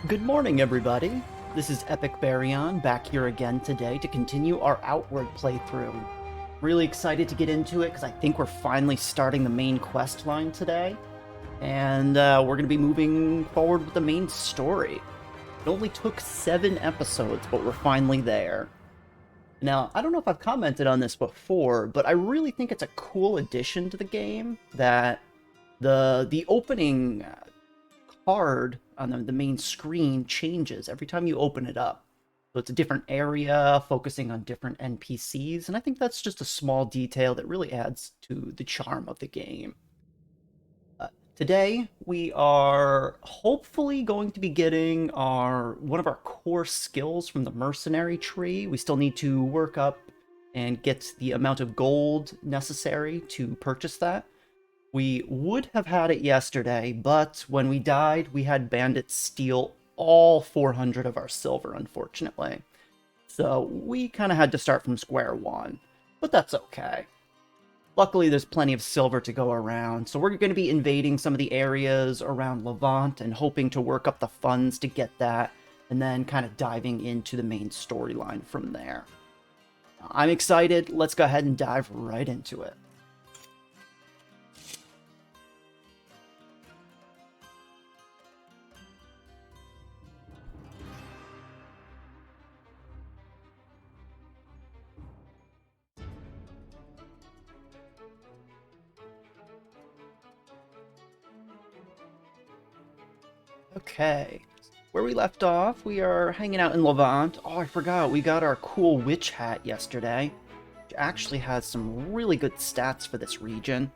Good morning, everybody. This is Epic Bary back here again today to continue our Outward playthrough. Really excited to get into it because I think we're finally starting the main quest line today, and we're going to be moving forward with the main story. It only took 7 episodes, but we're finally there. Now, I don't know if I've commented on this before, but I really think it's a cool addition to the game that the opening card on the main screen changes every time you open it up. So it's a different area, focusing on different NPCs, and I think that's just a small detail that really adds to the charm of the game. Today, we are hopefully going to be getting one of our core skills from the mercenary tree. We still need to work up and get the amount of gold necessary to purchase that. We would have had it yesterday, but when we died, we had bandits steal all 400 of our silver, unfortunately. So we kind of had to start from square one, but that's okay. Luckily, there's plenty of silver to go around, so we're going to be invading some of the areas around Levant and hoping to work up the funds to get that, and then kind of diving into the main storyline from there. I'm excited. Let's go ahead and dive right into it. Okay, where we left off, we are hanging out in Levant. Oh, I forgot, we got our cool witch hat yesterday, which actually has some really good stats for this region.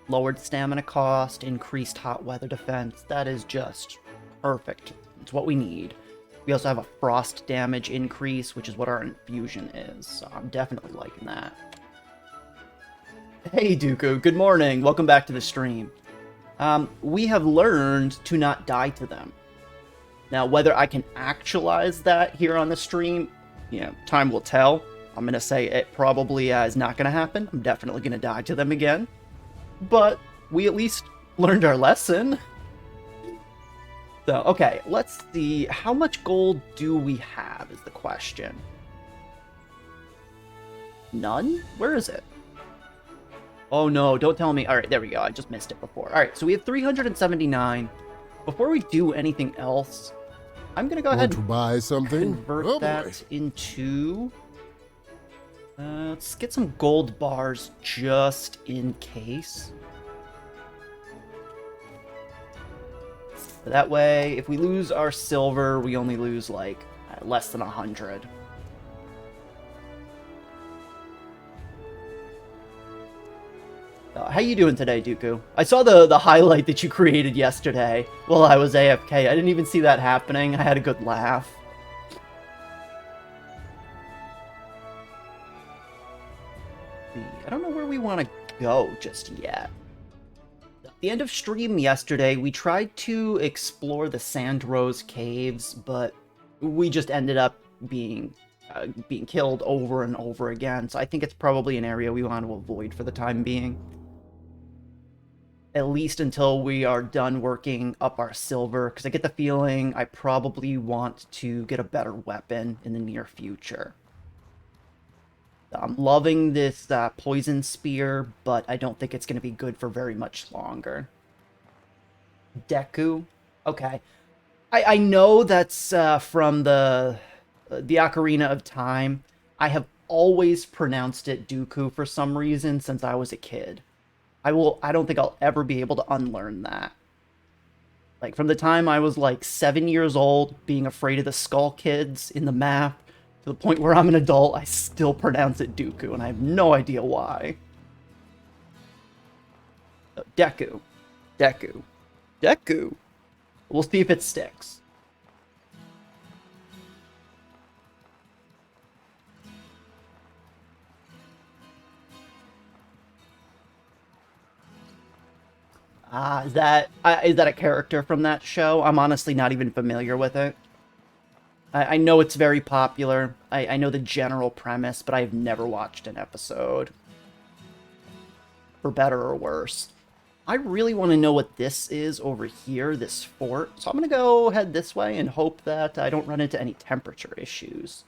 Lowered stamina cost, increased hot weather defense, that is just perfect. It's what we need. We also have a frost damage increase, which is what our infusion is, so I'm definitely liking that. Hey Dooku, good morning, welcome back to the stream. We have learned to not die to them. Now, whether I can actualize that here on the stream, time will tell. I'm going to say it probably is not going to happen. I'm definitely going to die to them again. But we at least learned our lesson. So, okay, let's see. How much gold do we have is the question. None? Where is it? Oh no, don't tell me. Alright, there we go. I just missed it before. Alright, so we have 379. Before we do anything else, I'm going to go ahead and buy something? convert that into... let's get some gold bars just in case. That way, if we lose our silver, we only lose, like, less than 100. How you doing today, Dooku? I saw the highlight that you created yesterday while I was AFK. I didn't even see that happening. I had a good laugh. I don't know where we want to go just yet. At the end of stream yesterday, we tried to explore the Sandrose Caves, but we just ended up being killed over and over again. So I think it's probably an area we want to avoid for the time being. At least until we are done working up our silver, because I get the feeling I probably want to get a better weapon in the near future. I'm loving this poison spear, but I don't think it's going to be good for very much longer. Deku? Okay. I know that's from the Ocarina of Time. I have always pronounced it Dooku for some reason since I was a kid. I don't think I'll ever be able to unlearn that. Like, from the time I was, like, 7 years old, being afraid of the Skull Kids in the map, to the point where I'm an adult, I still pronounce it Dooku, and I have no idea why. So, Deku. Deku. Deku. We'll see if it sticks. Is that a character from that show? I'm honestly not even familiar with it. I know it's very popular. I know the general premise, but I've never watched an episode. For better or worse. I really want to know what this is over here, this fort. So I'm going to go head this way and hope that I don't run into any temperature issues.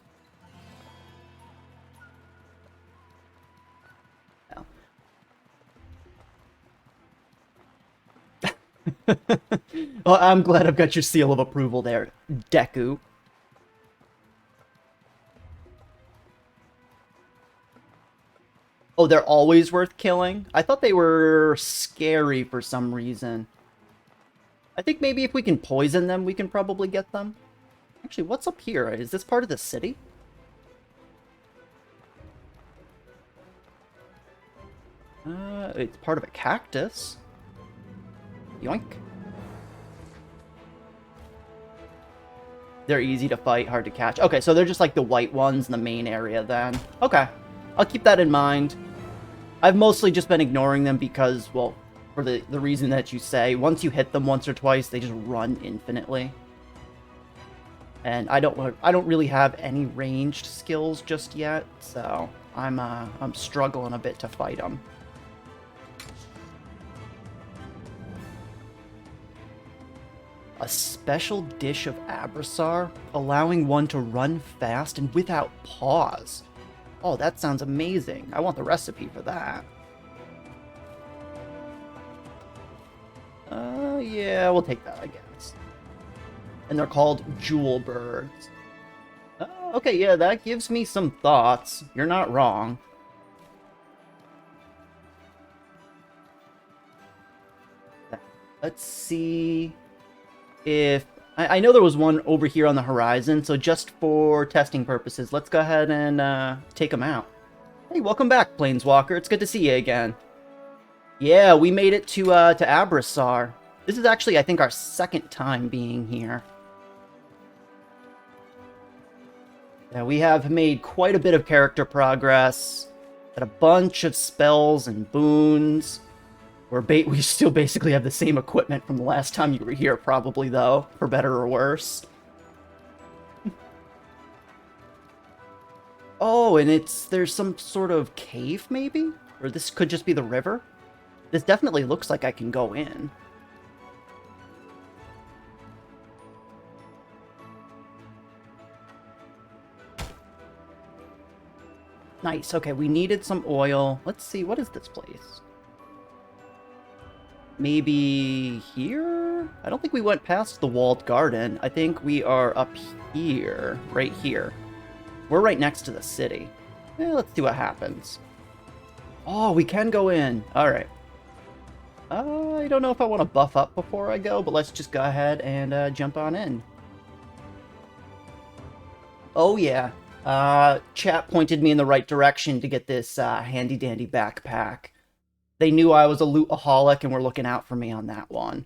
Well, I'm glad I've got your seal of approval there, Deku. Oh, they're always worth killing? I thought they were scary for some reason. I think maybe if we can poison them, we can probably get them. Actually, what's up here? Is this part of the city? It's part of a cactus. Yoink. They're easy to fight, hard to catch. Okay, so they're just like the white ones in the main area then. Okay, I'll keep that in mind. I've mostly just been ignoring them because, well, for the reason that you say, once you hit them once or twice, they just run infinitely. And I don't really have any ranged skills just yet, so I'm struggling a bit to fight them. A special dish of Abrasar, allowing one to run fast and without pause. Oh, that sounds amazing. I want the recipe for that. Yeah, we'll take that, I guess. And they're called jewel birds. Okay, yeah, that gives me some thoughts. You're not wrong. Let's see if... I know there was one over here on the horizon, so just for testing purposes, let's go ahead and take them out. Hey, welcome back, Planeswalker. It's good to see you again. Yeah, we made it to Abrasar. This is actually, I think, our second time being here. Yeah, we have made quite a bit of character progress. Got a bunch of spells and boons. We still basically have the same equipment from the last time you were here, probably, though, for better or worse. Oh, and there's some sort of cave, maybe? Or this could just be the river? This definitely looks like I can go in. Nice, okay, we needed some oil. Let's see, what is this place? Maybe here? I don't think we went past the walled garden. I think we are up here, right here. We're right next to the city. Let's see what happens. Oh, we can go in. All right. I don't know if I want to buff up before I go, but let's just go ahead and jump on in. Oh, yeah. Chat pointed me in the right direction to get this handy-dandy backpack. They knew I was a lootaholic and were looking out for me on that one.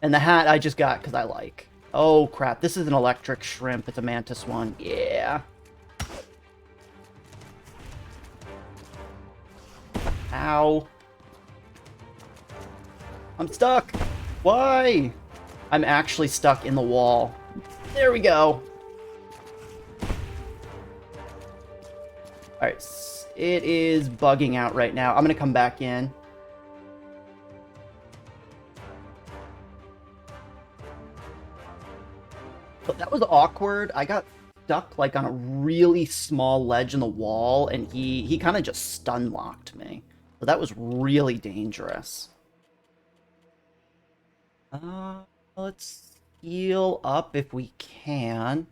And the hat I just got because I like. Oh, crap. This is an electric shrimp. It's a mantis one. Yeah. Ow. I'm stuck. Why? I'm actually stuck in the wall. There we go. Alright, it is bugging out right now. I'm gonna come back in. But that was awkward. I got stuck like on a really small ledge in the wall, and he kind of just stun locked me. So that was really dangerous. Let's heal up if we can.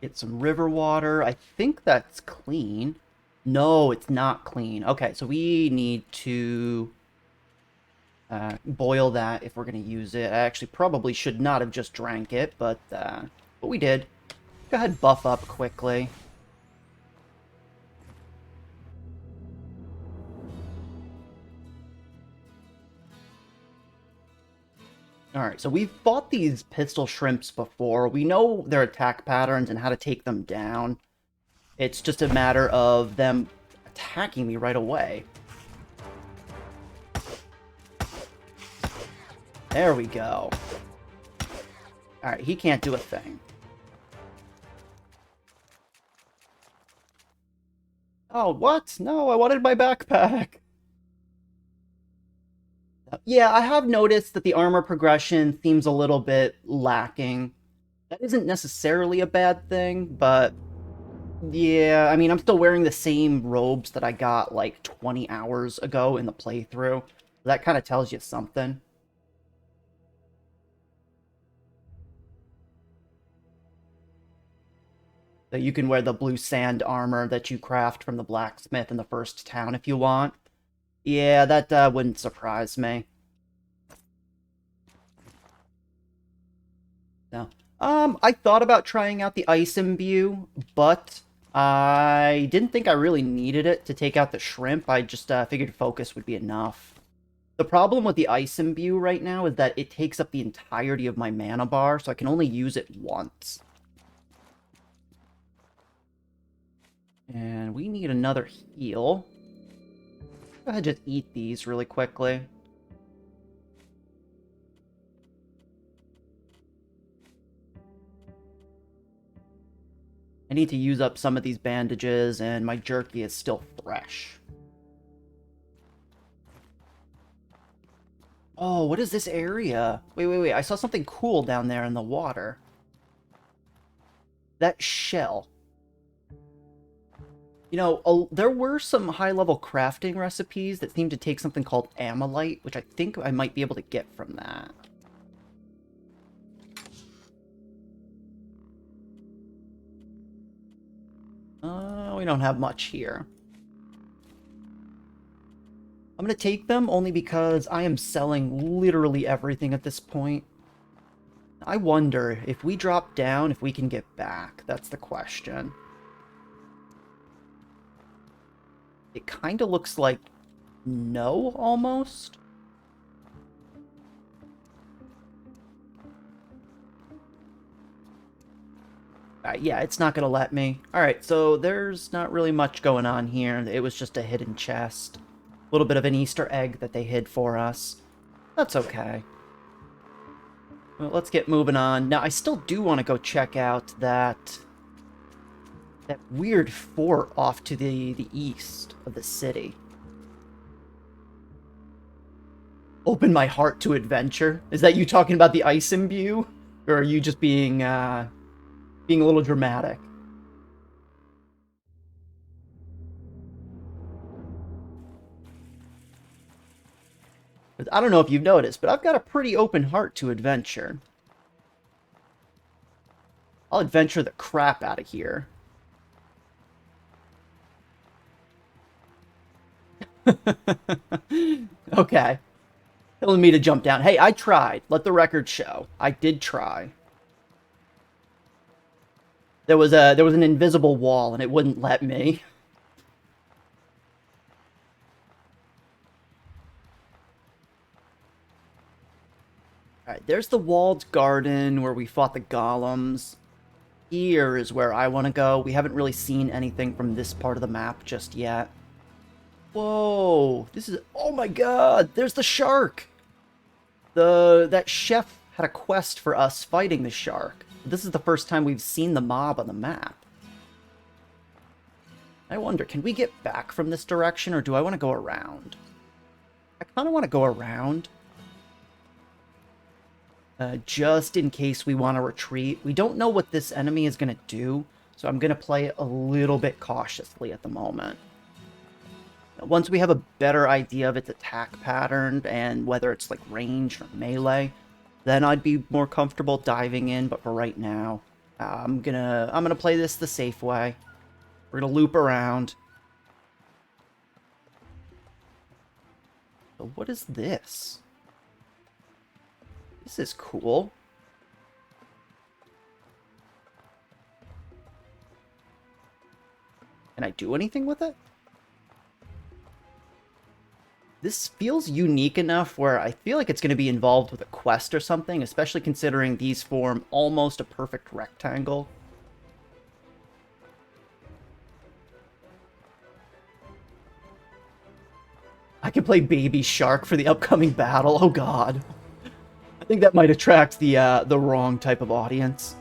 Get some river water. I think that's clean. No, it's not clean. Okay, so we need to boil that if we're going to use it. I actually probably should not have just drank it, but we did. Go ahead and buff up quickly. Alright, so we've fought these pistol shrimps before. We know their attack patterns and how to take them down. It's just a matter of them attacking me right away. There we go. Alright, he can't do a thing. Oh, what? No, I wanted my backpack. Yeah, I have noticed that the armor progression seems a little bit lacking. That isn't necessarily a bad thing, but yeah, I mean, I'm still wearing the same robes that I got like 20 hours ago in the playthrough. That kind of tells you something. That you can wear the blue sand armor that you craft from the blacksmith in the first town if you want. Yeah, that wouldn't surprise me. No. I thought about trying out the ice imbue, but I didn't think I really needed it to take out the shrimp. I just figured focus would be enough. The problem with the ice imbue right now is that it takes up the entirety of my mana bar, so I can only use it once. And we need another heal. Go ahead and just eat these really quickly. I need to use up some of these bandages, and my jerky is still fresh. Oh, what is this area? Wait. I saw something cool down there in the water. That shell. You know, there were some high-level crafting recipes that seemed to take something called amylite, which I think I might be able to get from that. We don't have much here. I'm going to take them only because I am selling literally everything at this point. I wonder, if we drop down, if we can get back. That's the question. It kind of looks like no, almost. Yeah, it's not going to let me. Alright, so there's not really much going on here. It was just a hidden chest. A little bit of an Easter egg that they hid for us. That's okay. Well, let's get moving on. Now, I still do want to go check out that weird fort off to the east of the city. Open my heart to adventure? Is that you talking about the ice imbue? Or are you just being a little dramatic? I don't know if you've noticed, but I've got a pretty open heart to adventure. I'll adventure the crap out of here. Okay. Telling me to jump down. Hey, I tried. Let the record show. I did try. There was an invisible wall and it wouldn't let me. Alright, there's the walled garden where we fought the golems. Here is where I want to go. We haven't really seen anything from this part of the map just yet. Whoa! This is... Oh my god! There's the shark! That chef had a quest for us fighting the shark. This is the first time we've seen the mob on the map. I wonder, can we get back from this direction, or do I want to go around? I kind of want to go around. Just in case we want to retreat. We don't know what this enemy is going to do, so I'm going to play it a little bit cautiously at the moment. Once we have a better idea of its attack pattern and whether it's like range or melee, then I'd be more comfortable diving in, but for right now, I'm gonna play this the safe way. We're gonna loop around. So what is this? This is cool. Can I do anything with it? This feels unique enough where I feel like it's going to be involved with a quest or something, especially considering these form almost a perfect rectangle. I can play Baby Shark for the upcoming battle. Oh god. I think that might attract the wrong type of audience.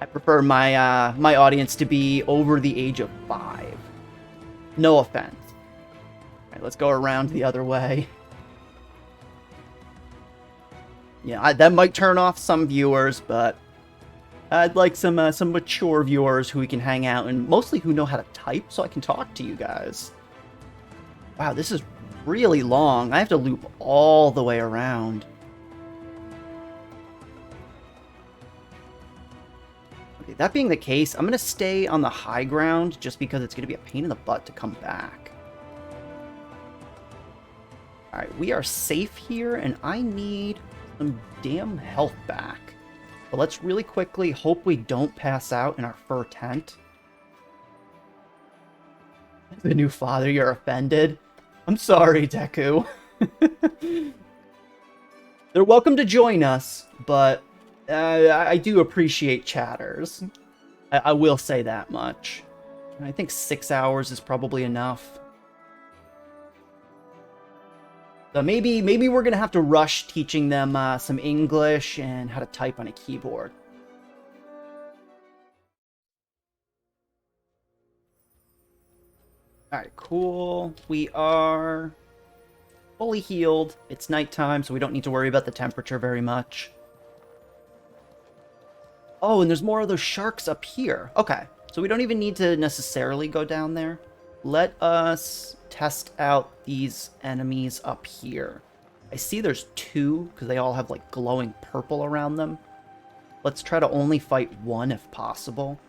I prefer my my audience to be over the age of 5. No offense. All right, let's go around the other way. Yeah, that might turn off some viewers, but I'd like some mature viewers who we can hang out and mostly who know how to type, so I can talk to you guys. Wow, this is really long. I have to loop all the way around. Okay, that being the case, I'm gonna stay on the high ground just because it's gonna be a pain in the butt to come back. All right, we are safe here, and I need some damn health back. But let's really quickly hope we don't pass out in our fur tent. The new father, you're offended? I'm sorry, Deku. They're welcome to join us, but I do appreciate chatters. I will say that much. I think 6 hours is probably enough. So maybe we're gonna have to rush teaching them some English and how to type on a keyboard. Alright, cool. We are fully healed. It's nighttime, so we don't need to worry about the temperature very much. Oh, and there's more of those sharks up here. Okay, so we don't even need to necessarily go down there. Let us test out these enemies up here. I see there's 2, because they all have, like, glowing purple around them. Let's try to only fight 1 if possible.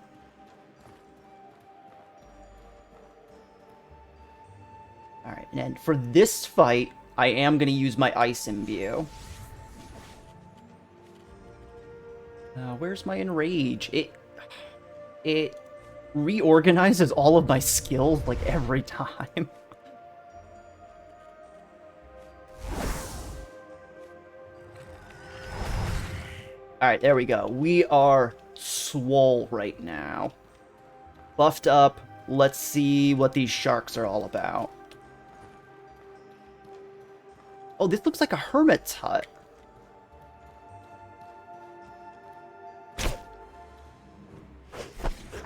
Alright, and for this fight, I am going to use my Ice Imbue. Where's my Enrage? It reorganizes all of my skills, like, every time. Alright, there we go. We are swole right now. Buffed up. Let's see what these sharks are all about. Oh, this looks like a hermit's hut.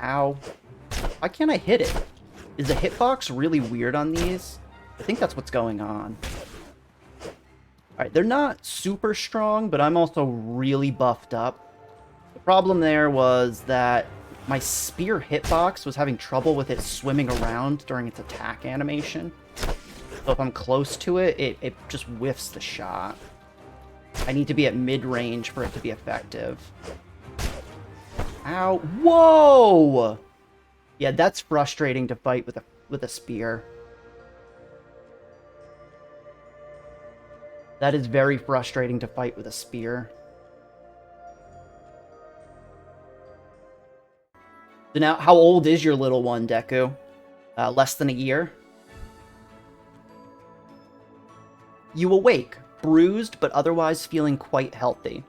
Ow. Why can't I hit it? Is the hitbox really weird on these? I think that's what's going on. Alright, they're not super strong, but I'm also really buffed up. The problem there was that my spear hitbox was having trouble with it swimming around during its attack animation. So if I'm close to it, it just whiffs the shot. I need to be at mid-range for it to be effective. Ow. Whoa! Yeah, that's frustrating to fight with a spear. That is very frustrating to fight with a spear. So now, how old is your little one, Deku? Less than a year? You awake, bruised but otherwise feeling quite healthy.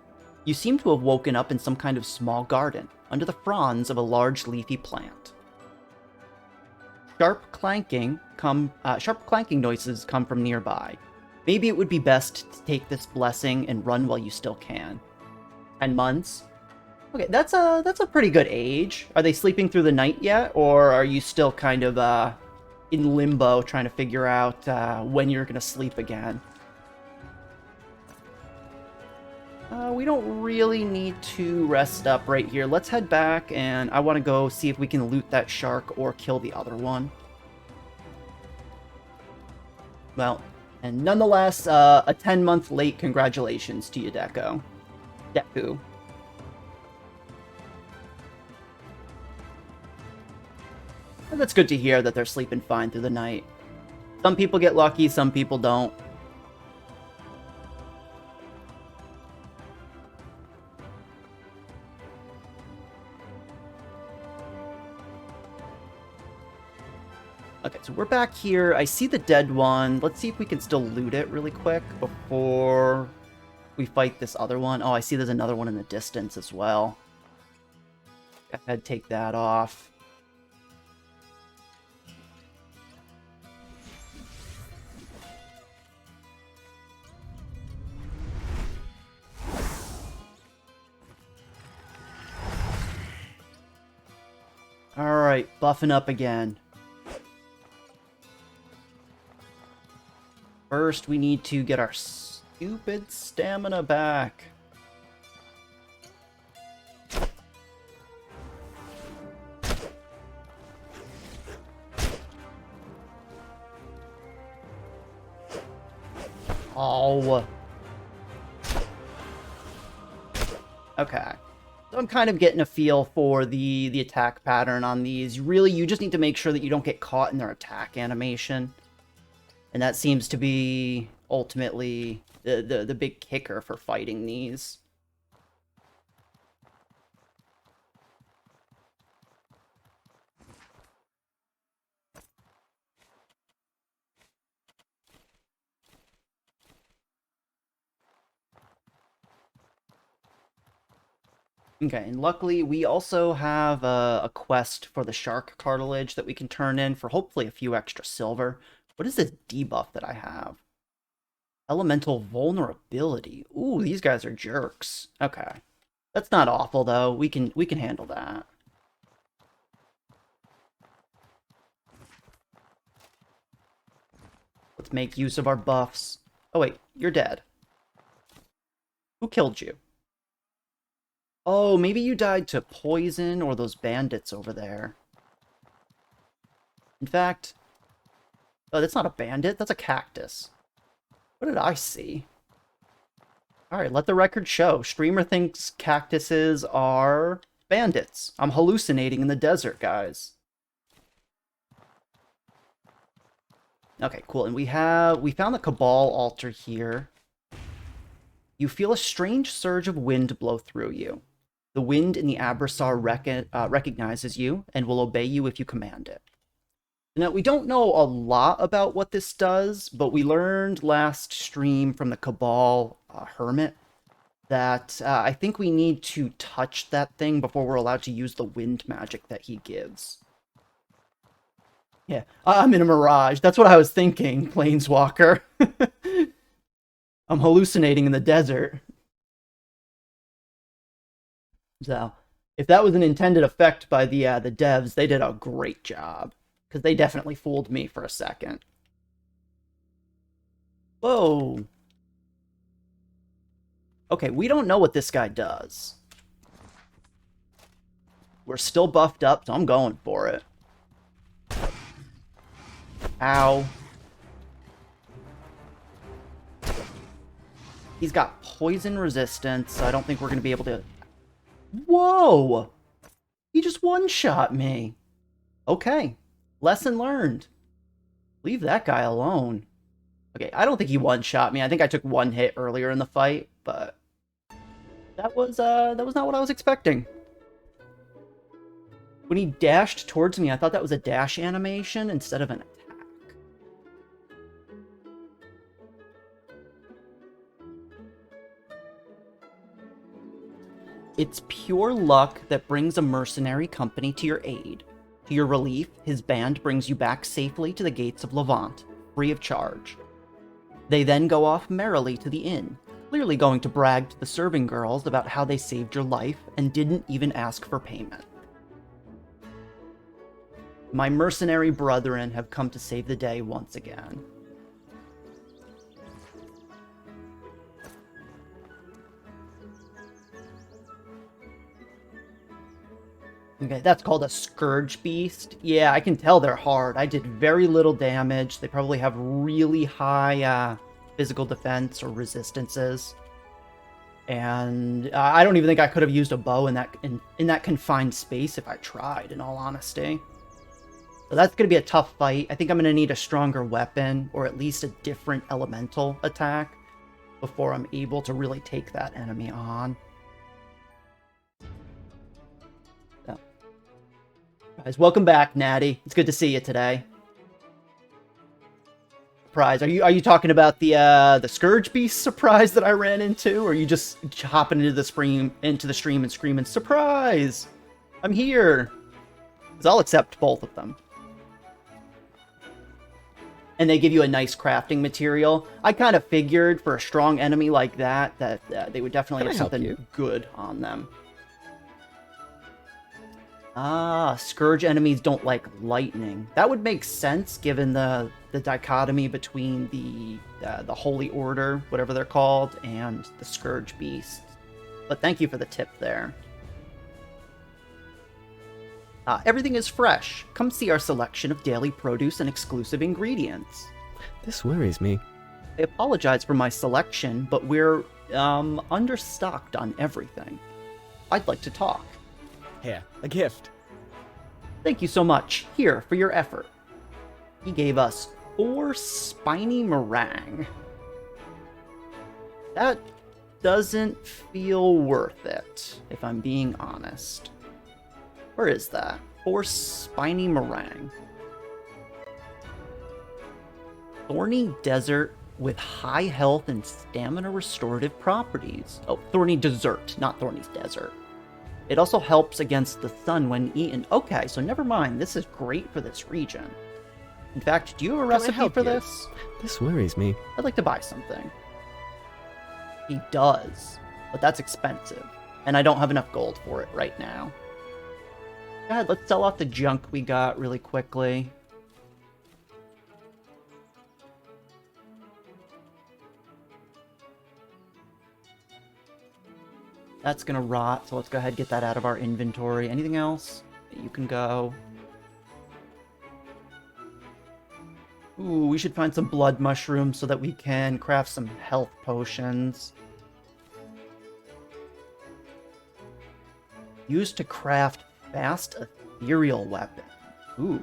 You seem to have woken up in some kind of small garden, under the fronds of a large leafy plant. Sharp clanking noises come from nearby. Maybe it would be best to take this blessing and run while you still can. 10 months? Okay, that's a pretty good age. Are they sleeping through the night yet, or are you still kind of in limbo trying to figure out when you're gonna sleep again? We don't really need to rest up right here. Let's head back, and I want to go see if we can loot that shark or kill the other one. Well, and nonetheless, a 10-month late congratulations to you, Deku. Deku. And that's good to hear that they're sleeping fine through the night. Some people get lucky, some people don't. Okay, so we're back here. I see the dead one. Let's see if we can still loot it really quick before we fight this other one. Oh, I see there's another one in the distance as well. Go ahead, take that off. Alright, buffing up again. First, we need to get our stupid stamina back. Oh. Okay. So I'm kind of getting a feel for the attack pattern on these. Really, you just need to make sure that you don't get caught in their attack animation. And that seems to be ultimately the big kicker for fighting these. Okay, and luckily we also have a quest for the shark cartilage that we can turn in for hopefully a few extra silver. What is this debuff that I have? Elemental vulnerability. Ooh, these guys are jerks. Okay. That's not awful though. We can handle that. Let's make use of our buffs. Oh wait, you're dead. Who killed you? Oh, maybe you died to poison or those bandits over there. In fact... Oh, that's not a bandit, that's a cactus. What did I see? Alright, let the record show. Streamer thinks cactuses are bandits. I'm hallucinating in the desert, guys. Okay, cool. And we found the Cabal altar here. You feel a strange surge of wind blow through you. The wind in the Abrasar recognizes you and will obey you if you command it. Now, we don't know a lot about what this does, but we learned last stream from the Cabal Hermit that I think we need to touch that thing before we're allowed to use the wind magic that he gives. Yeah, I'm in a mirage. That's what I was thinking, Planeswalker. I'm hallucinating in the desert. So, if that was an intended effect by the devs, they did a great job. Because they definitely fooled me for a second. Whoa. Okay, we don't know what this guy does. We're still buffed up, so I'm going for it. Ow. He's got poison resistance, so I don't think we're going to be able to... Whoa! He just one-shot me. Okay. Lesson learned. Leave that guy alone. Okay, I don't think he one-shot me. I think I took one hit earlier in the fight, but... That was not what I was expecting. When he dashed towards me, I thought that was a dash animation instead of an attack. It's pure luck that brings a mercenary company to your aid. To your relief, his band brings you back safely to the gates of Levant, free of charge. They then go off merrily to the inn, clearly going to brag to the serving girls about how they saved your life and didn't even ask for payment. My mercenary brethren have come to save the day once again. Okay, that's called a Scourge Beast. Yeah, I can tell they're hard. I did very little damage. They probably have really high physical defense or resistances. And I don't even think I could have used a bow in that confined space if I tried, in all honesty. So that's going to be a tough fight. I think I'm going to need a stronger weapon, or at least a different elemental attack, before I'm able to really take that enemy on. Guys, welcome back, Natty. It's good to see you today. Surprise. Are you talking about the Scourge Beast surprise that I ran into, or are you just hopping into the stream and screaming, "Surprise! I'm here!" Because I'll accept both of them. And they give you a nice crafting material. I kind of figured for a strong enemy like that they would definitely have something good on them. Ah, Scourge enemies don't like lightning. That would make sense given the dichotomy between the Holy Order, whatever they're called, and the Scourge beasts. But thank you for the tip there. Everything is fresh. Come see our selection of daily produce and exclusive ingredients. This worries me. I apologize for my selection, but we're understocked on everything. I'd like to talk. Here, a gift. Thank you so much. Here, for your effort. He gave us 4 spiny meringue. That doesn't feel worth it, if I'm being honest. Where is that? 4 spiny meringue. Thorny desert with high health and stamina restorative properties. Oh, thorny dessert, not thorny desert. It also helps against the sun when eaten. Okay, so never mind. This is great for this region. In fact, do you have a recipe for this? This worries me. I'd like to buy something. He does, but that's expensive. And I don't have enough gold for it right now. Go ahead, let's sell out the junk we got really quickly. That's gonna rot, so let's go ahead and get that out of our inventory. Anything else? You can go. Ooh, we should find some blood mushrooms so that we can craft some health potions. Used to craft fast ethereal weapon. Ooh.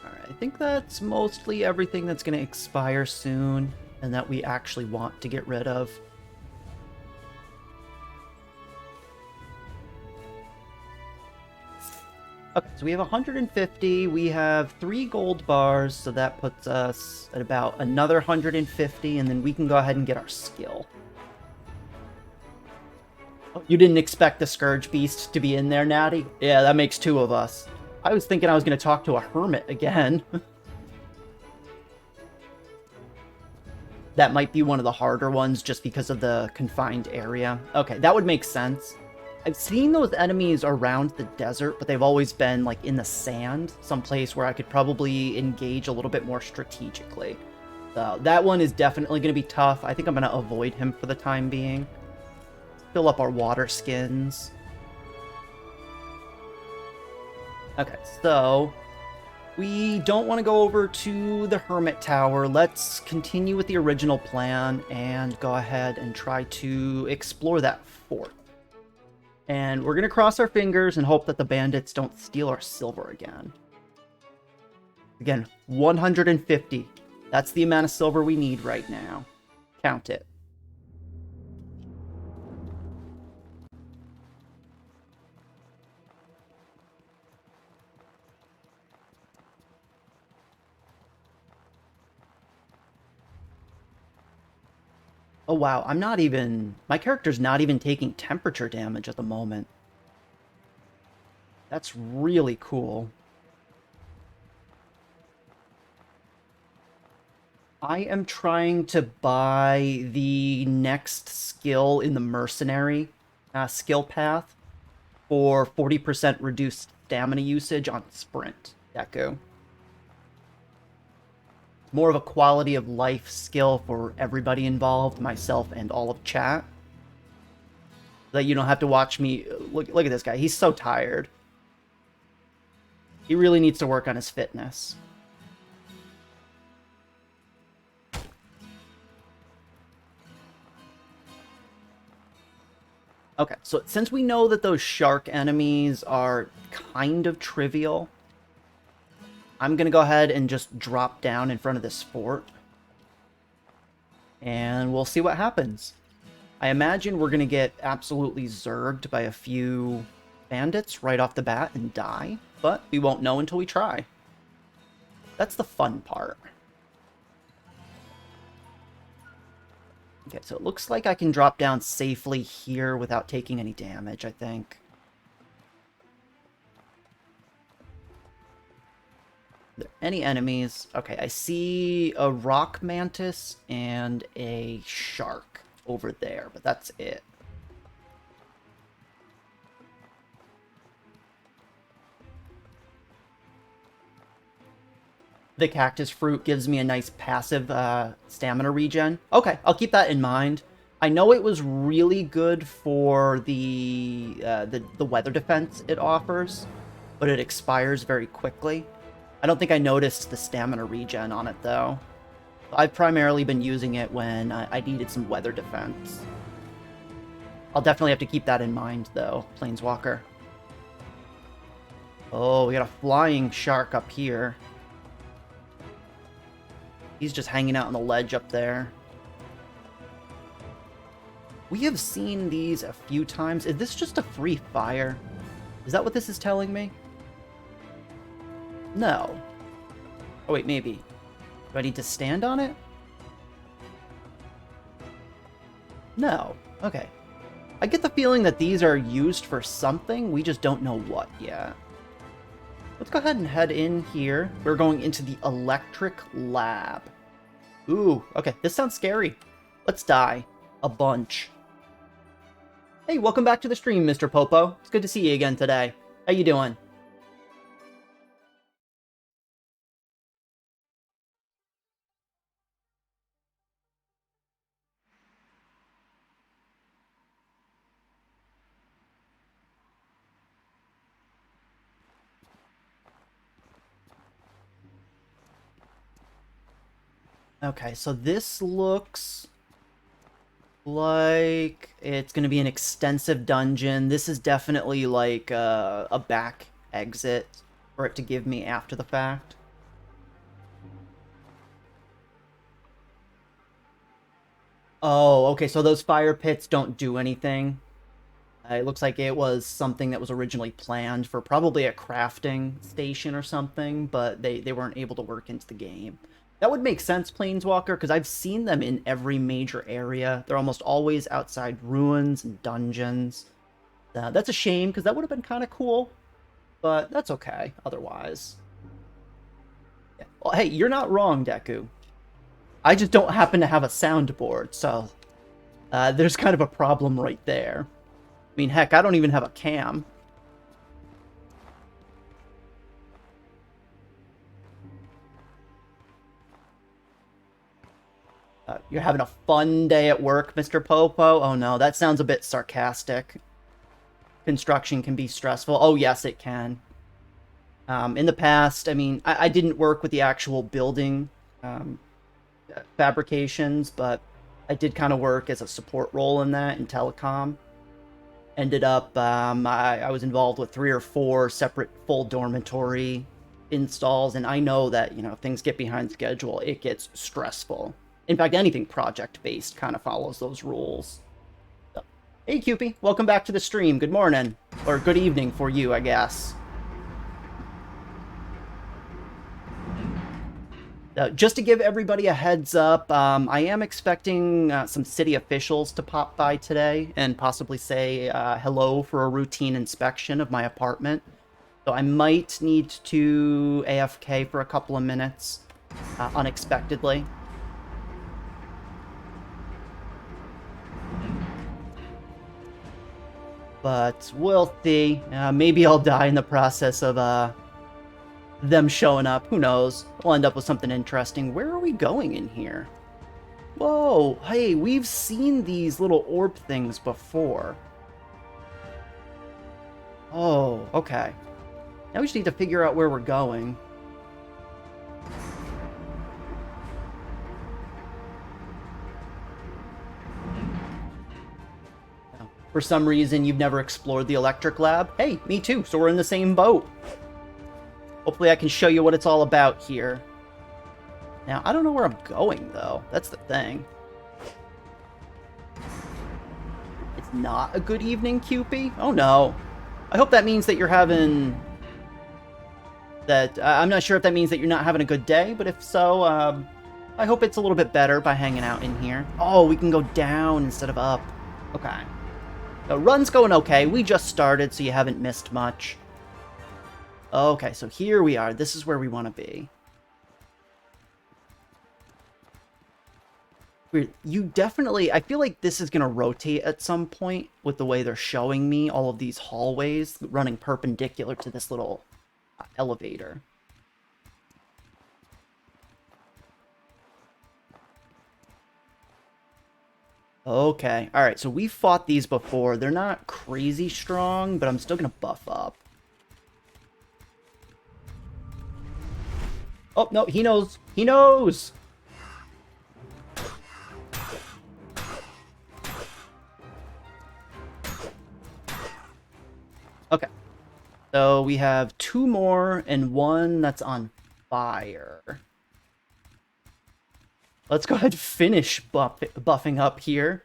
I think that's mostly everything that's going to expire soon and that we actually want to get rid of. Okay, so we have 150. We have 3 gold bars, so that puts us at about another 150, and then we can go ahead and get our skill. Oh, you didn't expect the Scourge Beast to be in there, Natty? Yeah, that makes 2 of us. I was thinking I was going to talk to a hermit again. That might be one of the harder ones just because of the confined area. Okay, that would make sense. I've seen those enemies around the desert, but they've always been like in the sand, someplace where I could probably engage a little bit more strategically. So that one is definitely going to be tough. I think I'm going to avoid him for the time being. Fill up our water skins. Okay, so we don't want to go over to the Hermit Tower. Let's continue with the original plan and go ahead and try to explore that fort. And we're going to cross our fingers and hope that the bandits don't steal our silver again. Again, 150. That's the amount of silver we need right now. Count it. Oh wow, my character's not even taking temperature damage at the moment. That's really cool. I am trying to buy the next skill in the mercenary skill path for 40% reduced stamina usage on sprint. Deku. More of a quality of life skill for everybody involved, myself and all of chat. So that you don't have to watch me. Look at this guy. He's so tired. He really needs to work on his fitness. Okay, so since we know that those shark enemies are kind of trivial, I'm going to go ahead and just drop down in front of this fort. And we'll see what happens. I imagine we're going to get absolutely zerged by a few bandits right off the bat and die. But we won't know until we try. That's the fun part. Okay, so it looks like I can drop down safely here without taking any damage, I think. there any enemies? Okay, I see a rock mantis and a shark over there, but that's it. The cactus fruit gives me a nice passive stamina regen. Okay, I'll keep that in mind. I know it was really good for the weather defense it offers, but it expires very quickly. I don't think I noticed the stamina regen on it, though. I've primarily been using it when I needed some weather defense. I'll definitely have to keep that in mind, though, Planeswalker. Oh, we got a flying shark up here. He's just hanging out on the ledge up there. We have seen these a few times. Is this just a free fire? Is that what this is telling me? No. Oh, wait, maybe. Do I need to stand on it? No. Okay. I get the feeling that these are used for something. We just don't know what yet. Let's go ahead and head in here. We're going into the electric lab. Ooh, okay. This sounds scary. Let's die. A bunch. Hey, welcome back to the stream, Mr. Popo. It's good to see you again today. How you doing? Okay, so this looks like it's going to be an extensive dungeon. This is definitely like a back exit for it to give me after the fact. Oh, okay, so those fire pits don't do anything. It looks like it was something that was originally planned for probably a crafting station or something, but they weren't able to work into the game. That would make sense, Planeswalker, because I've seen them in every major area. They're almost always outside ruins and dungeons. That's a shame, because that would have been kind of cool, but that's okay otherwise. Yeah. Well, hey, you're not wrong, Deku. I just don't happen to have a soundboard, so there's kind of a problem right there. I mean, heck, I don't even have a cam. You're having a fun day at work, Mr. Popo? Oh no, that sounds a bit sarcastic. Construction can be stressful. Oh yes, it can. In the past, I mean, I didn't work with the actual building fabrications, but I did kind of work as a support role in that in telecom. Ended up, I was involved with 3 or 4 separate full dormitory installs, and I know that, you know, if things get behind schedule, it gets stressful. In fact, anything project-based kind of follows those rules. So, hey, Cupie, welcome back to the stream. Good morning. Or good evening for you, I guess. Just to give everybody a heads up, I am expecting some city officials to pop by today and possibly say hello for a routine inspection of my apartment. So I might need to AFK for a couple of minutes, unexpectedly. But we'll see. Maybe I'll die in the process of them showing up. Who knows? We'll end up with something interesting. Where are we going in here? Whoa, hey, we've seen these little orb things before. Oh, okay. Now we just need to figure out where we're going. For some reason, you've never explored the electric lab? Hey, me too, so we're in the same boat. Hopefully I can show you what it's all about here. Now, I don't know where I'm going, though. That's the thing. It's not a good evening, Cupie? Oh, no. I hope that means that you're having... I'm not sure if that means that you're not having a good day, but if so, I hope it's a little bit better by hanging out in here. Oh, we can go down instead of up. Okay. The run's going okay. We just started, so you haven't missed much. Okay, so here we are. This is where we want to be. You definitely... I feel like this is going to rotate at some point with the way they're showing me all of these hallways running perpendicular to this little elevator. Okay, alright, so we fought these before. They're not crazy strong, but I'm still going to buff up. Oh, no, he knows. He knows! Okay. So we have 2 more and 1 that's on fire. Let's go ahead and finish buffing up here.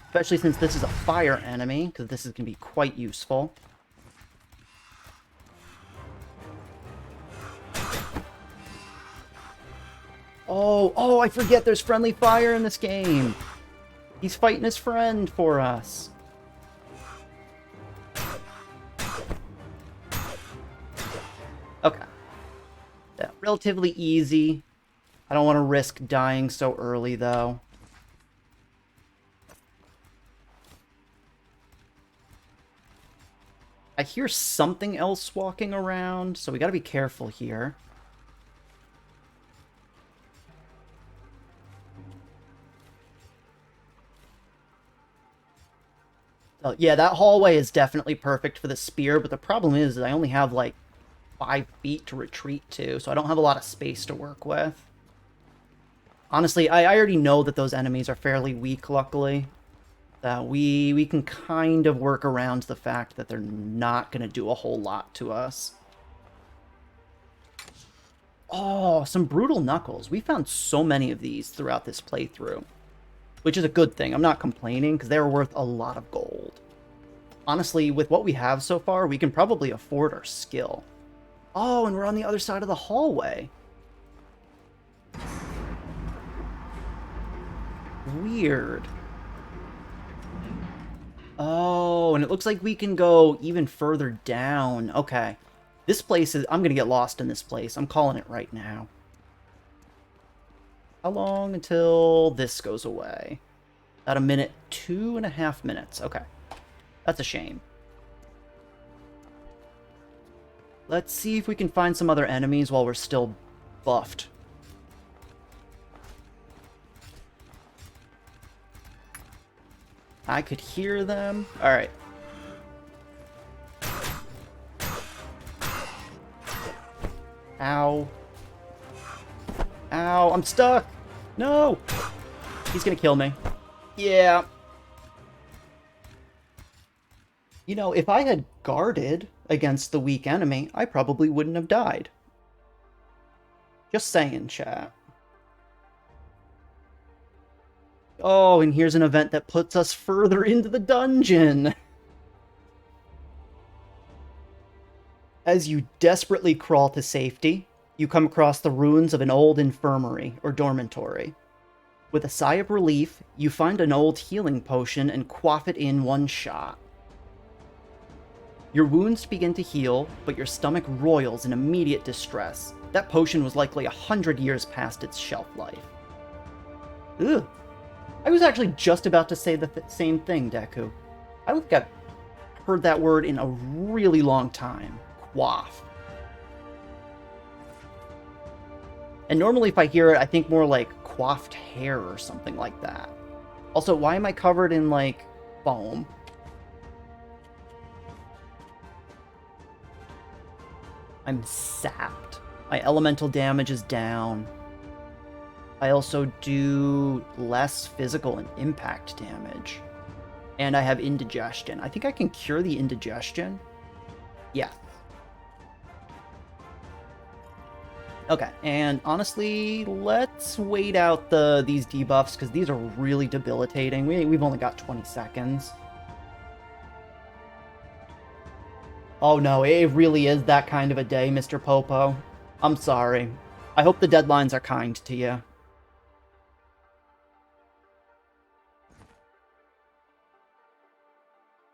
Especially since this is a fire enemy, because this is going to be quite useful. Oh, I forget there's friendly fire in this game. He's fighting his friend for us. Okay. Yeah, relatively easy. I don't want to risk dying so early, though. I hear something else walking around, so we gotta be careful here. Yeah, that hallway is definitely perfect for the spear, but the problem is that I only have, like, 5 feet to retreat to, so I don't have a lot of space to work with. Honestly, I already know that those enemies are fairly weak, luckily. We can kind of work around the fact that they're not going to do a whole lot to us. Oh, some brutal knuckles. We found so many of these throughout this playthrough, which is a good thing. I'm not complaining, because they're worth a lot of gold. Honestly, with what we have so far, we can probably afford our skill. Oh, and we're on the other side of the hallway. Weird. Oh, and it looks like we can go even further down. Okay. This place is... I'm gonna get lost in this place. I'm calling it right now. How long until this goes away? About a minute, 2.5 minutes. Okay. That's a shame. Let's see if we can find some other enemies while we're still buffed. I could hear them. Alright. Ow. Ow, I'm stuck! No! He's gonna kill me. Yeah. You know, if I had guarded against the weak enemy, I probably wouldn't have died. Just saying, chat. Oh, and here's an event that puts us further into the dungeon. As you desperately crawl to safety, you come across the ruins of an old infirmary or dormitory. With a sigh of relief, you find an old healing potion and quaff it in one shot. Your wounds begin to heal, but your stomach roils in immediate distress. That potion was likely 100 years past its shelf life. Ugh. I was actually just about to say the same thing, Deku. I don't think I've heard that word in a really long time. Quaff. And normally if I hear it, I think more like coiffed hair or something like that. Also, why am I covered in, like, foam? I'm sapped. My elemental damage is down. I also do less physical and impact damage. And I have indigestion. I think I can cure the indigestion. Yeah. Okay, and honestly, let's wait out these debuffs, because these are really debilitating. We've only got 20 seconds. Oh no, it really is that kind of a day, Mr. Popo. I'm sorry. I hope the deadlines are kind to you.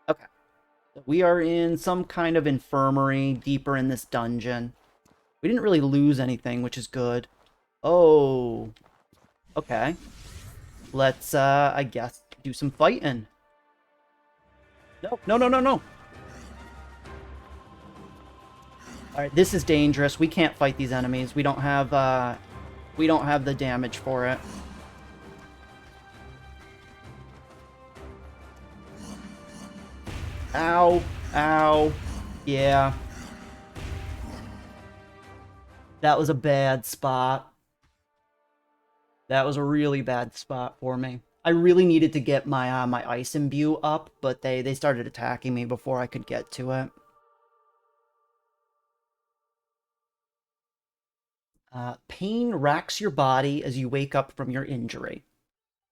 Okay. We are in some kind of infirmary deeper in this dungeon. We didn't really lose anything, which is good. Oh, okay. Let's, I guess, do some fighting. No, no, no, no, no. Alright, this is dangerous. We can't fight these enemies. We don't have the damage for it. Ow. Ow. Yeah. That was a bad spot. That was a really bad spot for me. I really needed to get my my ice imbue up, but they started attacking me before I could get to it. Pain racks your body as you wake up from your injury.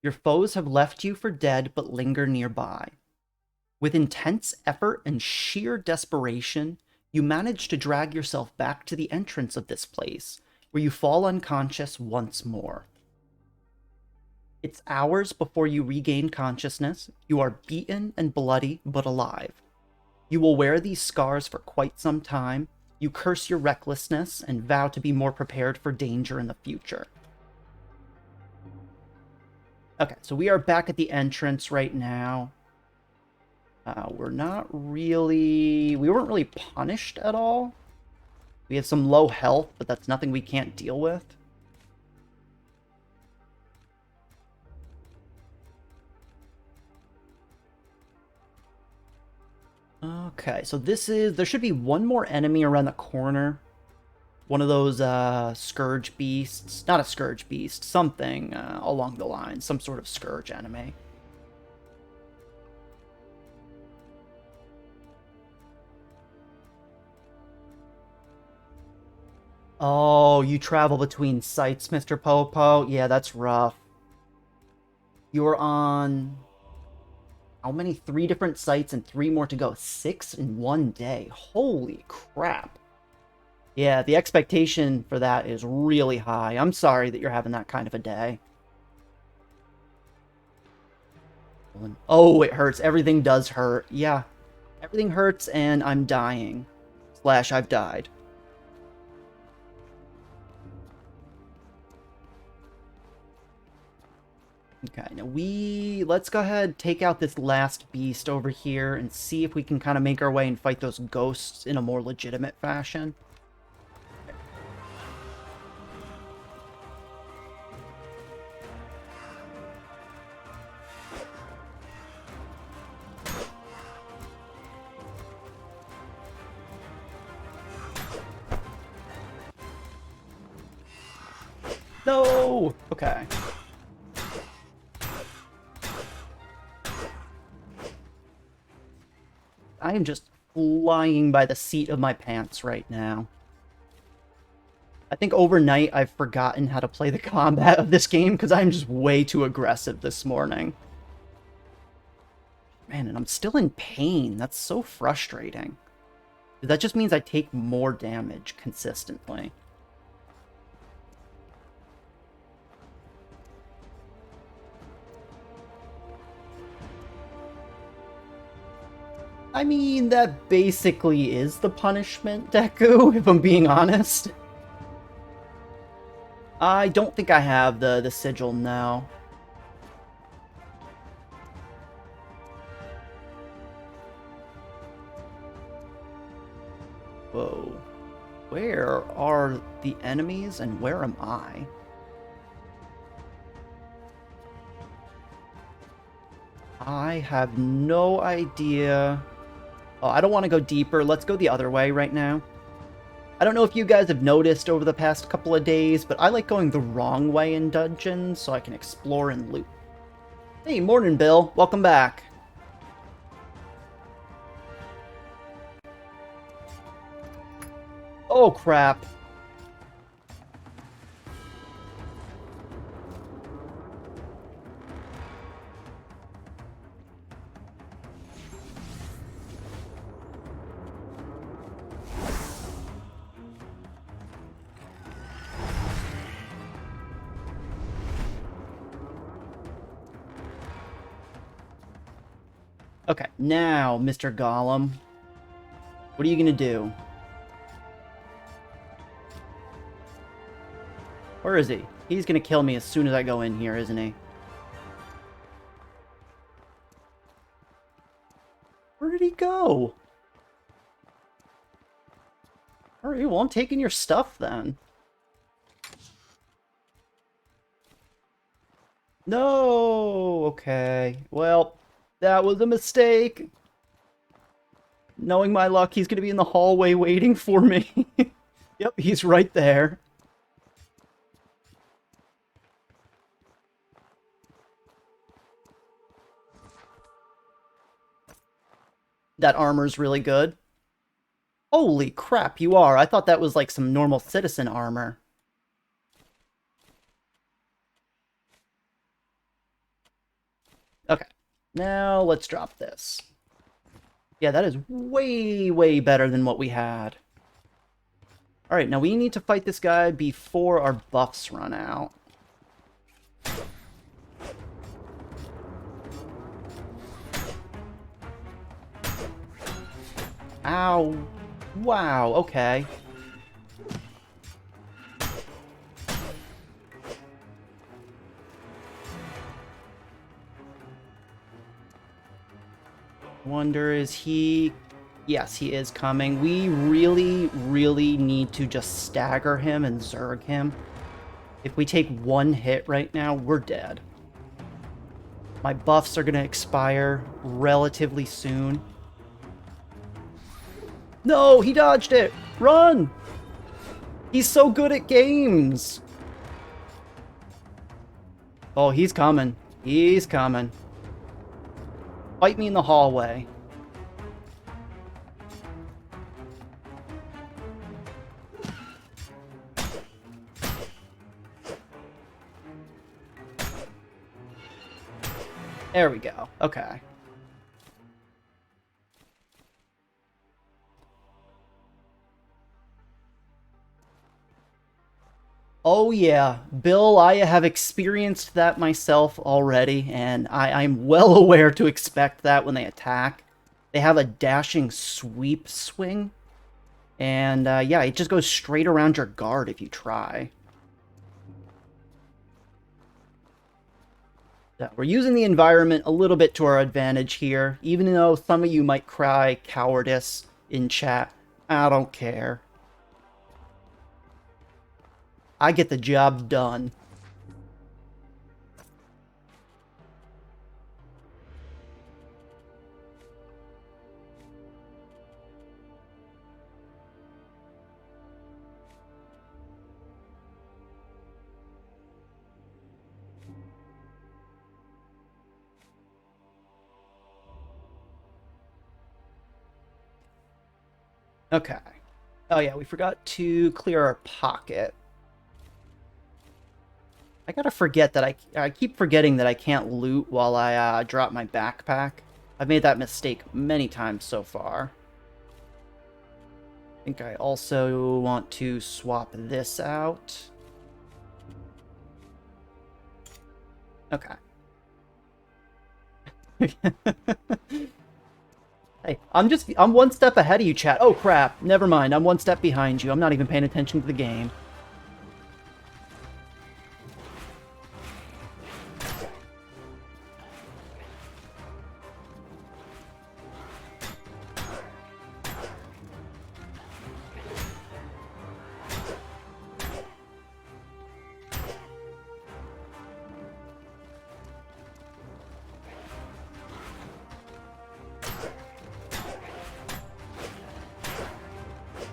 Your foes have left you for dead but linger nearby. With intense effort and sheer desperation, you manage to drag yourself back to the entrance of this place, where you fall unconscious once more. It's hours before you regain consciousness. You are beaten and bloody, but alive. You will wear these scars for quite some time. You curse your recklessness and vow to be more prepared for danger in the future. Okay, so we are back at the entrance right now. We weren't really punished at all. We have some low health, but that's nothing we can't deal with. Okay, so there should be one more enemy around the corner. One of those, scourge beasts. Not a scourge beast, something, along the line. Some sort of scourge enemy. Oh, you travel between sites, Mr. Popo? Yeah, that's rough. You're on... How many? 3 different sites and 3 more to go. 6 in one day. Holy crap. Yeah, the expectation for that is really high. I'm sorry that you're having that kind of a day. Oh, it hurts. Everything does hurt. Yeah. Everything hurts and I'm dying. / I've died. Okay, now let's go ahead, take out this last beast over here and see if we can kind of make our way and fight those ghosts in a more legitimate fashion. No! Okay. I am just flying by the seat of my pants right now. I think overnight I've forgotten how to play the combat of this game because I'm just way too aggressive this morning. Man, and I'm still in pain. That's so frustrating. That just means I take more damage consistently. I mean, that basically is the punishment, Deku, if I'm being honest. I don't think I have the sigil now. Whoa. Where are the enemies and where am I? I have no idea. Oh, I don't want to go deeper. Let's go the other way right now. I don't know if you guys have noticed over the past couple of days, but I like going the wrong way in dungeons so I can explore and loot. Hey, morning, Bill. Welcome back. Oh, crap. Okay, now, Mr. Golem. What are you gonna do? Where is he? He's gonna kill me as soon as I go in here, isn't he? Where did he go? Alright, well, I'm taking your stuff then. No! Okay. Well, that was a mistake. Knowing my luck, he's gonna be in the hallway waiting for me. Yep, he's right there. That armor's really good. Holy crap, you are. I thought that was like some normal citizen armor. Okay, now let's drop this. Yeah, that is way, way better than what we had. Alright, now we need to fight this guy before our buffs run out. Ow. Wow, okay. Wonder, is he... Yes, he is coming. We really, really need to just stagger him and zerg him. If we take one hit right now, we're dead. My buffs are going to expire relatively soon. No, he dodged it! Run! He's so good at games! Oh, he's coming. He's coming. Fight me in the hallway. There we go. Okay. Oh yeah, Bill, I have experienced that myself already, and I'm well aware to expect that when they attack. They have a dashing sweep swing, and yeah, it just goes straight around your guard if you try. Yeah, we're using the environment a little bit to our advantage here, even though some of you might cry cowardice in chat. I don't care. I get the job done. Okay. Oh yeah, we forgot to clear our pocket. I gotta forget that I keep forgetting that I can't loot while I drop my backpack. I've made that mistake many times so far. I think I also want to swap this out. Okay. Hey, I'm one step ahead of you, chat. Oh crap, never mind, I'm one step behind you. I'm not even paying attention to the game.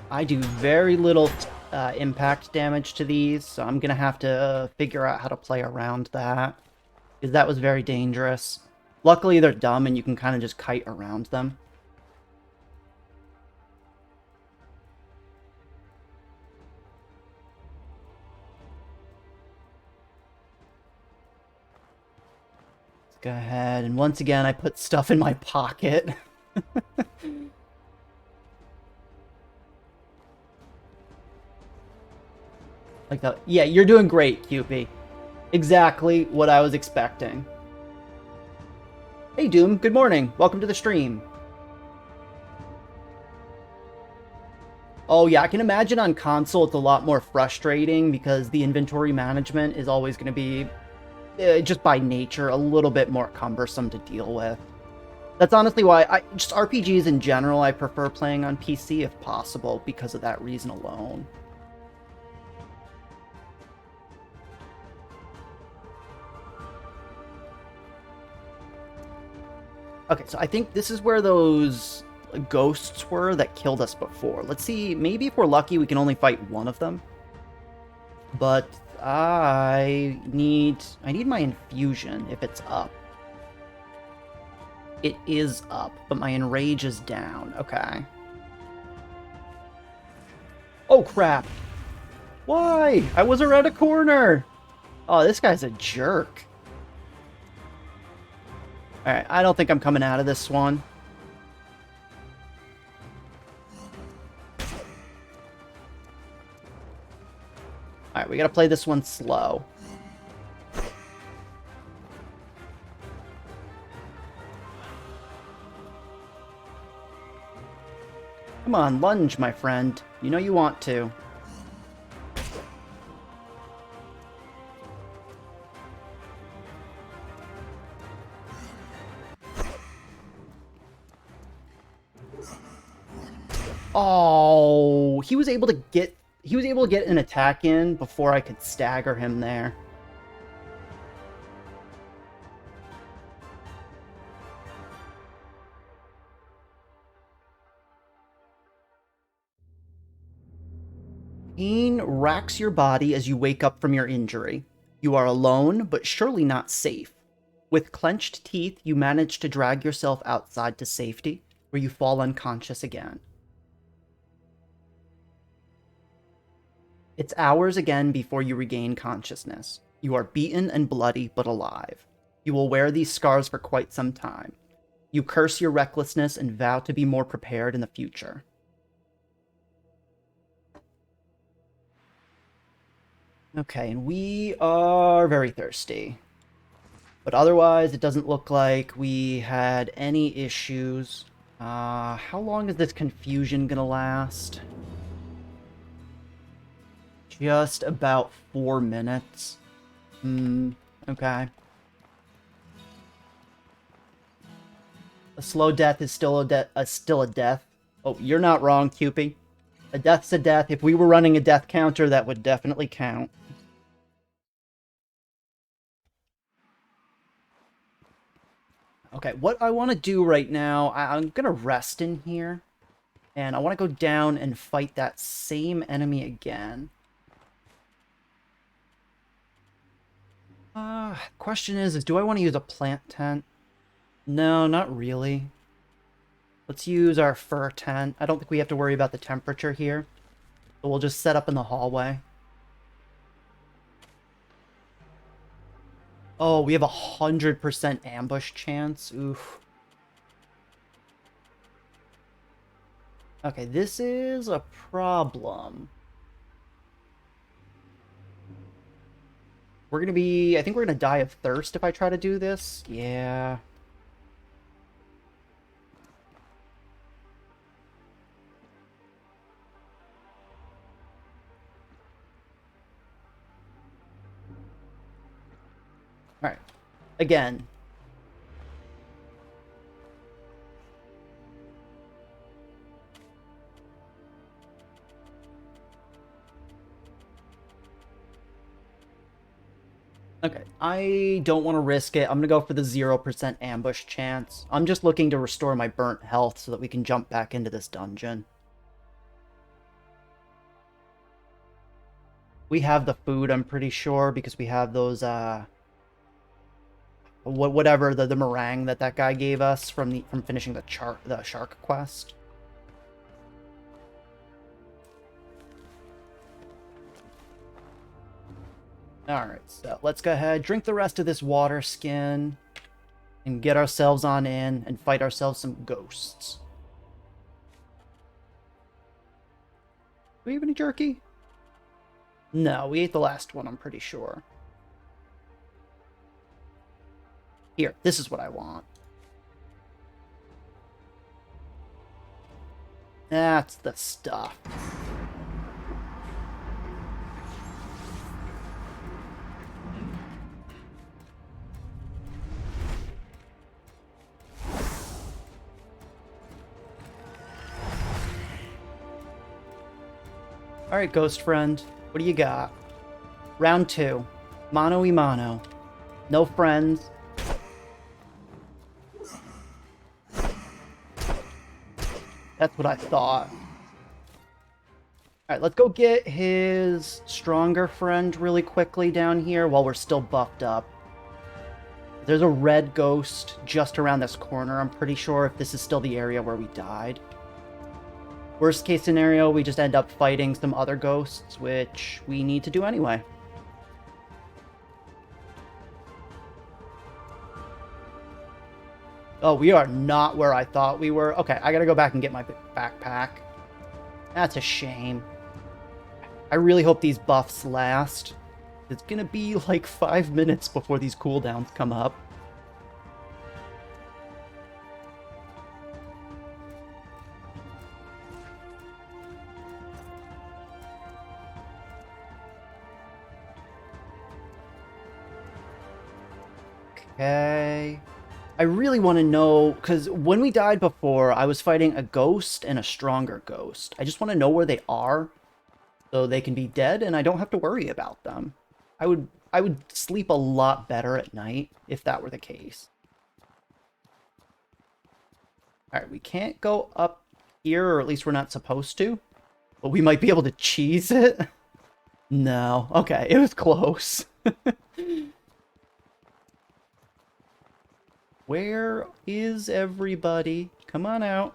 I do very little impact damage to these, so I'm gonna have to figure out how to play around that. Because that was very dangerous. Luckily, they're dumb and you can kind of just kite around them. Let's go ahead, and once again, I put stuff in my pocket. Like that. Yeah, you're doing great, QP. Exactly what I was expecting. Hey Doom, good morning. Welcome to the stream. Oh yeah, I can imagine on console it's a lot more frustrating because the inventory management is always going to be, just by nature, a little bit more cumbersome to deal with. That's honestly why just RPGs in general, I prefer playing on PC if possible because of that reason alone. Okay, so I think this is where those ghosts were that killed us before. Let's see, maybe if we're lucky we can only fight one of them. But I need my infusion if it's up. It is up, but my enrage is down. Okay. Oh crap. Why? I was around a corner. Oh, this guy's a jerk. Alright, I don't think I'm coming out of this one. Alright, we gotta play this one slow. Come on, lunge, my friend. You know you want to. Oh, he was able to get an attack in before I could stagger him there. Pain racks your body as you wake up from your injury. You are alone, but surely not safe. With clenched teeth, you manage to drag yourself outside to safety, where you fall unconscious again. It's hours again before you regain consciousness. You are beaten and bloody, but alive. You will wear these scars for quite some time. You curse your recklessness and vow to be more prepared in the future. Okay, and we are very thirsty. But otherwise, it doesn't look like we had any issues. How long is this confusion gonna last? Just about 4 minutes. Okay. A slow death is still a death. Oh, you're not wrong, Cupid. A death's a death. If we were running a death counter, that would definitely count. Okay, what I want to do right now, I'm going to rest in here. And I want to go down and fight that same enemy again. Question is do I want to use a plant tent? No, not really. Let's use our fur tent. I don't think we have to worry about the temperature here. So we'll just set up in the hallway. Oh, we have 100% ambush chance. Oof. Okay, this is a problem. We're gonna be... I think we're gonna die of thirst if I try to do this. Yeah. Alright. Again. Okay, I don't want to risk it. I'm going to go for the 0% ambush chance. I'm just looking to restore my burnt health so that we can jump back into this dungeon. We have the food, I'm pretty sure, because we have those, whatever, the meringue that guy gave us from finishing the shark quest. Alright, so let's go ahead, drink the rest of this water skin, and get ourselves on in, and fight ourselves some ghosts. Do we have any jerky? No, we ate the last one, I'm pretty sure. Here, this is what I want. That's the stuff. Alright, ghost friend. What do you got? Round 2. Mano y mano. No friends. That's what I thought. Alright, let's go get his stronger friend really quickly down here while we're still buffed up. There's a red ghost just around this corner, I'm pretty sure, if this is still the area where we died. Worst case scenario, we just end up fighting some other ghosts, which we need to do anyway. Oh, we are not where I thought we were. Okay, I gotta go back and get my backpack. That's a shame. I really hope these buffs last. It's gonna be like 5 minutes before these cooldowns come up. Okay. I really want to know, because when we died before, I was fighting a ghost and a stronger ghost. I just want to know where they are, so they can be dead, and I don't have to worry about them. I would sleep a lot better at night if that were the case. Alright, we can't go up here, or at least we're not supposed to. But we might be able to cheese it. No. Okay, it was close. Where is everybody? Come on out.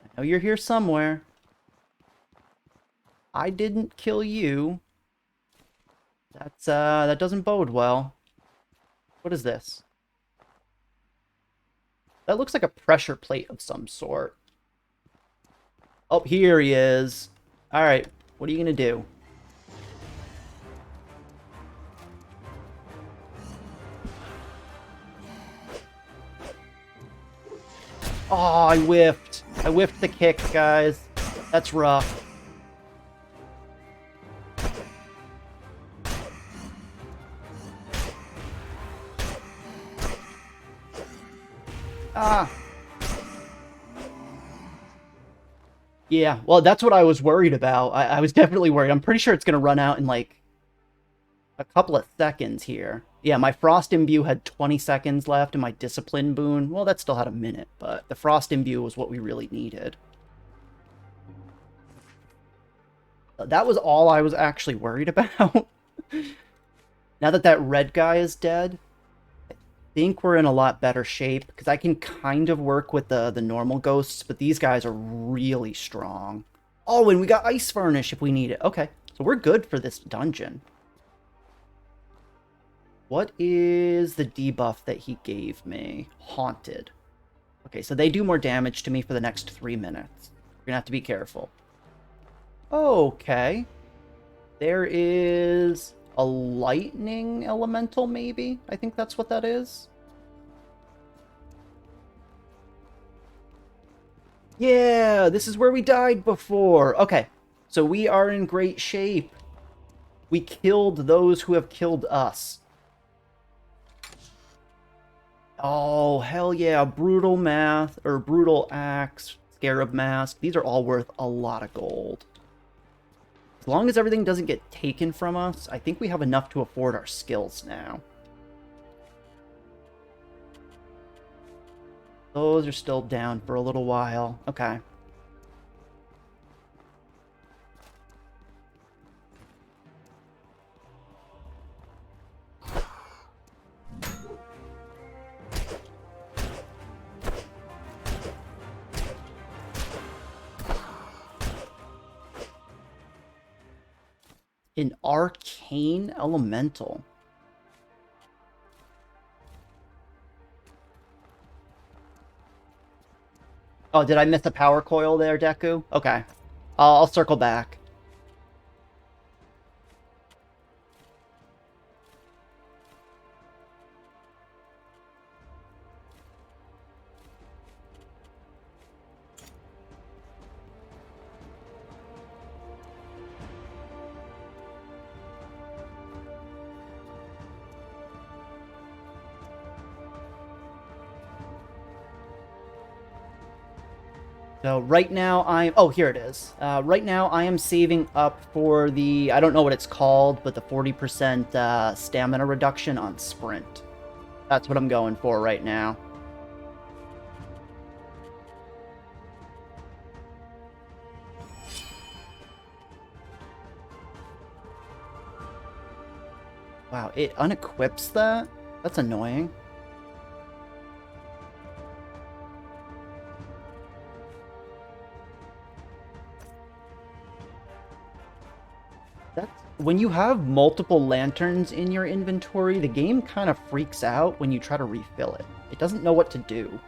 I know you're here somewhere. I didn't kill you. That doesn't bode well. What is this? That looks like a pressure plate of some sort. Oh, here he is. Alright, what are you gonna do? Oh, I whiffed. I whiffed the kick, guys. That's rough. Ah. Yeah, well, that's what I was worried about. I was definitely worried. I'm pretty sure it's going to run out in, like, a couple of seconds here. Yeah, my Frost Imbue had 20 seconds left, and my Discipline Boon, well, that still had a minute, but the Frost Imbue was what we really needed. That was all I was actually worried about. Now that that red guy is dead, I think we're in a lot better shape, because I can kind of work with the normal ghosts, but these guys are really strong. Oh, and we got Ice Varnish if we need it. Okay, so we're good for this dungeon. What is the debuff that he gave me? Haunted. Okay, so they do more damage to me for the next 3 minutes. We're gonna have to be careful. Okay. There is a lightning elemental, maybe? I think that's what that is. Yeah, this is where we died before. Okay, so we are in great shape. We killed those who have killed us. Oh, hell yeah. Brutal Math, or Brutal Axe, Scarab Mask. These are all worth a lot of gold. As long as everything doesn't get taken from us, I think we have enough to afford our skills now. Those are still down for a little while. Okay. An arcane elemental. Oh, did I miss a power coil there, Deku? Okay. I'll circle back. So right now oh, here it is. Right now I am saving up for the, I don't know what it's called, but the 40% stamina reduction on sprint. That's what I'm going for right now. Wow, it unequips that? That's annoying. That's, when you have multiple lanterns in your inventory, the game kind of freaks out when you try to refill it. It doesn't know what to do.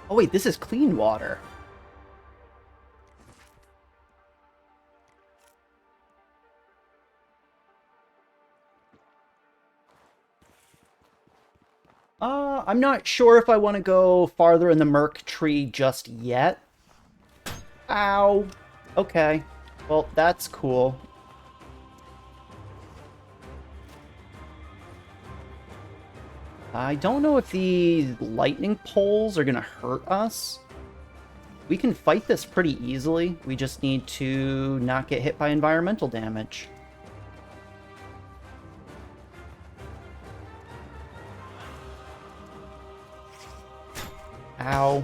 Oh wait, this is clean water. I'm not sure if I want to go farther in the Merc tree just yet. Ow. Okay. Well, that's cool. I don't know if these lightning poles are going to hurt us. We can fight this pretty easily. We just need to not get hit by environmental damage. Ow.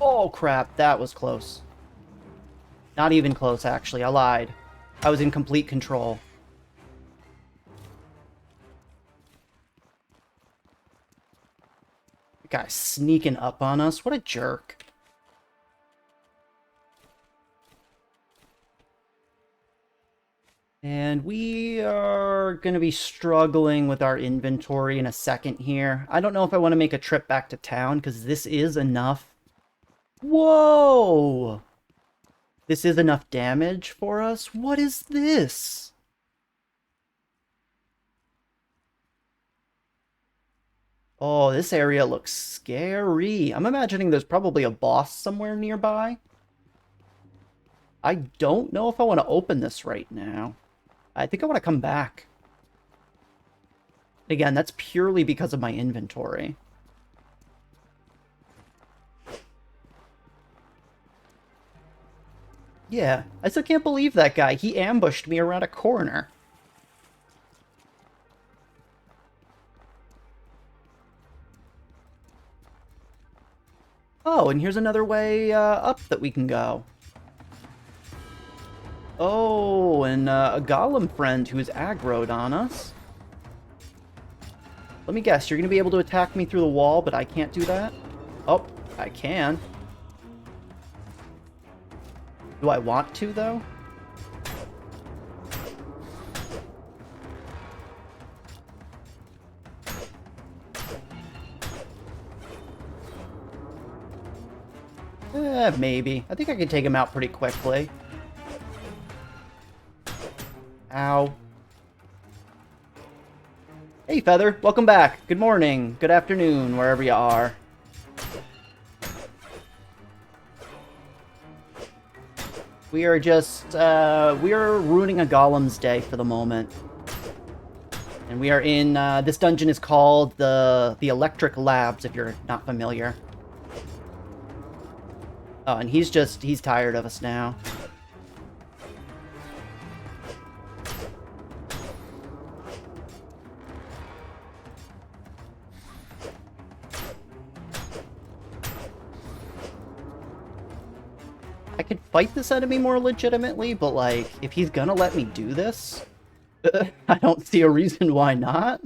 Oh crap, that was close. Not even close, actually. I lied. I was in complete control. The guy's sneaking up on us. What a jerk. And we are going to be struggling with our inventory in a second here. I don't know if I want to make a trip back to town, because this is enough. Whoa! This is enough damage for us? What is this? Oh, this area looks scary. I'm imagining there's probably a boss somewhere nearby. I don't know if I want to open this right now. I think I want to come back. Again, that's purely because of my inventory. Yeah, I still can't believe that guy. He ambushed me around a corner. Oh, and here's another way up that we can go. Oh, and a golem friend who's aggroed on us. Let me guess, you're going to be able to attack me through the wall, but I can't do that? Oh, I can. Do I want to, though? Maybe. I think I can take him out pretty quickly. Ow. Hey, Feather. Welcome back. Good morning. Good afternoon, wherever you are. We are just, we are ruining a golem's day for the moment. And we are in, this dungeon is called the Electric Labs, if you're not familiar. Oh, and he's tired of us now. I could fight this enemy more legitimately, but, like, if he's gonna let me do this, I don't see a reason why not.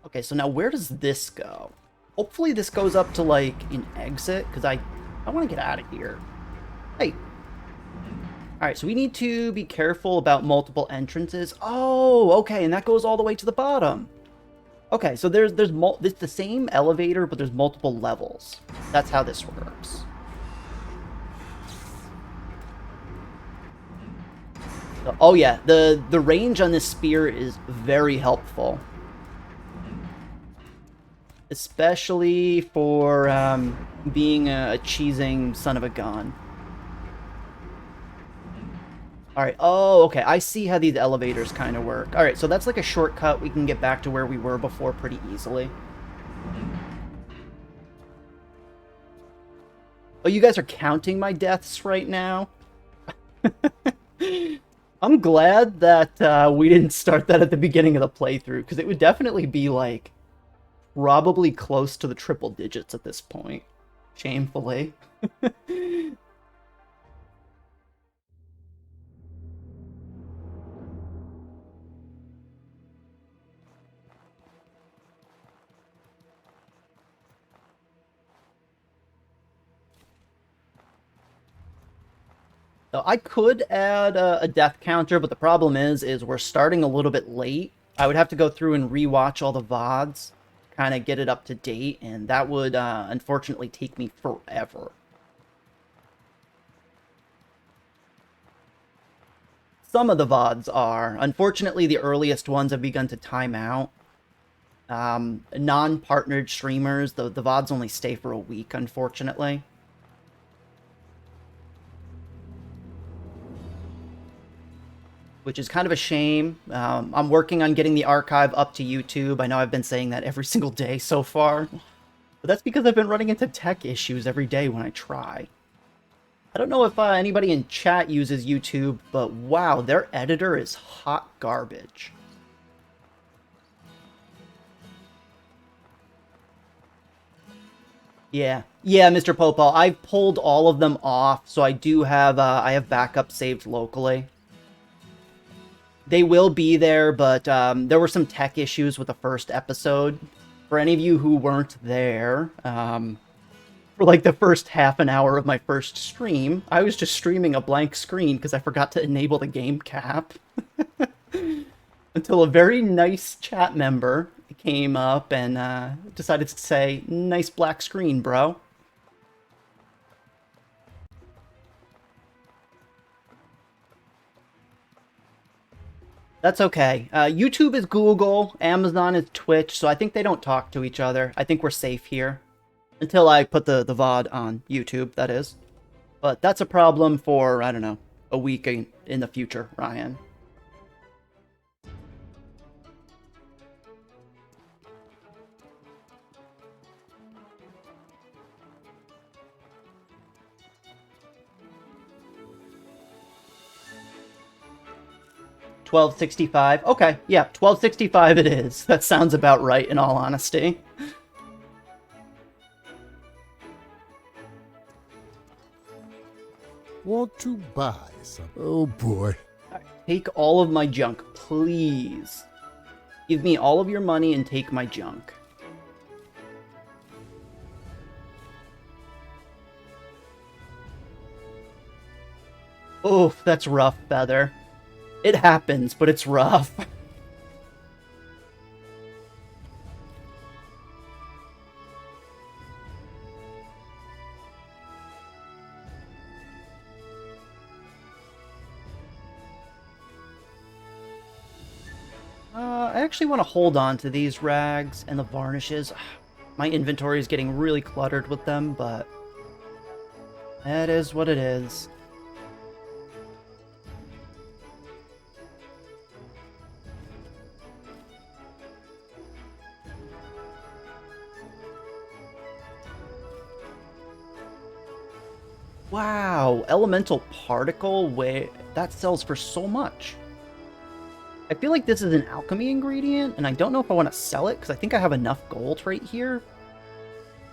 Okay, so now where does this go? Hopefully this goes up to, like, an exit, because I want to get out of here. Hey. Alright, so we need to be careful about multiple entrances. Oh, okay, and that goes all the way to the bottom. Okay, so there's the same elevator, but there's multiple levels. That's how this works. Oh yeah, the range on this spear is very helpful. Especially for being a cheesing son of a gun. Alright, oh, okay, I see how these elevators kind of work. Alright, so that's like a shortcut. We can get back to where we were before pretty easily. Oh, you guys are counting my deaths right now? I'm glad that we didn't start that at the beginning of the playthrough, because it would definitely be, like, probably close to the triple digits at this point. Shamefully. So I could add a death counter, but the problem is we're starting a little bit late. I would have to go through and rewatch all the VODs, kind of get it up to date, and that would unfortunately take me forever. Some of the VODs are. Unfortunately, the earliest ones have begun to time out. Non-partnered streamers, the VODs only stay for a week, unfortunately. Which is kind of a shame. I'm working on getting the archive up to YouTube. I know I've been saying that every single day so far. But that's because I've been running into tech issues every day when I try. I don't know if anybody in chat uses YouTube, but wow, their editor is hot garbage. Yeah, Mr. Popal, I've pulled all of them off, so I do have I have backup saved locally. They will be there, but there were some tech issues with the first episode. For any of you who weren't there, for like the first half an hour of my first stream, I was just streaming a blank screen because I forgot to enable the game cap. Until a very nice chat member came up and decided to say, "Nice black screen, bro." That's okay. YouTube is Google, Amazon is Twitch, so I think they don't talk to each other. I think we're safe here. Until I put the VOD on YouTube, that is. But that's a problem for, I don't know, a week in the future, Ryan. $12.65. Okay, yeah, $12.65 it is. That sounds about right, in all honesty. Want to buy some? Oh boy. Take all of my junk, please. Give me all of your money and take my junk. Oof, that's rough, Feather. It happens, but it's rough. I actually want to hold on to these rags and the varnishes. My inventory is getting really cluttered with them, but that is what it is. Wow, elemental particle, wait, that sells for so much. I feel like this is an alchemy ingredient, and I don't know if I want to sell it, because I think I have enough gold right here.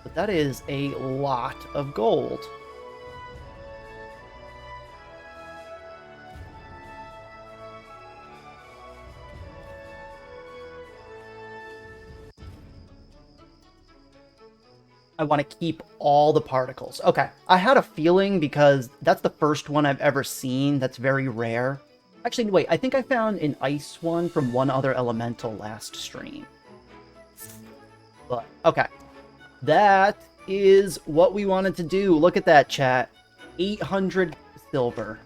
But that is a lot of gold. I want to keep all the particles. Okay, I had a feeling because that's the first one I've ever seen that's very rare. Actually, wait, I think I found an ice one from one other elemental last stream. But, okay. That is what we wanted to do. Look at that, chat. 800 silver.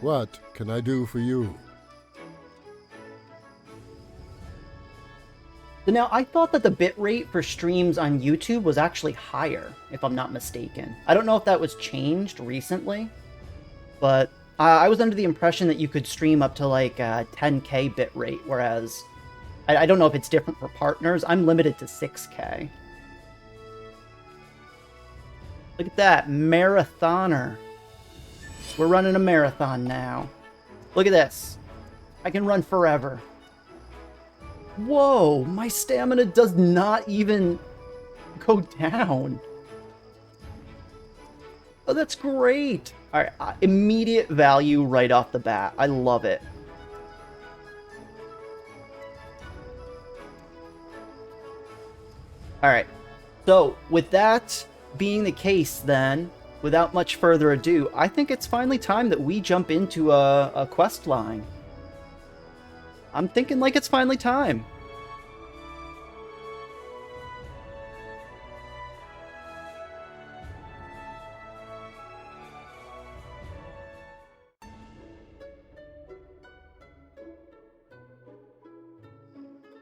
What can I do for you? So now, I thought that the bitrate for streams on YouTube was actually higher, if I'm not mistaken. I don't know if that was changed recently, but I was under the impression that you could stream up to like 10K bitrate, whereas I don't know if it's different for partners. I'm limited to 6K. Look at that, marathoner. We're running a marathon now. Look at this. I can run forever. Whoa, my stamina does not even go down. Oh, that's great. All right, immediate value right off the bat. I love it. All right, so with that being the case then, without much further ado, I think it's finally time that we jump into a quest line. I'm thinking like it's finally time.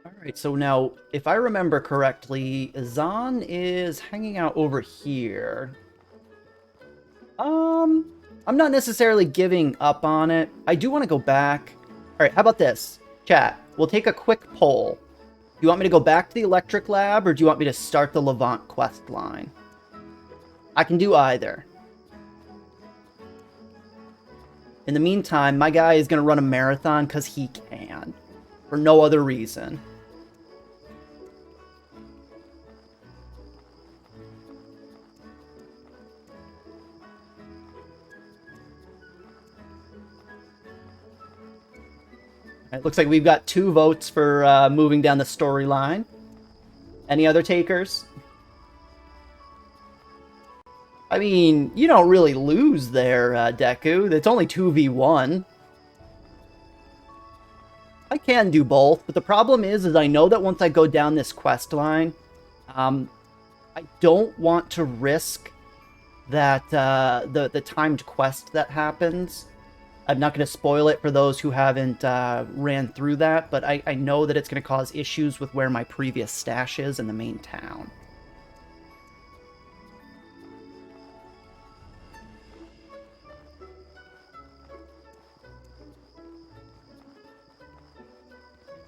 Alright, so now, if I remember correctly, Zahn is hanging out over here. I'm not necessarily giving up on it. I do want to go back. Alright, how about this? Chat, we'll take a quick poll. Do you want me to go back to the electric lab, or do you want me to start the Levant quest line? I can do either. In the meantime, my guy is going to run a marathon because he can. For no other reason. It looks like we've got 2 votes for moving down the storyline. Any other takers? I mean, you don't really lose there, Deku. It's only 2v1. I can do both, but the problem is I know that once I go down this quest line, I don't want to risk that the timed quest that happens. I'm not going to spoil it for those who haven't ran through that, but I know that it's going to cause issues with where my previous stash is in the main town.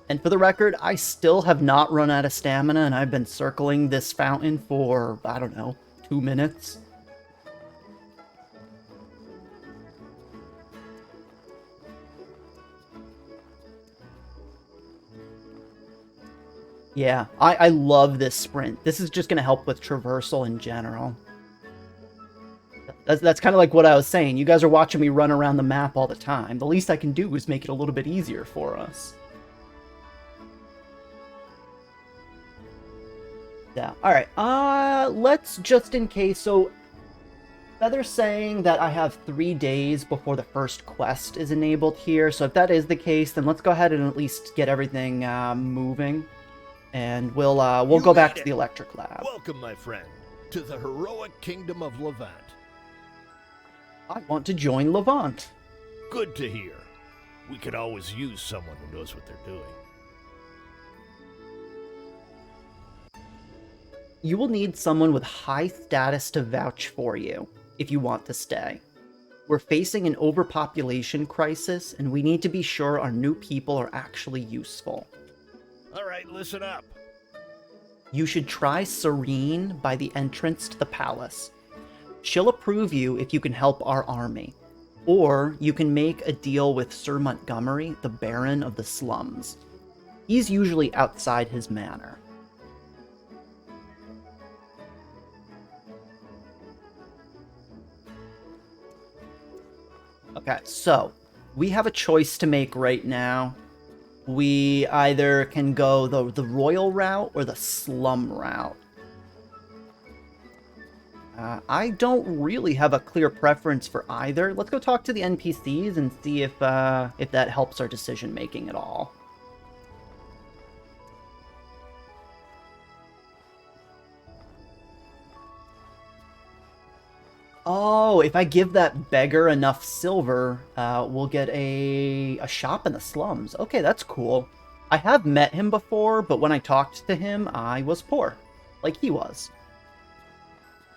And for the record, I still have not run out of stamina, and I've been circling this fountain for, I don't know, 2 minutes. Yeah, I love this sprint. This is just going to help with traversal in general. That's kind of like what I was saying. You guys are watching me run around the map all the time. The least I can do is make it a little bit easier for us. Yeah, alright. Let's just in case... So, Feather's saying that I have 3 days before the first quest is enabled here. So if that is the case, then let's go ahead and at least get everything moving. And we'll go back to the electric lab. Welcome, my friend, to the heroic kingdom of Levant. I want to join Levant. Good to hear. We could always use someone who knows what they're doing. You will need someone with high status to vouch for you if you want to stay. We're facing an overpopulation crisis, and we need to be sure our new people are actually useful. All right, listen up. You should try Serene by the entrance to the palace. She'll approve you if you can help our army. Or you can make a deal with Sir Montgomery, the Baron of the Slums. He's usually outside his manor. Okay, so we have a choice to make right now. We either can go the royal route or the slum route. I don't really have a clear preference for either. Let's go talk to the NPCs and see if that helps our decision making at all. Oh, if I give that beggar enough silver, we'll get a shop in the slums. Okay, that's cool. I have met him before, but when I talked to him, I was poor. Like he was.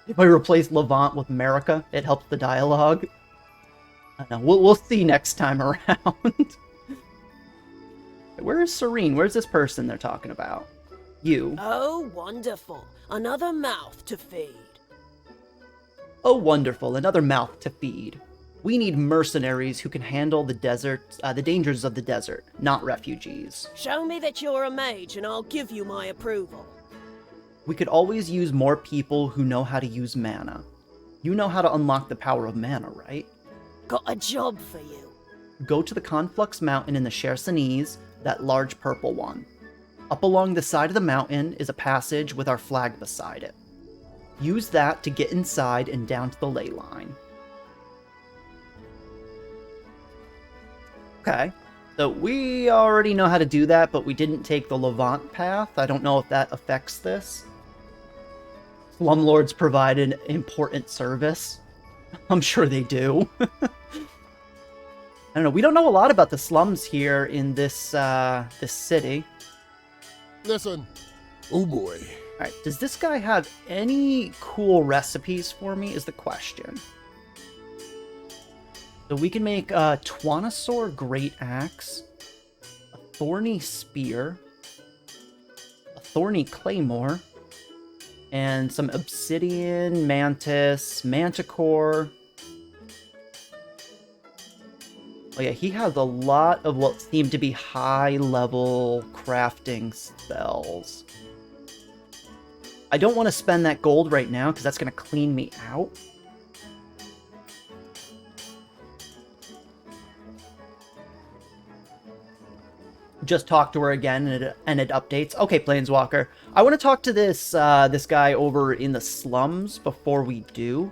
If I replace Levant with America, it helps the dialogue. I don't know. We'll see next time around. Where is Serene? Where's this person they're talking about? You. Oh, wonderful. Another mouth to feed. Oh, wonderful. Another mouth to feed. We need mercenaries who can handle the desert, the dangers of the desert, not refugees. Show me that you're a mage and I'll give you my approval. We could always use more people who know how to use mana. You know how to unlock the power of mana, right? Got a job for you. Go to the Conflux Mountain in the Chersonese, that large purple one. Up along the side of the mountain is a passage with our flag beside it. Use that to get inside and down to the ley line. Okay, so we already know how to do that, but we didn't take the Levant path. I don't know if that affects this. Slumlords provide an important service. I'm sure they do. I don't know. We don't know a lot about the slums here in this this city. Listen. Oh boy. All right. Does this guy have any cool recipes for me? Is the question. So we can make a Twanosaur Great Axe, a Thorny Spear, a Thorny Claymore, and some Obsidian, Mantis, Manticore. Oh yeah, he has a lot of what seem to be high-level crafting spells. I don't want to spend that gold right now, because that's going to clean me out. Just talk to her again, and it updates. Okay, Planeswalker. I want to talk to this this guy over in the slums before we do.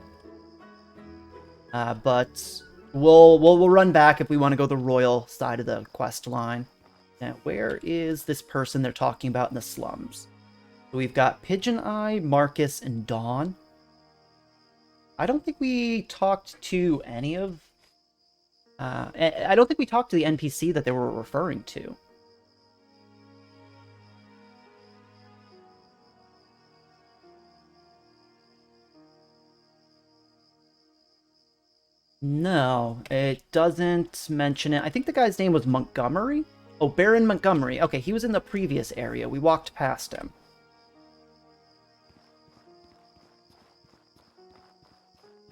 But we'll run back if we want to go the royal side of the quest line. Now, where is this person they're talking about in the slums? So we've got Pigeon Eye, Marcus, and Dawn. I don't think we talked to any of... I don't think we talked to the NPC that they were referring to. No, it doesn't mention it. I think the guy's name was Montgomery? Oh, Baron Montgomery. Okay, he was in the previous area. We walked past him.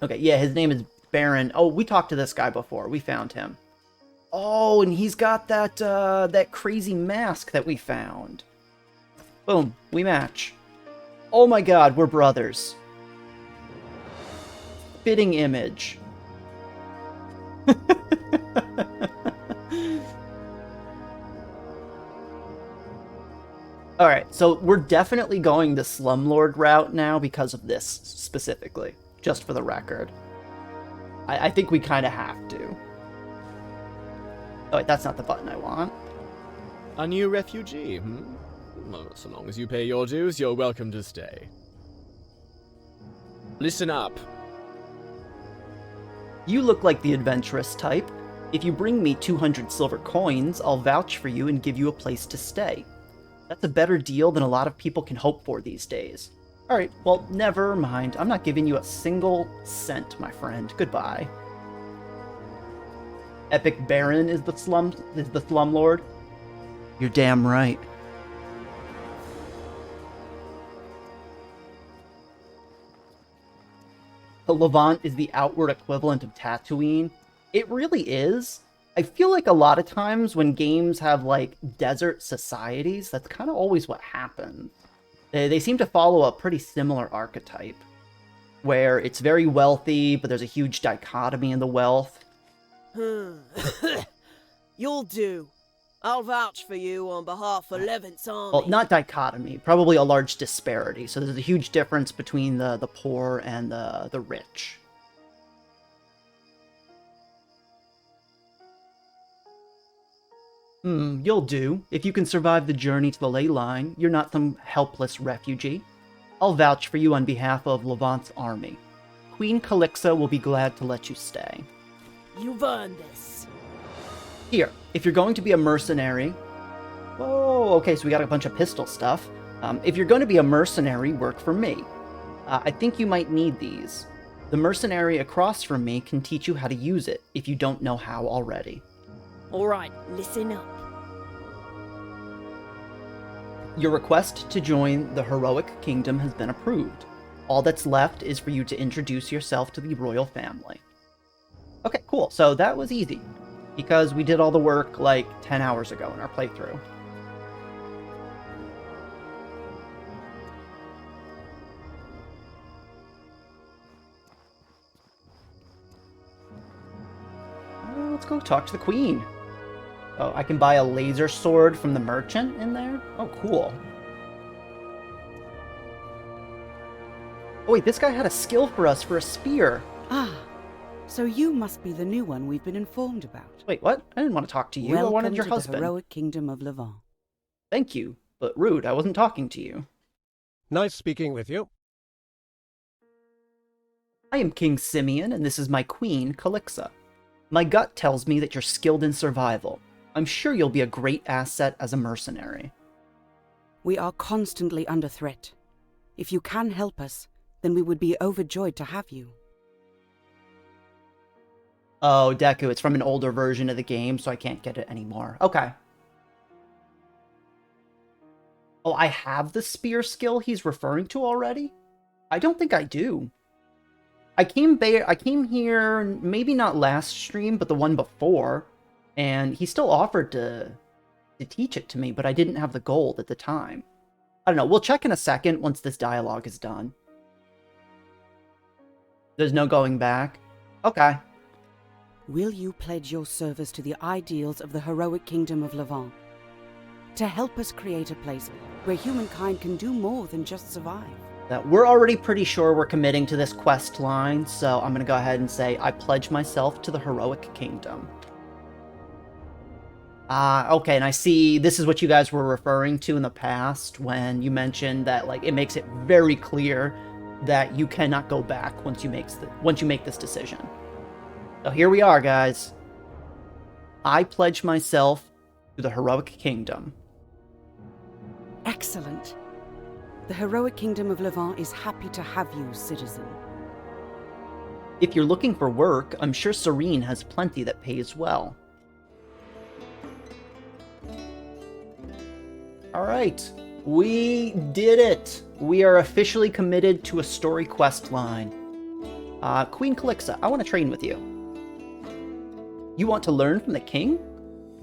Okay, yeah, his name is Baron. Oh, we talked to this guy before. We found him. Oh, and he's got that, that crazy mask that we found. Boom, we match. Oh my god, we're brothers. Fitting image. Alright, so we're definitely going the Slumlord route now because of this specifically. Just for the record. I think we kind of have to. Oh wait, that's not the button I want. A new refugee, Well, so long as you pay your dues, you're welcome to stay. Listen up. You look like the adventurous type. If you bring me 200 silver coins, I'll vouch for you and give you a place to stay. That's a better deal than a lot of people can hope for these days. Alright, well, never mind. I'm not giving you a single cent, my friend. Goodbye. Epic Baron is the Slumlord? You're damn right. The Levant is the outward equivalent of Tatooine. It really is. I feel like a lot of times when games have, like, desert societies, that's kind of always what happens. They seem to follow a pretty similar archetype, where it's very wealthy, but there's a huge dichotomy in the wealth. You'll do. I'll vouch for you on behalf of 11th Army. Well, not dichotomy, probably a large disparity. So there's a huge difference between the poor and the rich. You'll do. If you can survive the journey to the ley line, you're not some helpless refugee. I'll vouch for you on behalf of Levant's army. Queen Calixa will be glad to let you stay. You've earned this. Here, if you're going to be a mercenary... Whoa, okay, so we got a bunch of pistol stuff. If you're going to be a mercenary, work for me. I think you might need these. The mercenary across from me can teach you how to use it, if you don't know how already. Alright, listen up. Your request to join the heroic kingdom has been approved. All that's left is for you to introduce yourself to the royal family. Okay, cool. So that was easy, because we did all the work like 10 hours ago in our playthrough. Let's go talk to the queen. Oh, I can buy a laser sword from the merchant in there? Oh, cool. Oh, wait, this guy had a skill for us for a spear. Ah, so you must be the new one we've been informed about. Wait, what? I didn't want to talk to you. Welcome I wanted your to husband. the heroic kingdom of Levant. Thank you, but rude. I wasn't talking to you. Nice speaking with you. I am King Simeon, and this is my queen, Calixa. My gut tells me that you're skilled in survival. I'm sure you'll be a great asset as a mercenary. We are constantly under threat. If you can help us, then we would be overjoyed to have you. Oh, Deku, it's from an older version of the game, so I can't get it anymore. Okay. Oh, I have the spear skill he's referring to already? I don't think I do. I came here, maybe not last stream, but the one before, and he still offered to teach it to me, but I didn't have the gold at the time. I don't know, we'll check in a second once this dialogue is done. There's no going back? Okay. Will you pledge your service to the ideals of the heroic kingdom of Levant? To help us create a place where humankind can do more than just survive? That we're already pretty sure we're committing to this quest line, so I'm gonna go ahead and say I pledge myself to the heroic kingdom. Okay, and I see this is what you guys were referring to in the past when you mentioned that, like, it makes it very clear that you cannot go back once you make this decision. So here we are, guys. I pledge myself to the heroic kingdom. Excellent. The heroic kingdom of Levant is happy to have you, citizen. If you're looking for work, I'm sure Serene has plenty that pays well. Alright, we did it! We are officially committed to a story quest line. Queen Calixa, I want to train with you. You want to learn from the king?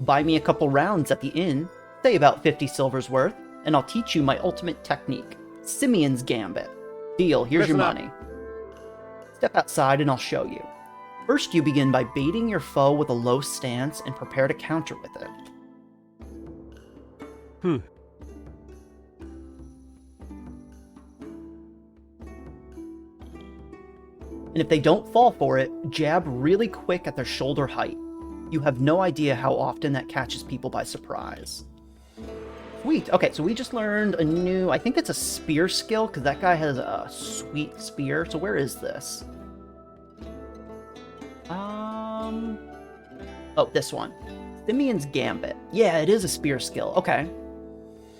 Buy me a couple rounds at the inn, say about 50 silver's worth, and I'll teach you my ultimate technique, Simeon's Gambit. Deal, here's your money. Step outside and I'll show you. First, you begin by baiting your foe with a low stance and prepare to counter with it. And if they don't fall for it, jab really quick at their shoulder height. You have no idea how often that catches people by surprise. Sweet. Okay, so we just learned a new, I think it's a spear skill, because that guy has a sweet spear. So where is this? Oh, this one. Simeon's Gambit. Yeah, it is a spear skill. Okay.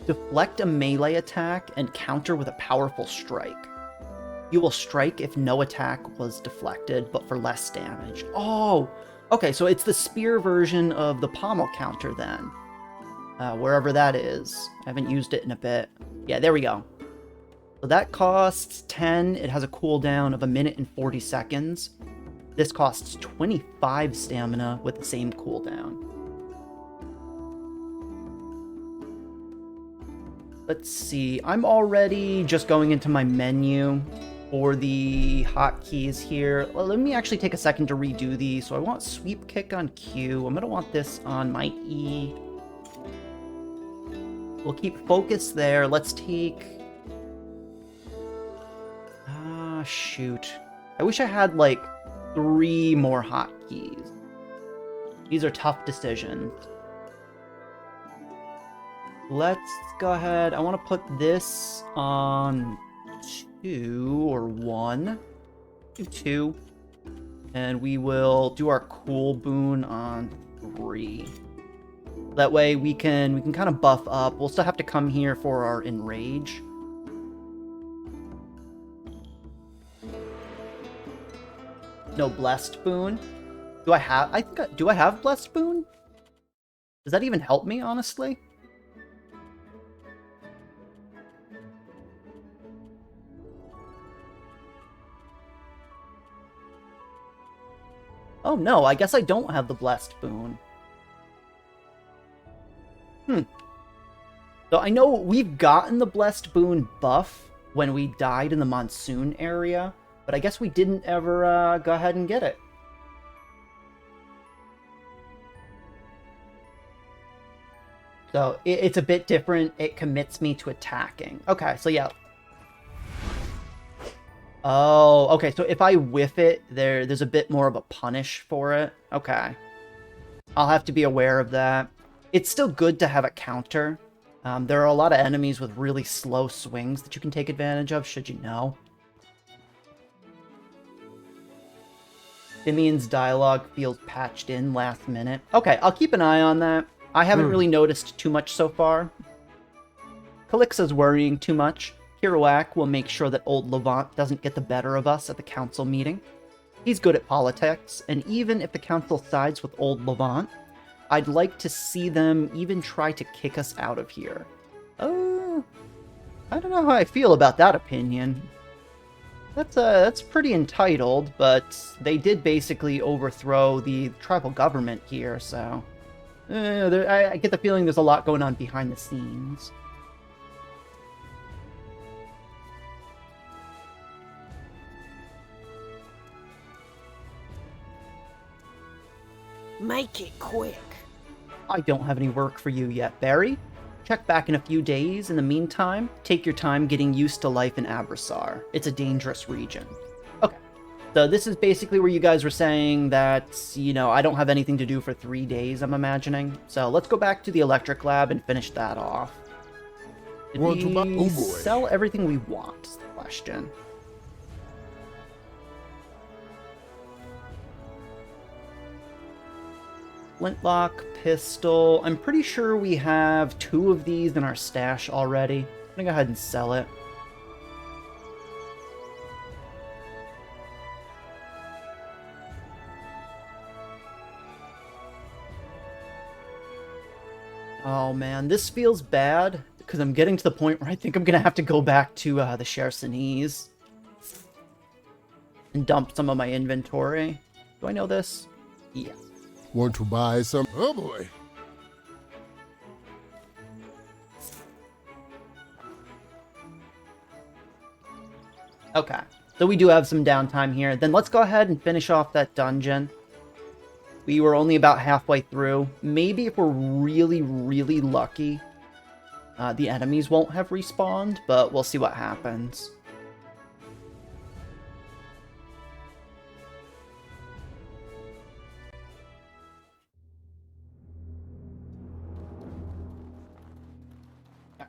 Deflect a melee attack and counter with a powerful strike. You will strike if no attack was deflected, but for less damage. Oh, okay, so it's the spear version of the pommel counter then. Wherever that is. I haven't used it in a bit. Yeah, there we go. So that costs 10. It has a cooldown of 1 minute and 40 seconds. This costs 25 stamina with the same cooldown. Let's see. I'm already just going into my menu for the hotkeys here. Well, let me actually take a second to redo these. So I want sweep kick on Q. I'm going to want this on my E. We'll keep focus there. Let's take... shoot. I wish I had, like, 3 more hotkeys. These are tough decisions. Let's go ahead. I want to put this on 2 or 1. do 2. And we will do our cool boon on 3. That way we can kind of buff up. We'll still have to come here for our enrage. No blessed boon. Do I have? Do I have blessed boon? Does that even help me, honestly? Oh no, I guess I don't have the blessed boon. So I know we've gotten the blessed boon buff when we died in the monsoon area, but I guess we didn't ever go ahead and get it. So it's a bit different. It commits me to attacking. Okay, so yeah. Oh, okay, so if I whiff it, there's a bit more of a punish for it. Okay. I'll have to be aware of that. It's still good to have a counter. There are a lot of enemies with really slow swings that you can take advantage of, should you know. Simeon's dialogue feels patched in last minute. Okay, I'll keep an eye on that. I haven't really noticed too much so far. Calixa's worrying too much. Kerouac will make sure that old Levant doesn't get the better of us at the council meeting. He's good at politics, and even if the council sides with old Levant, I'd like to see them even try to kick us out of here. Oh, I don't know how I feel about that opinion. That's pretty entitled, but they did basically overthrow the tribal government here, so... I get the feeling there's a lot going on behind the scenes. Make it quick. I don't have any work for you yet, Bary. Check back in a few days. In the meantime, take your time getting used to life in Abrasar. It's a dangerous region. Okay, so this is basically where you guys were saying that, you know, I don't have anything to do for 3 days, I'm imagining. So let's go back to the electric lab and finish that off. Did we sell everything we want, is the question. Flintlock, pistol. I'm pretty sure we have 2 of these in our stash already. I'm gonna go ahead and sell it. Oh man, this feels bad because I'm getting to the point where I think I'm gonna have to go back to the Chersonese and dump some of my inventory. Do I know this? Yeah. Want to buy some? Oh boy. Okay, so we do have some downtime here. Then let's go ahead and finish off that dungeon. We were only about halfway through. Maybe if we're really, really lucky, the enemies won't have respawned, but we'll see what happens.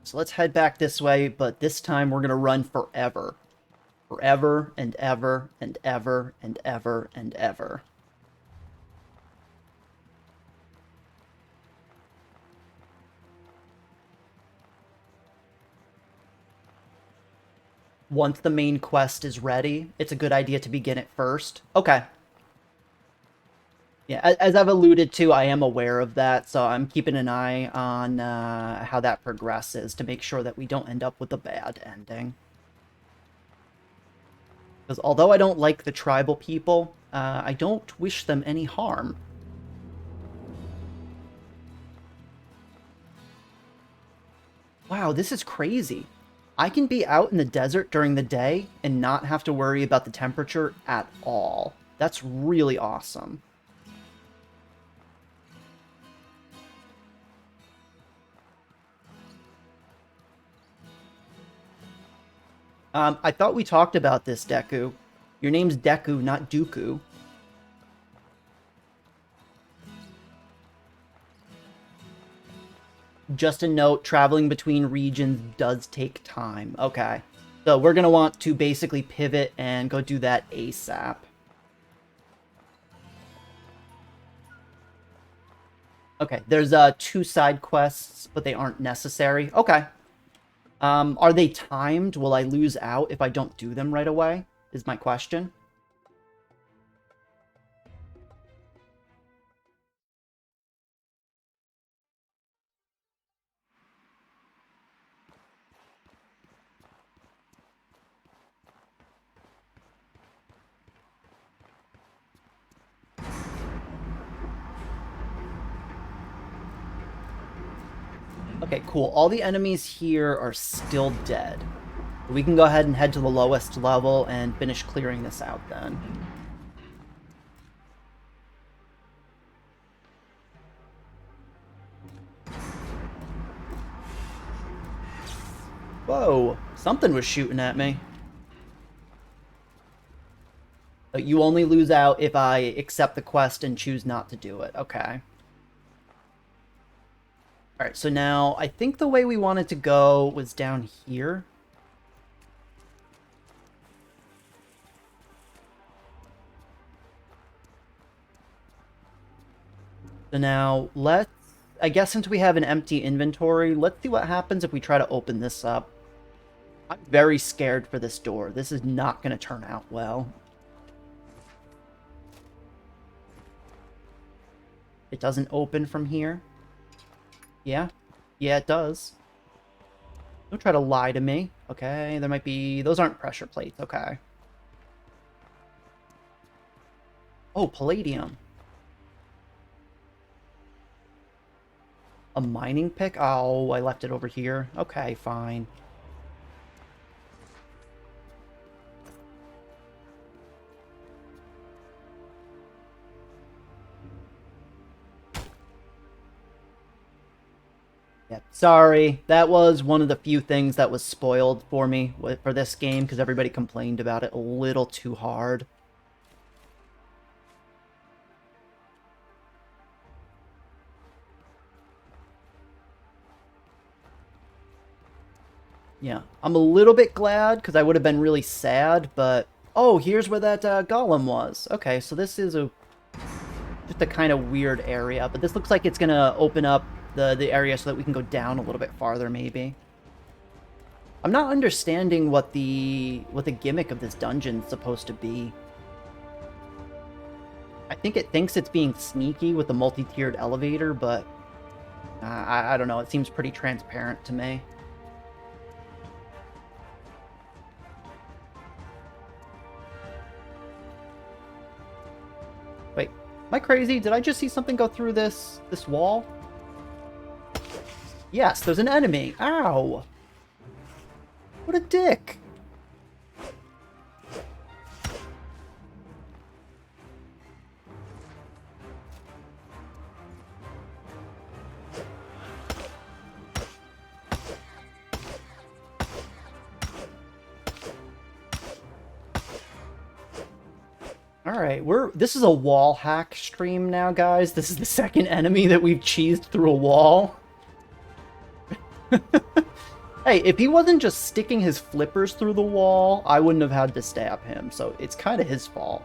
So let's head back this way, but this time we're going to run forever. Forever and ever and ever and ever and ever. Once the main quest is ready, it's a good idea to begin it first. Okay. Yeah, as I've alluded to, I am aware of that, so I'm keeping an eye on how that progresses to make sure that we don't end up with a bad ending. Because although I don't like the tribal people, I don't wish them any harm. Wow, this is crazy. I can be out in the desert during the day and not have to worry about the temperature at all. That's really awesome. I thought we talked about this, Deku. Your name's Deku, not Dooku. Just a note, traveling between regions does take time. Okay. So we're going to want to basically pivot and go do that ASAP. Okay, there's 2 side quests, but they aren't necessary. Okay. Are they timed? Will I lose out if I don't do them right away? Is my question. Okay, cool. All the enemies here are still dead. We can go ahead and head to the lowest level and finish clearing this out then. Whoa, something was shooting at me. You only lose out if I accept the quest and choose not to do it. Okay. Alright, so now I think the way we wanted to go was down here. So now let's, I guess since we have an empty inventory, let's see what happens if we try to open this up. I'm very scared for this door. This is not going to turn out well. It doesn't open from here. Yeah. Yeah, it does. Don't try to lie to me. Okay, there might be... Those aren't pressure plates. Okay. Oh, palladium. A mining pick? Oh, I left it over here. Okay, fine. Yeah, sorry. That was one of the few things that was spoiled for me for this game, because everybody complained about it a little too hard. Yeah, I'm a little bit glad, because I would have been really sad, but... Oh, here's where that golem was. Okay, so this is just a kind of weird area, but this looks like it's going to open up the area so that we can go down a little bit farther, maybe. I'm not understanding what the gimmick of this dungeon is supposed to be. I think it thinks it's being sneaky with the multi-tiered elevator, but I don't know. It seems pretty transparent to me. Wait, am I crazy? Did I just see something go through this wall? Yes, there's an enemy. Ow! What a dick! Alright, this is a wall hack stream now, guys. This is the second enemy that we've cheesed through a wall. Hey, if he wasn't just sticking his flippers through the wall, I wouldn't have had to stab him, so it's kind of his fault.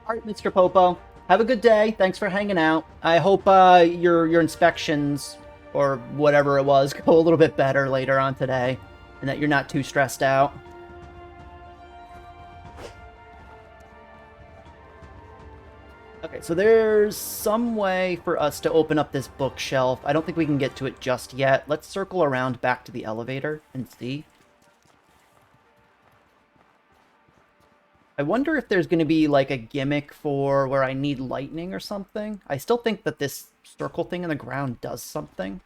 Alright, Mr. Popo. Have a good day. Thanks for hanging out. I hope your inspections, or whatever it was, go a little bit better later on today, and that you're not too stressed out. Okay, so there's some way for us to open up this bookshelf. I don't think we can get to it just yet. Let's circle around back to the elevator and see. I wonder if there's going to be like a gimmick for where I need lightning or something. I still think that this circle thing in the ground does something.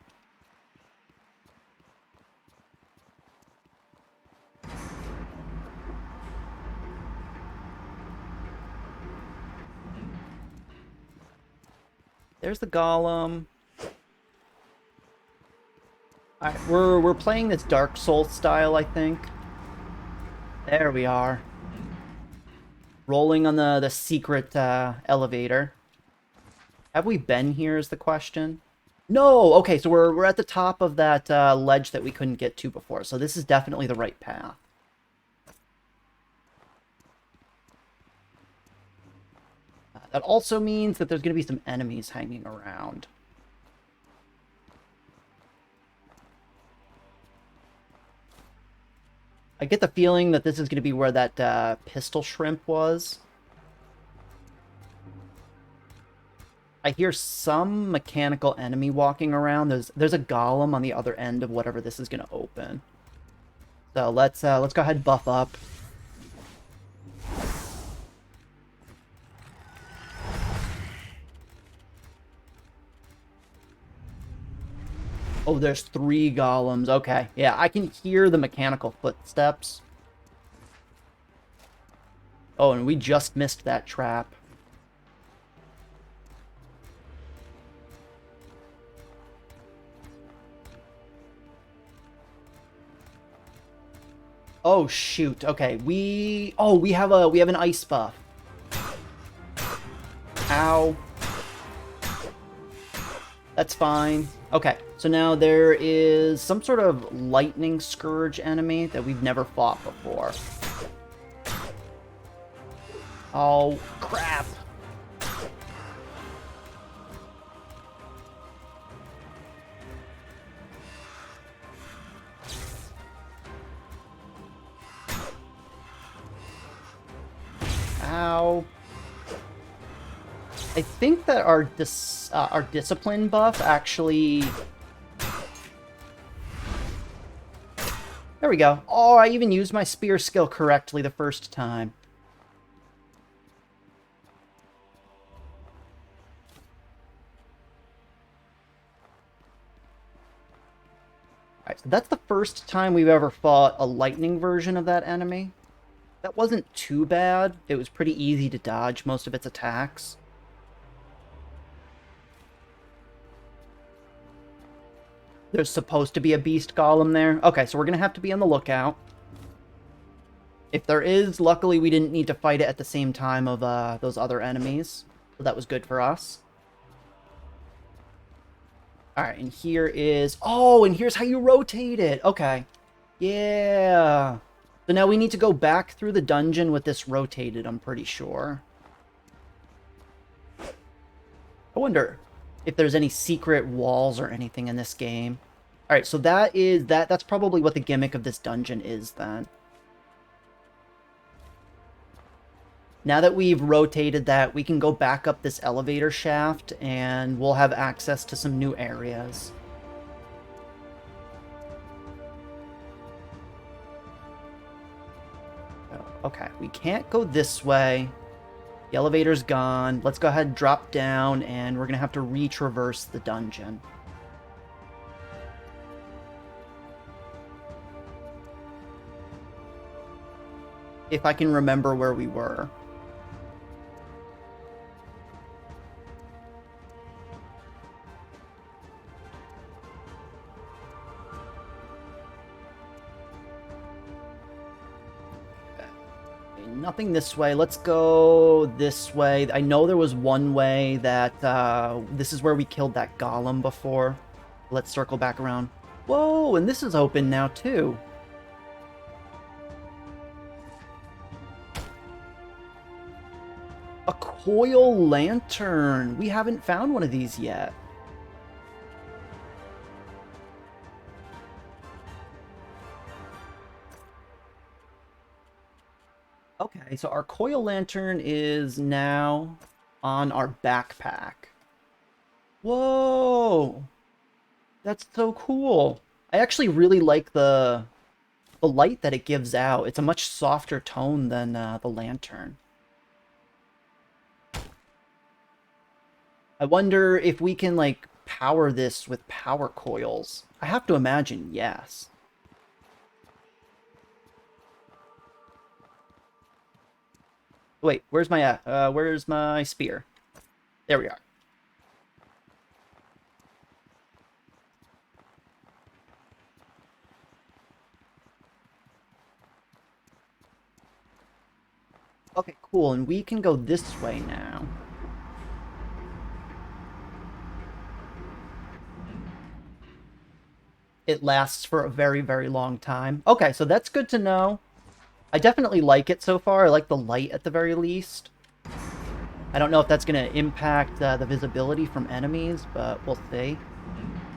There's the golem. Alright, we're playing this Dark Souls style, I think. There we are. Rolling on the secret elevator. Have we been here is the question. No! Okay, so we're at the top of that ledge that we couldn't get to before, so this is definitely the right path. That also means that there's going to be some enemies hanging around. I get the feeling that this is going to be where that pistol shrimp was. I hear some mechanical enemy walking around. There's a golem on the other end of whatever this is going to open. So let's go ahead and buff up. Oh, there's 3 golems. Okay, yeah, I can hear the mechanical footsteps. Oh, and we just missed that trap. Oh shoot. Okay, we have an ice buff. Ow. That's fine. Okay, so now there is some sort of lightning scourge enemy that we've never fought before. Oh, crap. Ow. I think that our discipline buff actually... There we go. Oh, I even used my spear skill correctly the first time. Alright, so that's the first time we've ever fought a lightning version of that enemy. That wasn't too bad. It was pretty easy to dodge most of its attacks. There's supposed to be a beast golem there. Okay, so we're going to have to be on the lookout. If there is, luckily we didn't need to fight it at the same time of those other enemies. So that was good for us. Alright, and here is... Oh, and here's how you rotate it! Okay. Yeah. So now we need to go back through the dungeon with this rotated, I'm pretty sure. I wonder if there's any secret walls or anything in this game. Alright, so that's probably what the gimmick of this dungeon is then. Now that we've rotated that, we can go back up this elevator shaft and we'll have access to some new areas. Okay, we can't go this way. The elevator's gone. Let's go ahead and drop down, and we're going to have to retraverse the dungeon. If I can remember where we were. Nothing this way. Let's go this way. I know there was one way that this is where we killed that golem before. Let's circle back around. Whoa, and this is open now too. A coil lantern. We haven't found one of these yet. Okay, so our coil lantern is now on our backpack. Whoa! That's so cool. I actually really like the light that it gives out. It's a much softer tone than the lantern. I wonder if we can, like, power this with power coils. I have to imagine yes. Wait, where's my spear? There we are. Okay, cool, and we can go this way now. it lasts for a very, very long time. Okay, so that's good to know. I definitely like it so far. I like the light at the very least. I don't know if that's going to impact the visibility from enemies, but we'll see.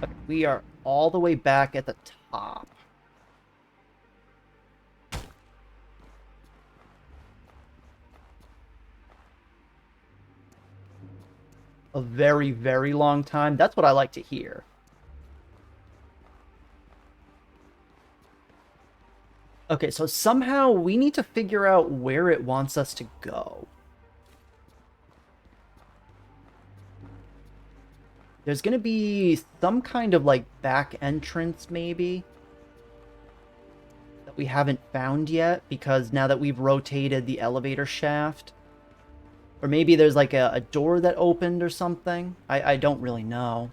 Okay, we are all the way back at the top. A very, very long time. That's what I like to hear. Okay, so somehow we need to figure out where it wants us to go. There's going to be some kind of, like, back entrance, maybe, that we haven't found yet, because now that we've rotated the elevator shaft. Or maybe there's, like, a door that opened or something. I don't really know.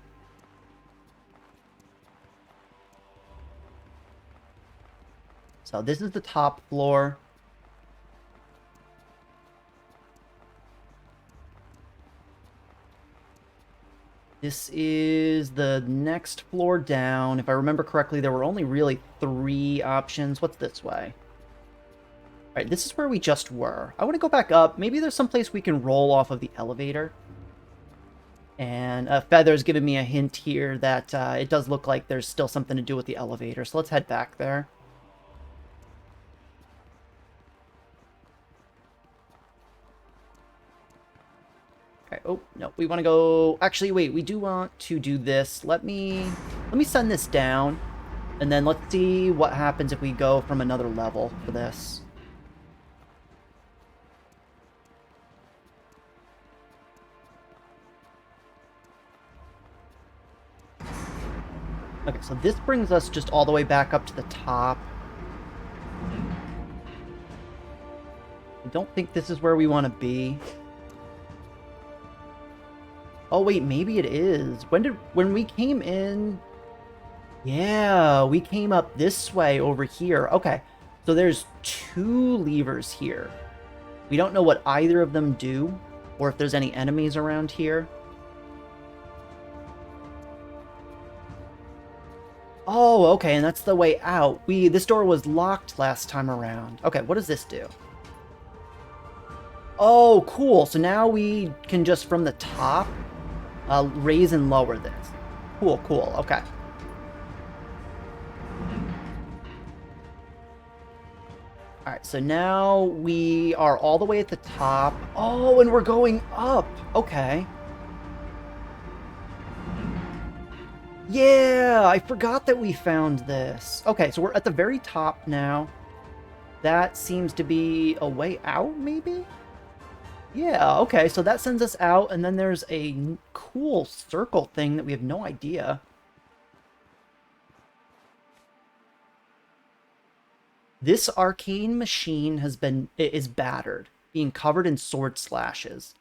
So this is the top floor. This is the next floor down. If I remember correctly, there were only really 3 options. What's this way? Alright, this is where we just were. I want to go back up. Maybe there's some place we can roll off of the elevator. And Feather's giving me a hint here that it does look like there's still something to do with the elevator. So let's head back there. Okay, oh, no, we want to go... Actually, wait, we do want to do this. Let me send this down, and then let's see what happens if we go from another level for this. Okay, so this brings us just all the way back up to the top. I don't think this is where we want to be. Oh, wait, maybe it is. When we came in... Yeah, we came up this way over here. Okay, so there's 2 levers here. We don't know what either of them do, or if there's any enemies around here. Oh, okay, and that's the way out. This door was locked last time around. Okay, what does this do? Oh, cool. So now we can just, from the top, raise and lower this. Cool, cool. Okay. Alright, so now we are all the way at the top. Oh, and we're going up. Okay. Yeah, I forgot that we found this. Okay, so we're at the very top now. That seems to be a way out, maybe? Yeah, okay, so that sends us out, and then there's a cool circle thing that we have no idea. This arcane machine is battered, being covered in sword slashes.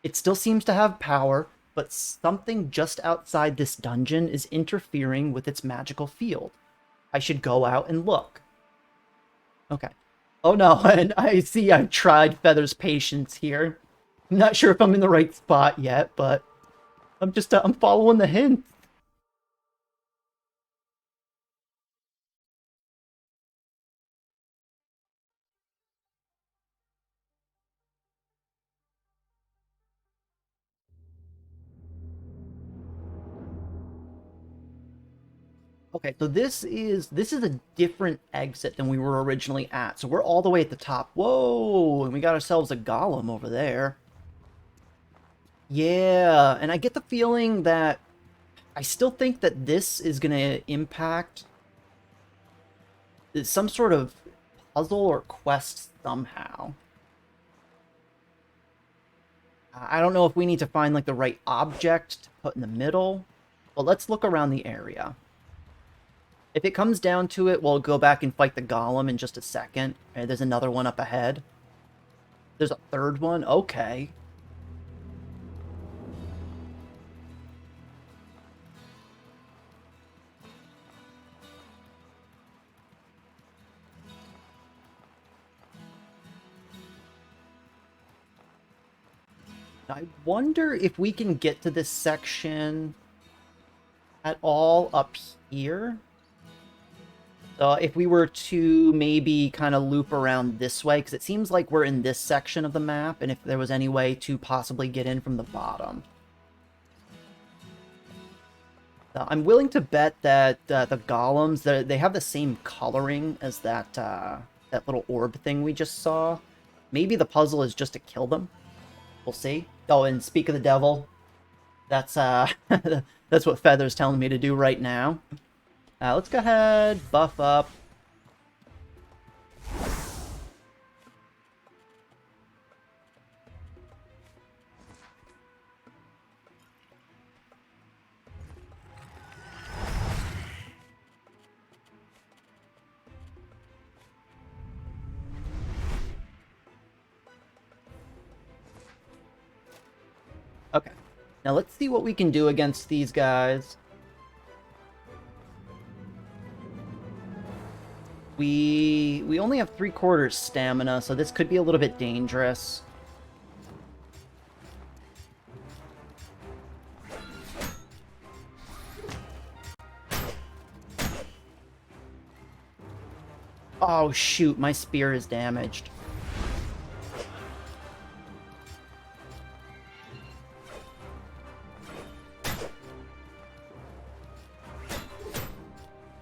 It still seems to have power, but something just outside this dungeon is interfering with its magical field. I should go out and look. Okay. Oh no, and I see I've tried Feather's patience here. I'm not sure if I'm in the right spot yet, but I'm following the hint. Okay, so this is a different exit than we were originally at. So we're all the way at the top. Whoa, and we got ourselves a golem over there. Yeah, and I get the feeling that I still think that this is going to impact some sort of puzzle or quest somehow. I don't know if we need to find like the right object to put in the middle, but let's look around the area. If it comes down to it, we'll go back and fight the golem in just a second. Okay, there's another one up ahead. There's a third one? Okay. I wonder if we can get to this section at all up here. So if we were to maybe kind of loop around this way, because it seems like we're in this section of the map, and if there was any way to possibly get in from the bottom. So I'm willing to bet that the golems, they have the same coloring as that little orb thing we just saw. Maybe the puzzle is just to kill them. We'll see. Oh, and speak of the devil, that's that's what Feather's telling me to do right now. Let's go ahead, buff up. Okay, now let's see what we can do against these guys. We only have 3/4 stamina, so this could be a little bit dangerous. Oh shoot, my spear is damaged.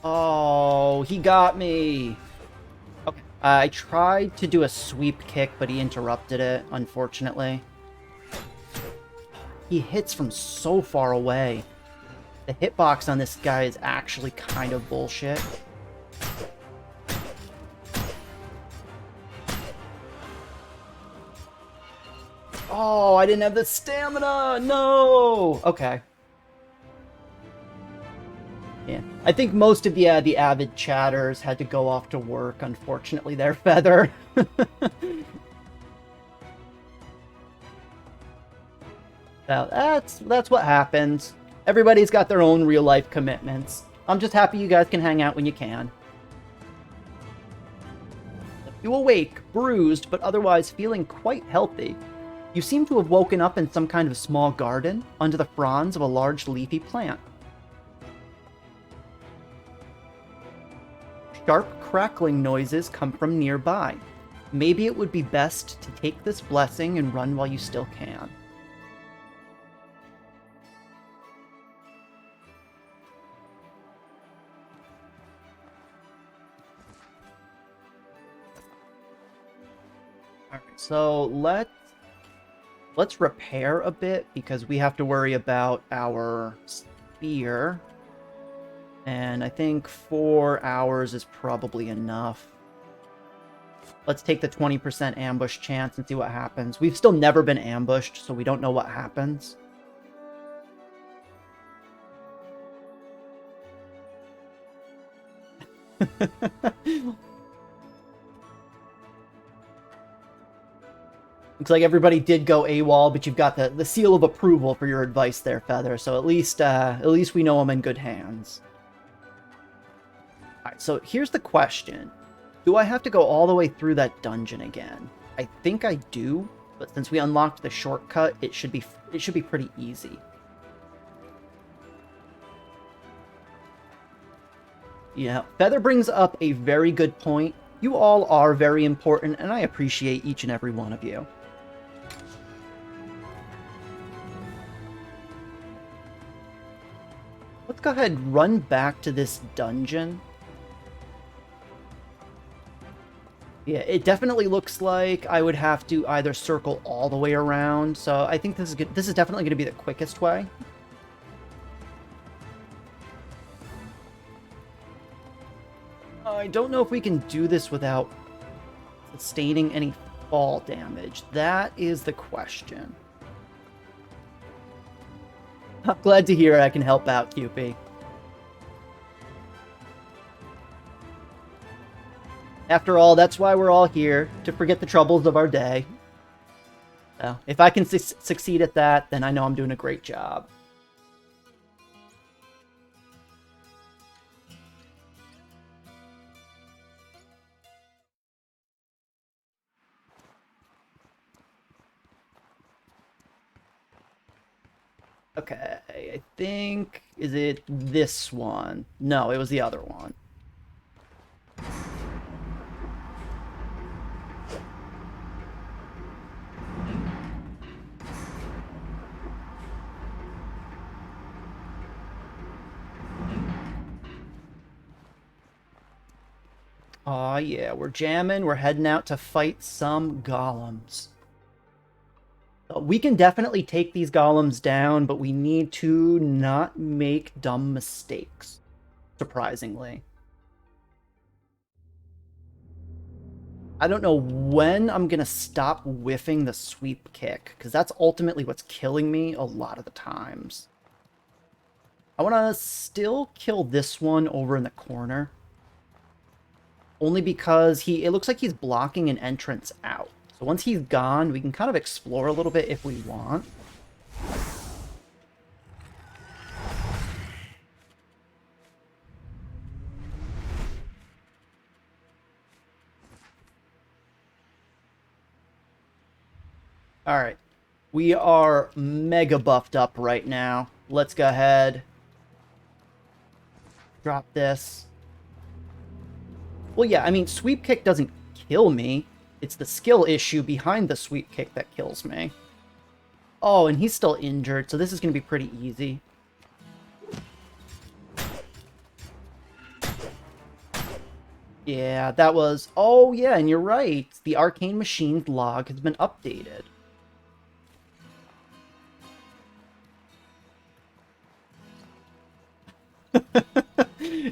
Oh, he got me. Okay, I tried to do a sweep kick, but he interrupted it, unfortunately. He hits from so far away. The hitbox on this guy is actually kind of bullshit. Oh, I didn't have the stamina! No! Okay. Yeah, I think most of the avid chatters had to go off to work, unfortunately, there, Feather. Now, that's what happens. Everybody's got their own real-life commitments. I'm just happy you guys can hang out when you can. You awake, bruised, but otherwise feeling quite healthy. You seem to have woken up in some kind of small garden, under the fronds of a large leafy plant. Sharp crackling noises come from nearby. Maybe it would be best to take this blessing and run while you still can. Alright, so let's repair a bit, because we have to worry about our spear. And I think 4 hours is probably enough. Let's take the 20% ambush chance and see what happens. We've still never been ambushed, so we don't know what happens. Looks like everybody did go AWOL, but you've got the seal of approval for your advice there, Feather. So at least we know I'm in good hands. Alright, so here's the question. Do I have to go all the way through that dungeon again? I think I do, but since we unlocked the shortcut, it should be pretty easy. Yeah, Feather brings up a very good point. You all are very important, and I appreciate each and every one of you. Let's go ahead and run back to this dungeon. Yeah, it definitely looks like I would have to either circle all the way around, so I think this is good. This is definitely going to be the quickest way. I don't know if we can do this without sustaining any fall damage. That is the question. I'm glad to hear I can help out, QP. After all, that's why we're all here, to forget the troubles of our day. So, if I can succeed at that, then I know I'm doing a great job. Okay, I think... Is it this one? No, it was the other one. Aw, yeah, we're jamming. We're heading out to fight some golems. We can definitely take these golems down, but we need to not make dumb mistakes, surprisingly. I don't know when I'm going to stop whiffing the sweep kick, because that's ultimately what's killing me a lot of the times. I want to still kill this one over in the corner. Only because it looks like he's blocking an entrance out. So once he's gone, we can kind of explore a little bit if we want. Alright. We are mega buffed up right now. Let's go ahead. Drop this. Well, yeah, I mean, sweep kick doesn't kill me. It's the skill issue behind the sweep kick that kills me. Oh, and he's still injured, so this is going to be pretty easy. Yeah, that was... Oh, yeah, and you're right. The Arcane Machines log has been updated.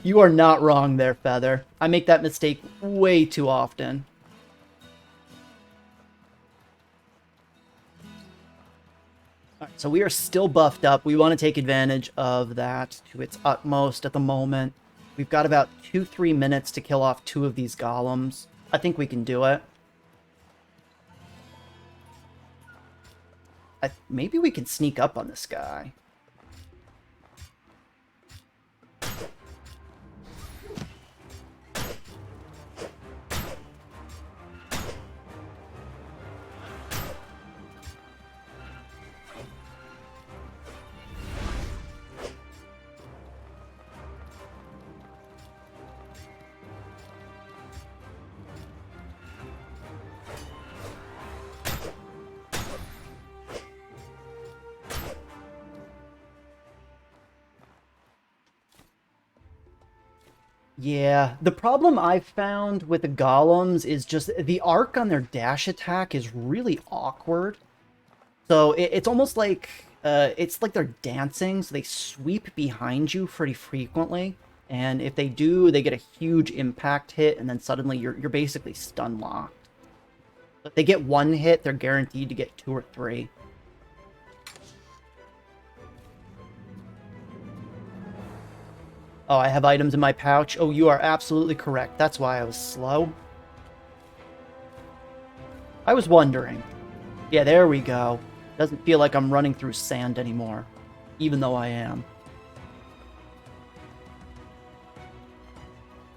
You are not wrong there, Feather. I make that mistake way too often. Alright, so we are still buffed up. We want to take advantage of that to its utmost at the moment. We've got about 2-3 minutes to kill off 2 of these golems. I think we can do it. Maybe we can sneak up on this guy. Yeah, the problem I've found with the golems is just the arc on their dash attack is really awkward. So it's almost like it's like they're dancing, so they sweep behind you pretty frequently. And if they do, they get a huge impact hit, and then suddenly you're basically stun locked. If they get 1 hit, they're guaranteed to get 2 or 3. Oh, I have items in my pouch. Oh, you are absolutely correct. That's why I was slow. I was wondering. Yeah, there we go. Doesn't feel like I'm running through sand anymore, even though I am.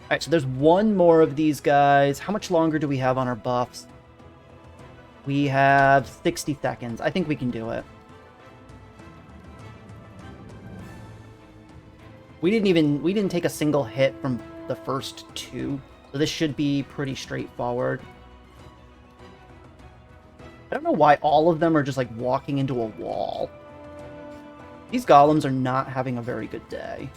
Alright, so there's 1 more of these guys. How much longer do we have on our buffs? We have 60 seconds. I think we can do it. We didn't take a single hit from the first 2, so this should be pretty straightforward. I don't know why all of them are just like walking into a wall. These golems are not having a very good day.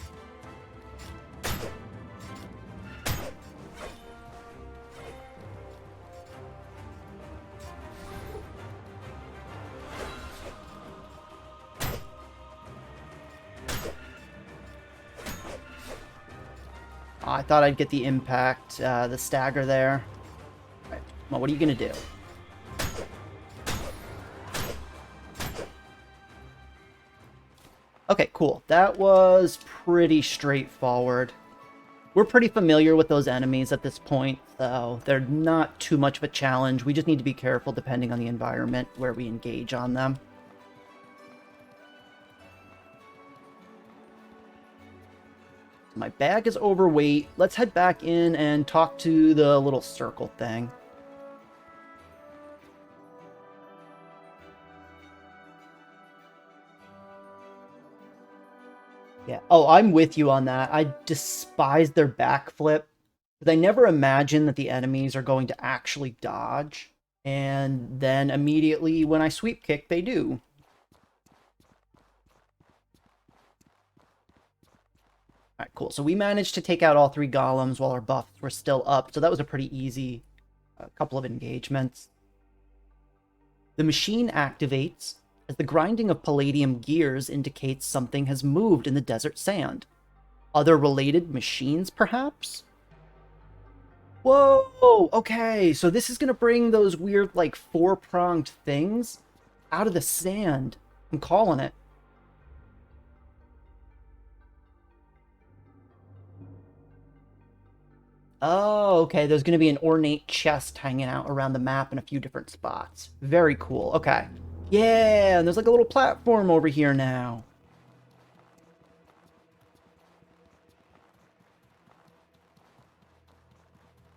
I thought I'd get the impact, the stagger there. Right. Well, what are you gonna do? Okay, cool. That was pretty straightforward. We're pretty familiar with those enemies at this point, so they're not too much of a challenge. We just need to be careful depending on the environment where we engage on them. My bag is overweight. Let's head back in and talk to the little circle thing. Yeah. Oh, I'm with you on that. I despise their backflip. Because I never imagine that the enemies are going to actually dodge. And then immediately when I sweep kick, they do. They do. 'Cause I never imagine that the enemies are going to actually dodge. And then immediately when I sweep kick, they do. 'Cause I never imagine that the enemies are going to actually dodge. And then immediately when I sweep kick, they do. 'Cause I never imagine that the enemies are going to actually dodge. And then immediately when I sweep kick, they do. Alright, cool. So we managed to take out all 3 golems while our buffs were still up, so that was a pretty easy couple of engagements. The machine activates as the grinding of palladium gears indicates something has moved in the desert sand. Other related machines, perhaps? Whoa! Okay, so this is gonna bring those weird, like, 4-pronged things out of the sand. I'm calling it. Oh, okay, there's gonna be an ornate chest hanging out around the map in a few different spots. Very cool, okay. Yeah, and there's like a little platform over here now.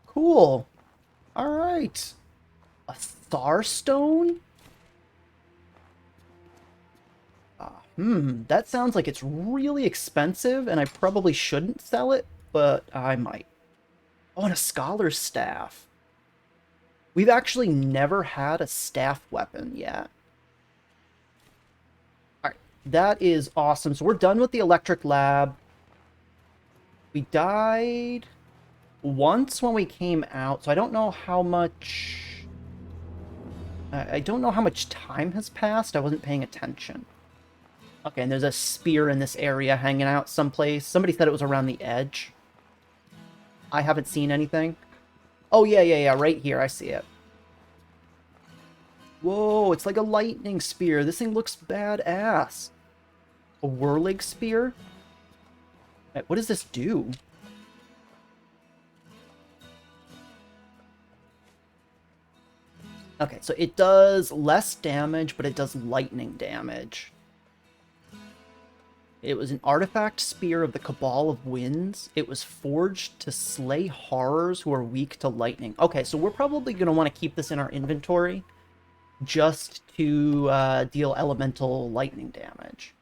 Cool. Alright. A Starstone? That sounds like it's really expensive, and I probably shouldn't sell it, but I might. Oh, and a Scholar's Staff. We've actually never had a staff weapon yet. Alright, that is awesome. So we're done with the electric lab. We died once when we came out, so I don't know how much... I don't know how much time has passed. I wasn't paying attention. Okay, and there's a spear in this area hanging out someplace. Somebody said it was around the edge. I haven't seen anything. Oh, yeah, right here. I see it. Whoa, it's like a lightning spear. This thing looks badass. A whirling spear? Wait, what does this do? Okay, so it does less damage, but it does lightning damage. It was an artifact spear of the Cabal of Winds. It was forged to slay horrors who are weak to lightning. Okay, so we're probably going to want to keep this in our inventory just to deal elemental lightning damage.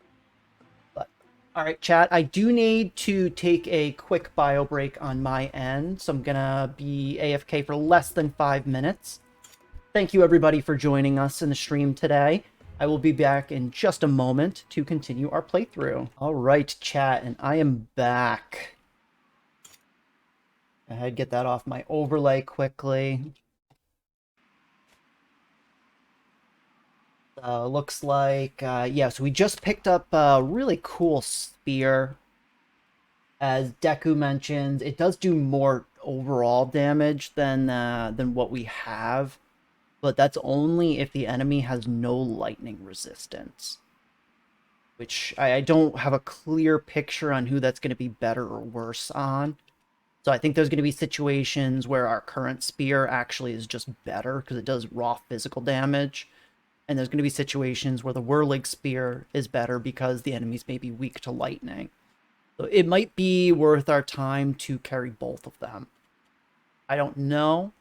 But, alright, chat, I do need to take a quick bio break on my end, so I'm going to be AFK for less than 5 minutes. Thank you, everybody, for joining us in the stream today. I will be back in just a moment to continue our playthrough. All right, chat, and I am back. I had to get that off my overlay quickly. Looks like, yeah, so we just picked up a really cool spear. As Deku mentioned, it does do more overall damage than what we have. But that's only if the enemy has no lightning resistance. Which I don't have a clear picture on who that's going to be better or worse on. So I think there's going to be situations where our current spear actually is just better because it does raw physical damage. And there's going to be situations where the whirling spear is better because the enemies may be weak to lightning. So it might be worth our time to carry both of them. I don't know.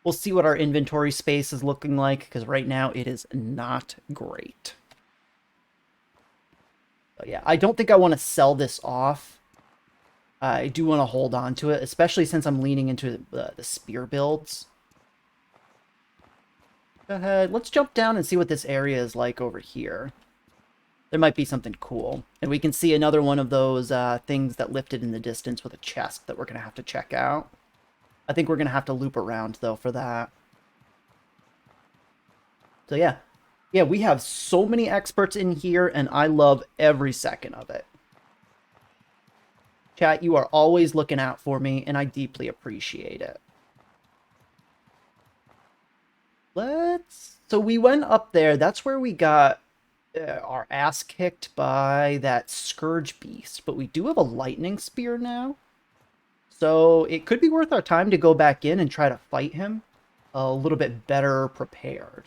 We'll see what our inventory space is looking like, because right now it is not great. So yeah, I don't think I want to sell this off. I do want to hold on to it, especially since I'm leaning into the spear builds. Go ahead, let's jump down and see what this area is like over here. There might be something cool. And we can see another one of those things that lifted in the distance with a chest that we're going to have to check out. I think we're going to have to loop around, though, for that. So, yeah. Yeah, we have so many experts in here, and I love every second of it. Chat, you are always looking out for me, and I deeply appreciate it. So we went up there. That's where we got our ass kicked by that Scourge Beast. But we do have a lightning spear now. So it could be worth our time to go back in and try to fight him a little bit better prepared.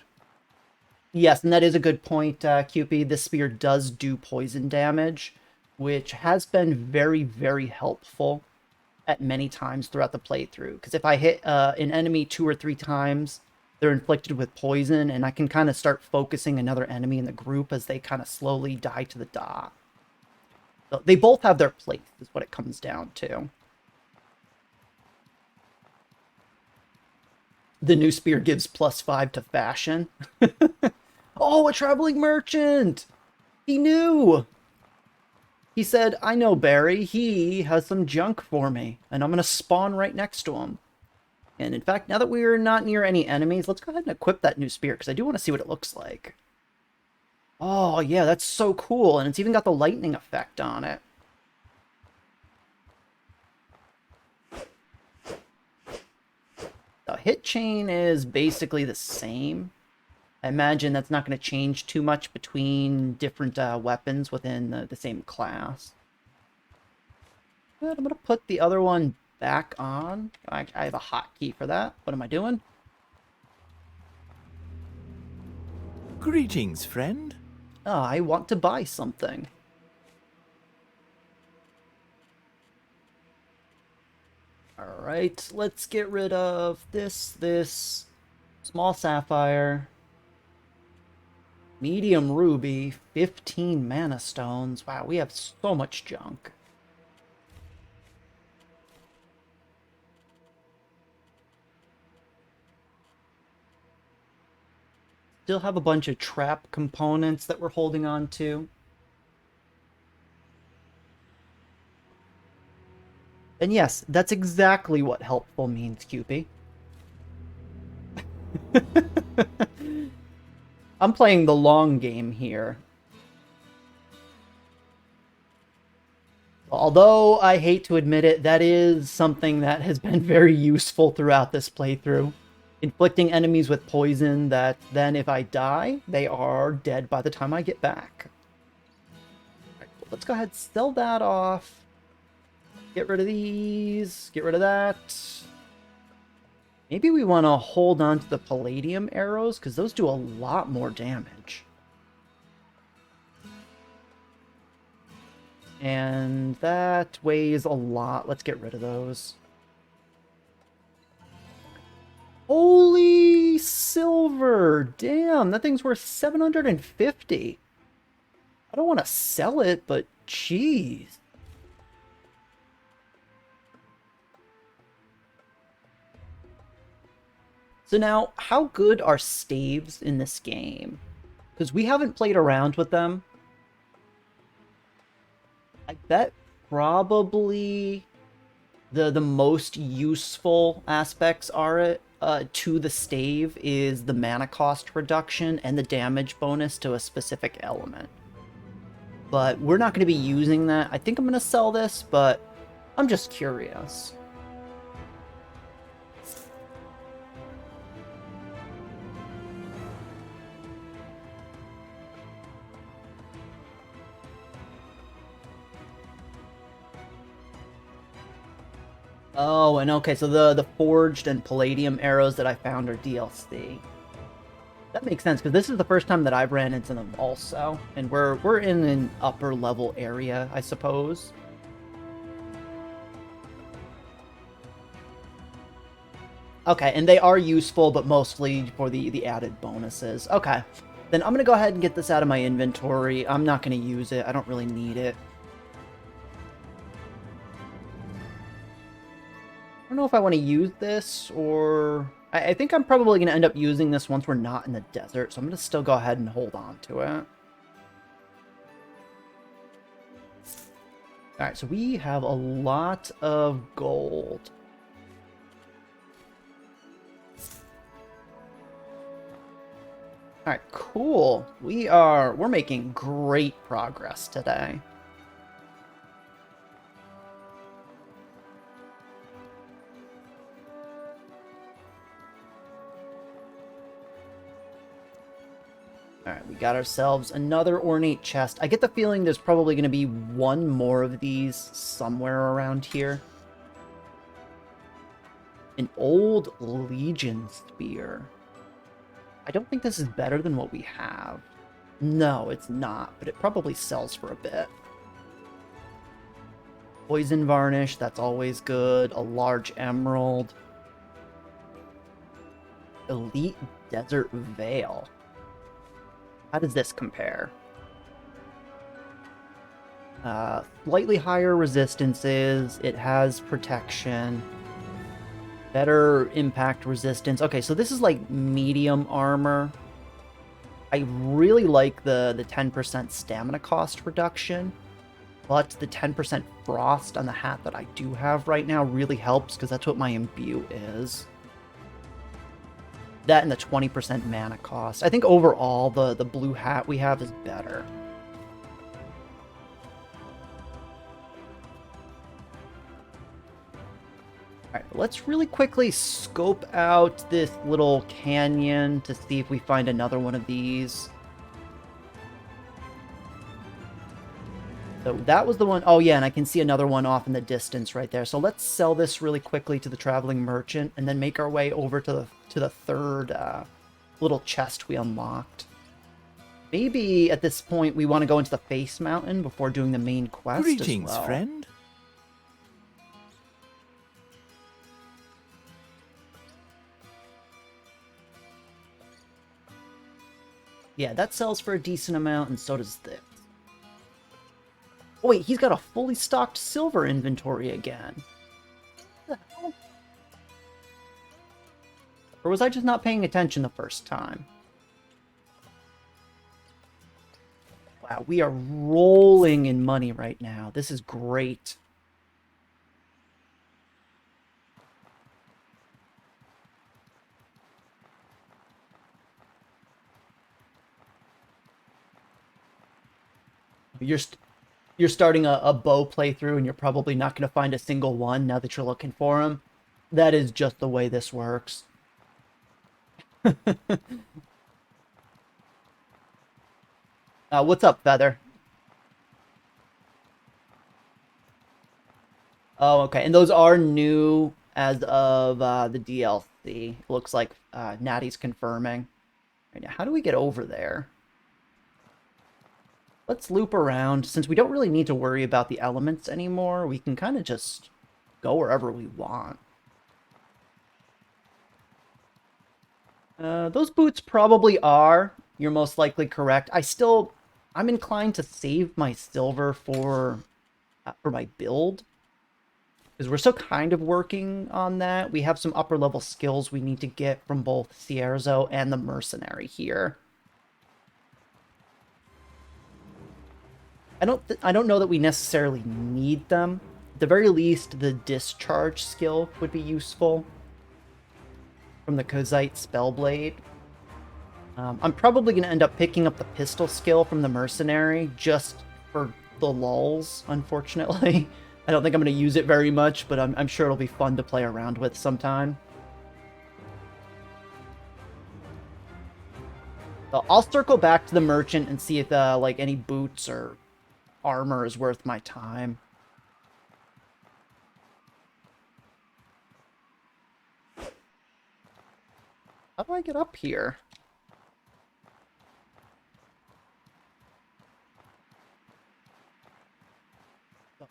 Yes, and that is a good point, QP. This spear does do poison damage, which has been very, very helpful at many times throughout the playthrough. Because if I hit an enemy 2 or 3 times, they're inflicted with poison, and I can kind of start focusing another enemy in the group as they kind of slowly die to the dot. So they both have their place, is what it comes down to. The new spear gives +5 to fashion. Oh, a traveling merchant! He knew! He said, I know Bary, he has some junk for me, and I'm going to spawn right next to him. And in fact, now that we're not near any enemies, let's go ahead and equip that new spear, because I do want to see what it looks like. Oh, yeah, that's so cool, and it's even got the lightning effect on it. The hit chain is basically the same. I imagine that's not going to change too much between different weapons within the same class. But I'm going to put the other one back on. I have a hotkey for that. What am I doing? Greetings, friend. Oh, I want to buy something. Alright, let's get rid of this small sapphire, medium ruby, 15 mana stones. Wow, we have so much junk. Still have a bunch of trap components that we're holding on to. And yes, that's exactly what helpful means, Cupie. I'm playing the long game here. Although I hate to admit it, that is something that has been very useful throughout this playthrough. Inflicting enemies with poison that then if I die, they are dead by the time I get back. Alright, well, let's go ahead and sell that off. Get rid of these. Get rid of that. Maybe we want to hold on to the palladium arrows, because those do a lot more damage. And that weighs a lot. Let's get rid of those. Holy silver! Damn, that thing's worth 750. I don't want to sell it, but jeez. So now, how good are staves in this game? Because we haven't played around with them. I bet probably the most useful aspects are to the stave is the mana cost reduction and the damage bonus to a specific element. But we're not going to be using that. I think I'm going to sell this, but I'm just curious. Oh, and okay, so the forged and palladium arrows that I found are DLC. That makes sense, because this is the first time that I've ran into them also. And we're in an upper level area, I suppose. Okay, and they are useful, but mostly for the added bonuses. Okay, then I'm going to go ahead and get this out of my inventory. I'm not going to use it. I don't really need it. I don't know if I want to use this, or... I think I'm probably going to end up using this once we're not in the desert, so I'm going to still go ahead and hold on to it. Alright, so we have a lot of gold. Alright, cool. We're making great progress today. Alright, we got ourselves another ornate chest. I get the feeling there's probably going to be one more of these somewhere around here. An old Legion spear. I don't think this is better than what we have. No, it's not, but it probably sells for a bit. Poison varnish, that's always good. A large emerald. Elite desert veil. How does this compare? Slightly higher resistances. It has protection. Better impact resistance. Okay, so this is like medium armor. I really like the 10% stamina cost reduction. but the 10% frost on the hat that I do have right now really helps, because that's what my imbue is. That and the 20% mana cost. I think overall, the blue hat we have is better. Alright, let's really quickly scope out this little canyon to see if we find another one of these. So that was the one. Oh yeah, and I can see another one off in the distance right there. So let's sell this really quickly to the traveling merchant and then make our way over to the third little chest we unlocked. Maybe at this point we want to go into the Face Mountain before doing the main quest Greetings, as well. friend. Yeah, that sells for a decent amount, and so does this. Oh wait, he's got a fully stocked silver inventory again. What the hell? Or was I just not paying attention the first time? Wow, we are rolling in money right now. This is great. You're starting a bow playthrough and you're probably not going to find a single one now that you're looking for them. That is just the way this works. What's up, Feather? Oh, okay. And those are new as of the DLC. It looks like Natty's confirming. Right now, how do we get over there? Let's loop around. Since we don't really need to worry about the elements anymore, we can kind of just go wherever we want. Those boots probably are. You're most likely correct. I'm inclined to save my silver for my build, because we're still kind of working on that. We have some upper level skills we need to get from both Cierzo and the mercenary here. I don't know that we necessarily need them. At the very least, the discharge skill would be useful from the Kozite Spellblade. I'm probably going to end up picking up the pistol skill from the mercenary just for the lulz, unfortunately. I don't think I'm going to use it very much, but I'm sure it'll be fun to play around with sometime. So I'll circle back to the merchant and see if like any boots or armor is worth my time. How do I get up here?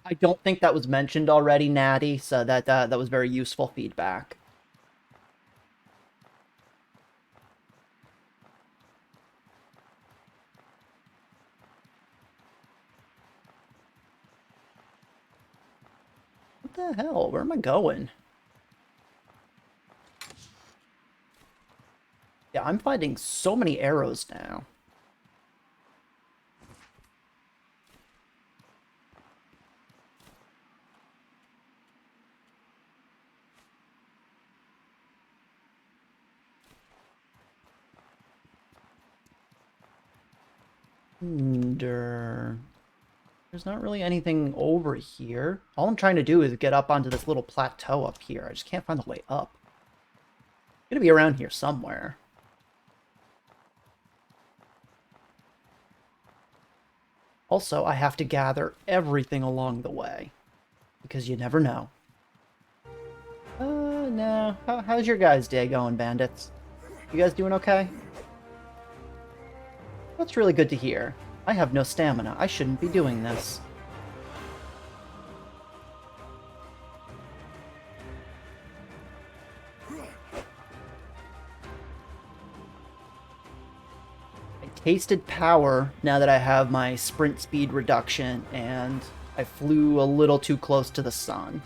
I don't think that was mentioned already, Natty, so that was very useful feedback. What the hell? Where am I going? Yeah, I'm finding so many arrows now. There's not really anything over here. All I'm trying to do is get up onto this little plateau up here. I just can't find the way up. It's gonna be around here somewhere. Also, I have to gather everything along the way, because you never know. No. How's your guys' day going, bandits? You guys doing okay? That's really good to hear. I have no stamina. I shouldn't be doing this. I tasted power now that I have my sprint speed reduction, and I flew a little too close to the sun.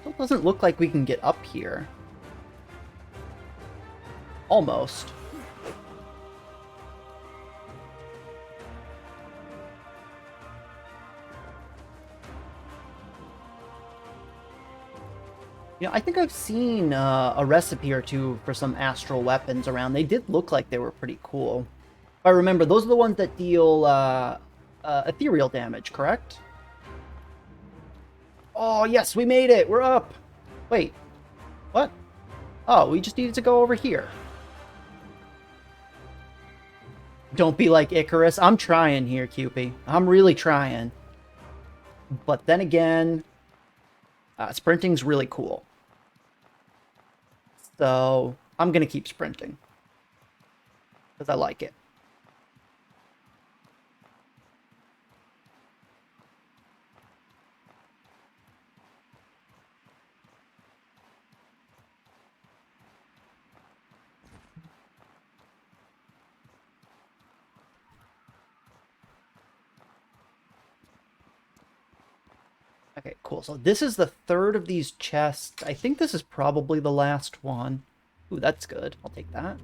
Still doesn't look like we can get up here. Almost. You know, I think I've seen a recipe or two for some astral weapons around. They did look like they were pretty cool. If I remember, those are the ones that deal ethereal damage, correct? Oh, yes, we made it! We're up! Wait, what? Oh, we just needed to go over here. Don't be like Icarus. I'm trying here, Cupid. I'm really trying. But then again, sprinting's really cool. So, I'm going to keep sprinting. Because I like it. Okay, cool. So this is the third of these chests. I think this is probably the last one. Ooh, that's good. I'll take that.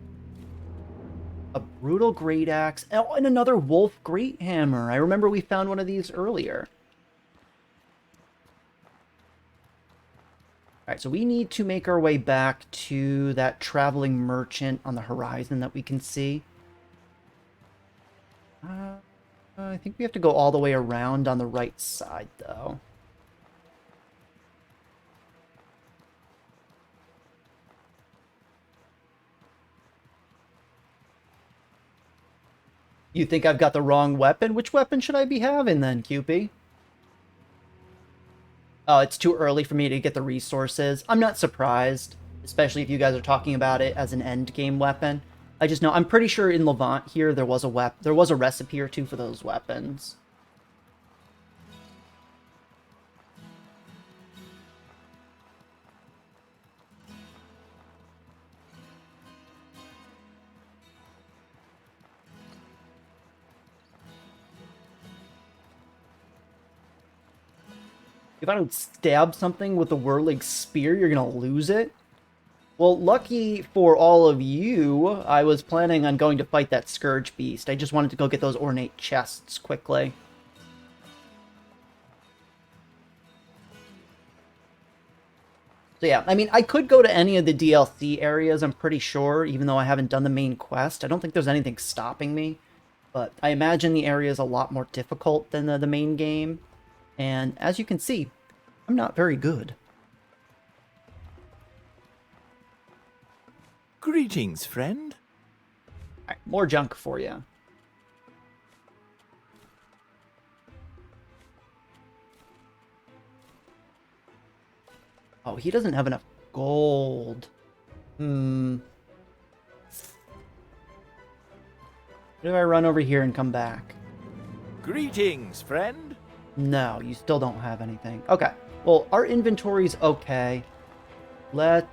A brutal great axe. Oh, and another wolf great hammer. I remember we found one of these earlier. Alright, so we need to make our way back to that traveling merchant on the horizon that we can see. I think we have to go all the way around on the right side, though. You think I've got the wrong weapon? Which weapon should I be having then, Cupid? Oh, it's too early for me to get the resources. I'm not surprised, especially if you guys are talking about it as an end game weapon. I just know, I'm pretty sure in Levant here there was a recipe or two for those weapons. If I don't stab something with the whirling spear, you're gonna lose it? Well, lucky for all of you, I was planning on going to fight that Scourge Beast. I just wanted to go get those ornate chests quickly. So yeah, I mean, I could go to any of the DLC areas, I'm pretty sure, even though I haven't done the main quest. I don't think there's anything stopping me. But I imagine the area is a lot more difficult than the main game. And as you can see, I'm not very good. Greetings, friend. Alright, more junk for you. Oh, he doesn't have enough gold. What if I run over here and come back? Greetings, friend. No, you still don't have anything. Okay. Well, our inventory's okay. Let's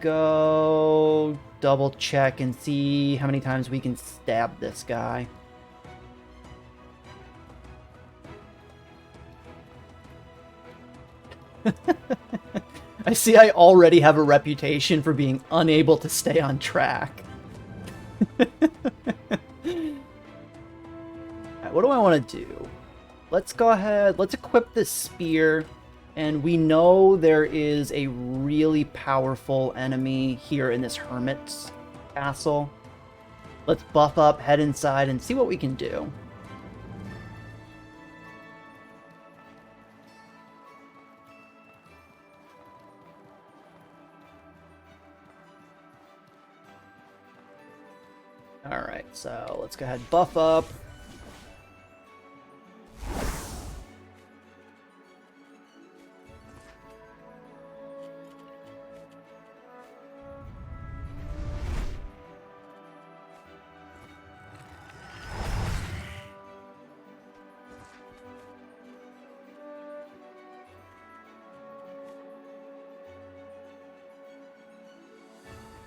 go double check and see how many times we can stab this guy. I see I already have a reputation for being unable to stay on track. What do I want to do? Let's go ahead, let's equip this spear, and we know there is a really powerful enemy here in this hermit's castle. Let's buff up, head inside, and see what we can do. Alright, so let's go ahead and buff up.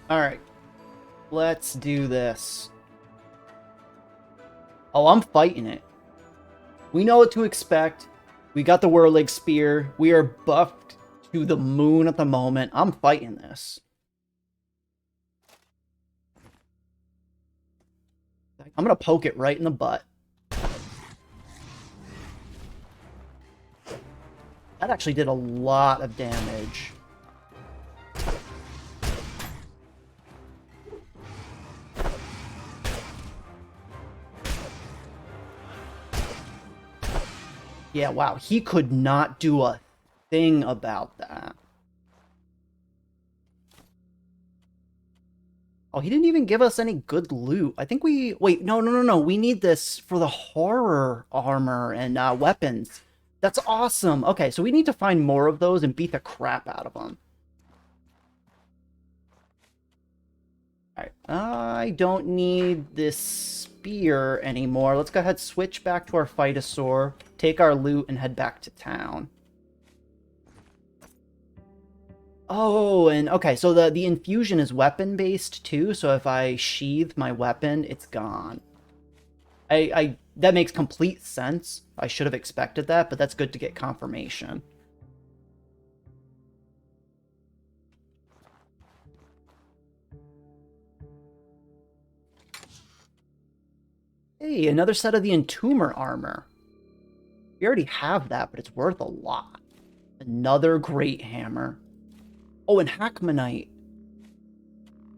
Alright, let's do this. Oh, I'm fighting it. We know what to expect. We got the Whirlig Spear. We are buffed to the moon at the moment. I'm fighting this. I'm gonna poke it right in the butt. That actually did a lot of damage. Yeah, wow, he could not do a thing about that. Oh, he didn't even give us any good loot. I think we... Wait, no. We need this for the horror armor and weapons. That's awesome. Okay, so we need to find more of those and beat the crap out of them. Alright, I don't need this spear anymore. Let's go ahead, switch back to our Phytosaur, take our loot, and head back to town. Oh, and okay, so the infusion is weapon-based too, so if I sheathe my weapon, it's gone. That makes complete sense. I should have expected that, but that's good to get confirmation. Hey, another set of the Entomber armor. We already have that, but it's worth a lot. Another great hammer. Oh, and Hackmanite.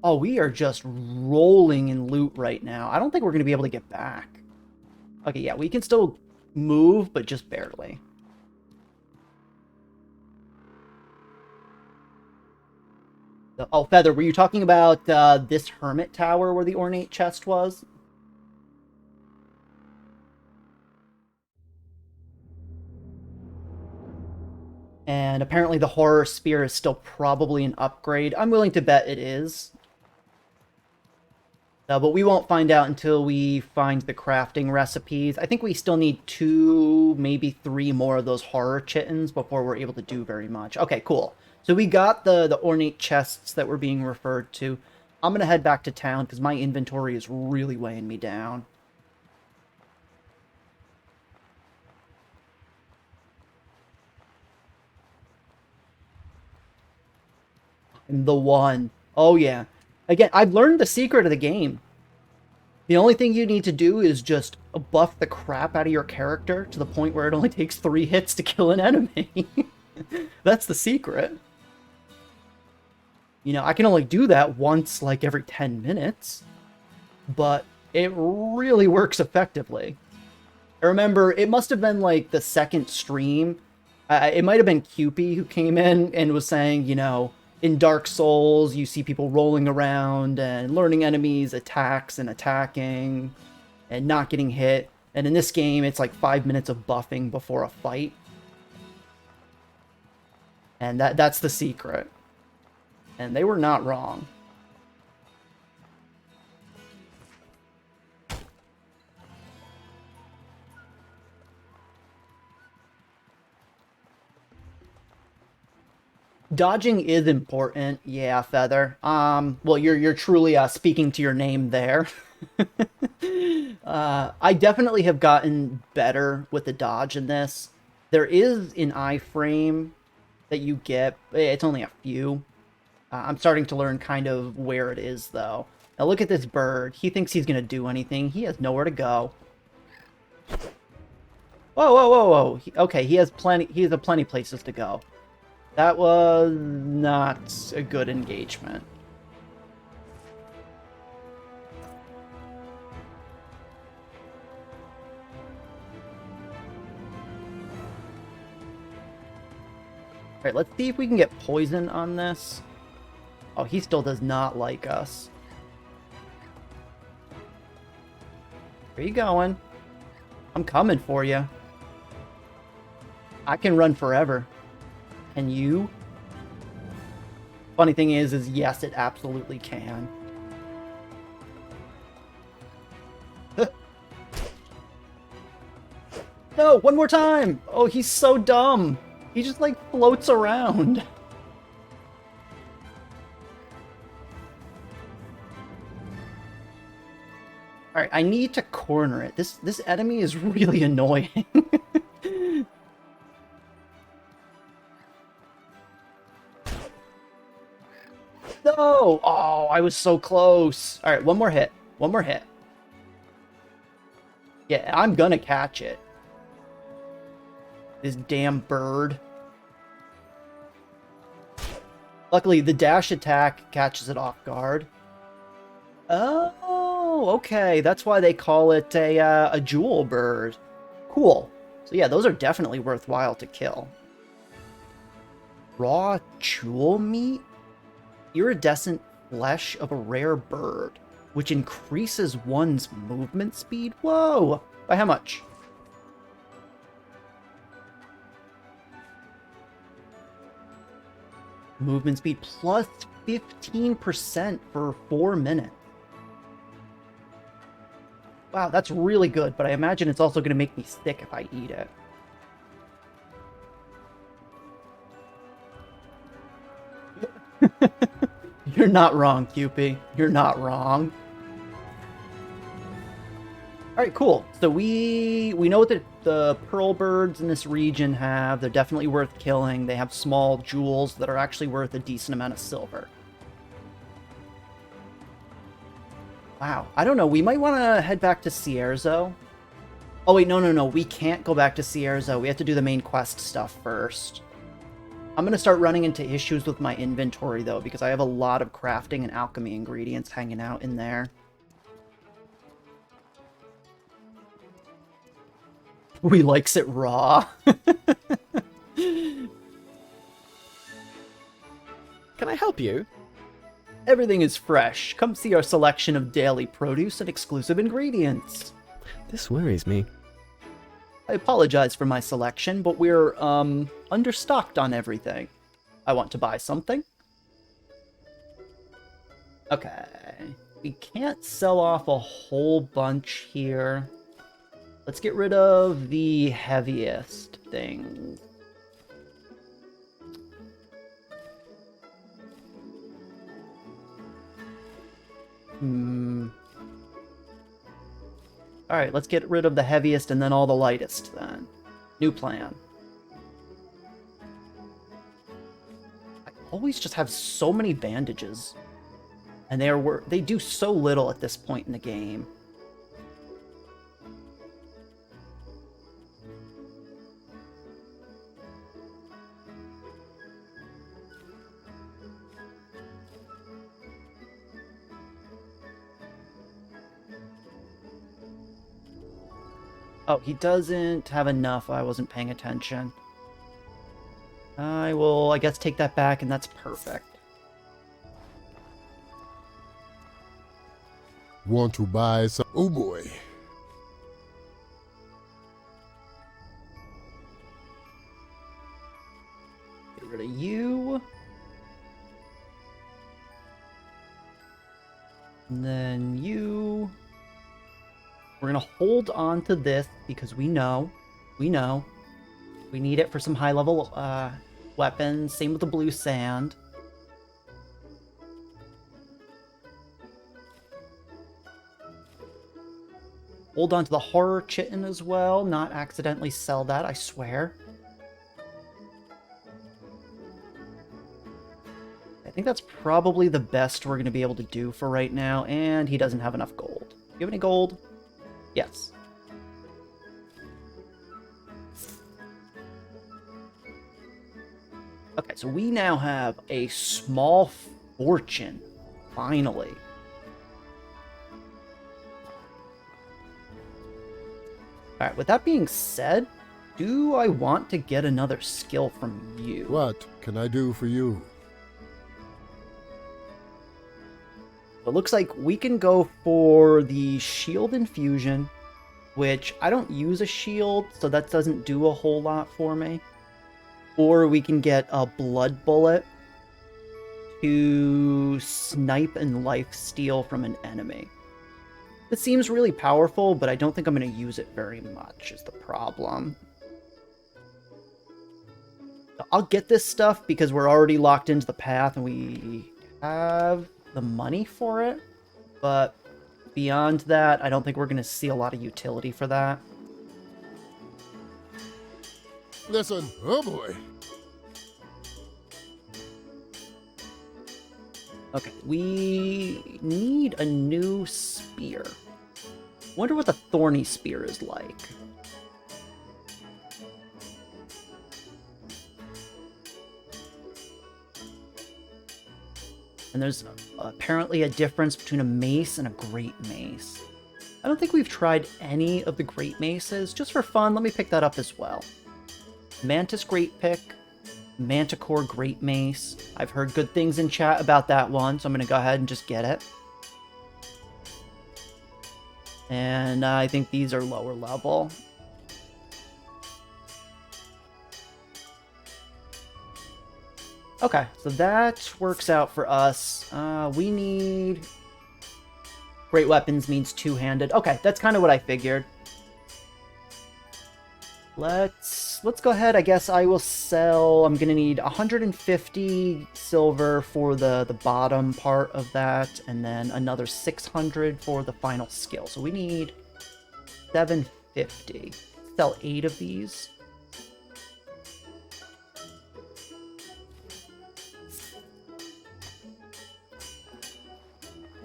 Oh, we are just rolling in loot right now. I don't think we're going to be able to get back. Okay, yeah, we can still move, but just barely. Oh, Feather, were you talking about this hermit tower where the ornate chest was? And apparently the horror spear is still probably an upgrade. I'm willing to bet it is. But we won't find out until we find the crafting recipes. I think we still need 2, maybe 3 more of those horror chittens before we're able to do very much. Okay, cool. So we got the ornate chests that were being referred to. I'm going to head back to town because my inventory is really weighing me down. The one. Oh, yeah. Again, I've learned the secret of the game. The only thing you need to do is just buff the crap out of your character to the point where it only takes 3 hits to kill an enemy. That's the secret. You know, I can only do that once, like, every 10 minutes. But it really works effectively. I remember, it must have been, like, the second stream. It might have been Cupid who came in and was saying, you know, in Dark Souls, you see people rolling around and learning enemies' attacks and attacking and not getting hit. And in this game, it's like 5 minutes of buffing before a fight. And that's the secret. And they were not wrong. Dodging is important, yeah, Feather. Well, you're truly speaking to your name there. I definitely have gotten better with the dodge in this. There is an iframe that you get. It's only a few. I'm starting to learn kind of where it is, though. Now look at this bird. He thinks he's gonna do anything. He has nowhere to go. Whoa! Okay, he has plenty places to go. That was not a good engagement. Alright, let's see if we can get poison on this. Oh, he still does not like us. Where you going? I'm coming for you. I can run forever. Can you? Funny thing is yes, it absolutely can. No, one more time! Oh, he's so dumb. He just, like, floats around. Alright, I need to corner it. This enemy is really annoying. No! Oh, I was so close. Alright, one more hit. One more hit. Yeah, I'm gonna catch it. This damn bird. Luckily, the dash attack catches it off guard. Oh, okay. That's why they call it a jewel bird. Cool. So yeah, those are definitely worthwhile to kill. Raw jewel meat? Iridescent flesh of a rare bird, which increases one's movement speed? Whoa! By how much? Movement speed plus 15% for 4 minutes. Wow, that's really good, but I imagine it's also going to make me sick if I eat it. You're not wrong, Cupid. You're not wrong. Alright, cool. So we know what the pearl birds in this region have. They're definitely worth killing. They have small jewels that are actually worth a decent amount of silver. Wow. I don't know. We might want to head back to Cierzo. Oh, wait. No. We can't go back to Cierzo. We have to do the main quest stuff first. I'm going to start running into issues with my inventory, though, because I have a lot of crafting and alchemy ingredients hanging out in there. We likes it raw. Can I help you? Everything is fresh. Come see our selection of daily produce and exclusive ingredients. This worries me. I apologize for my selection, but we're, understocked on everything. I want to buy something. Okay. We can't sell off a whole bunch here. Let's get rid of the heaviest things. Alright, let's get rid of the heaviest and then all the lightest then. New plan. I always just have so many bandages. And they do so little at this point in the game. Oh, he doesn't have enough. I wasn't paying attention. I will, I guess, take that back, and that's perfect. Want to buy some? Oh boy. Get rid of you. And then you. We're gonna hold on to this because we know we need it for some high-level weapons. Same with the blue sand. Hold on to the horror chitin as well. Not accidentally sell that, I swear. I think that's probably the best we're going to be able to do for right now, and he doesn't have enough gold. Do you have any gold? Yes. Okay, so we now have a small fortune, finally. Alright, with that being said, do I want to get another skill from you? What can I do for you? It looks like we can go for the shield infusion, which I don't use a shield, so that doesn't do a whole lot for me. Or we can get a blood bullet to snipe and lifesteal from an enemy. It seems really powerful, but I don't think I'm going to use it very much, is the problem. So I'll get this stuff because we're already locked into the path and we have the money for it, but beyond that, I don't think we're going to see a lot of utility for that. Listen, oh boy. Okay, we need a new spear. Wonder what the thorny spear is like. And there's apparently a difference between a mace and a great mace. I don't think we've tried any of the great maces. Just for fun, let me pick that up as well. Mantis Great Pick, Manticore Great Mace. I've heard good things in chat about that one, so I'm going to go ahead and just get it. And I think these are lower level. Okay, so that works out for us. We need... Great weapons means two-handed. Okay, that's kind of what I figured. Let's go ahead. I guess I will sell... I'm going to need 150 silver for the bottom part of that, and then another 600 for the final skill. So we need 750. Sell 8 of these.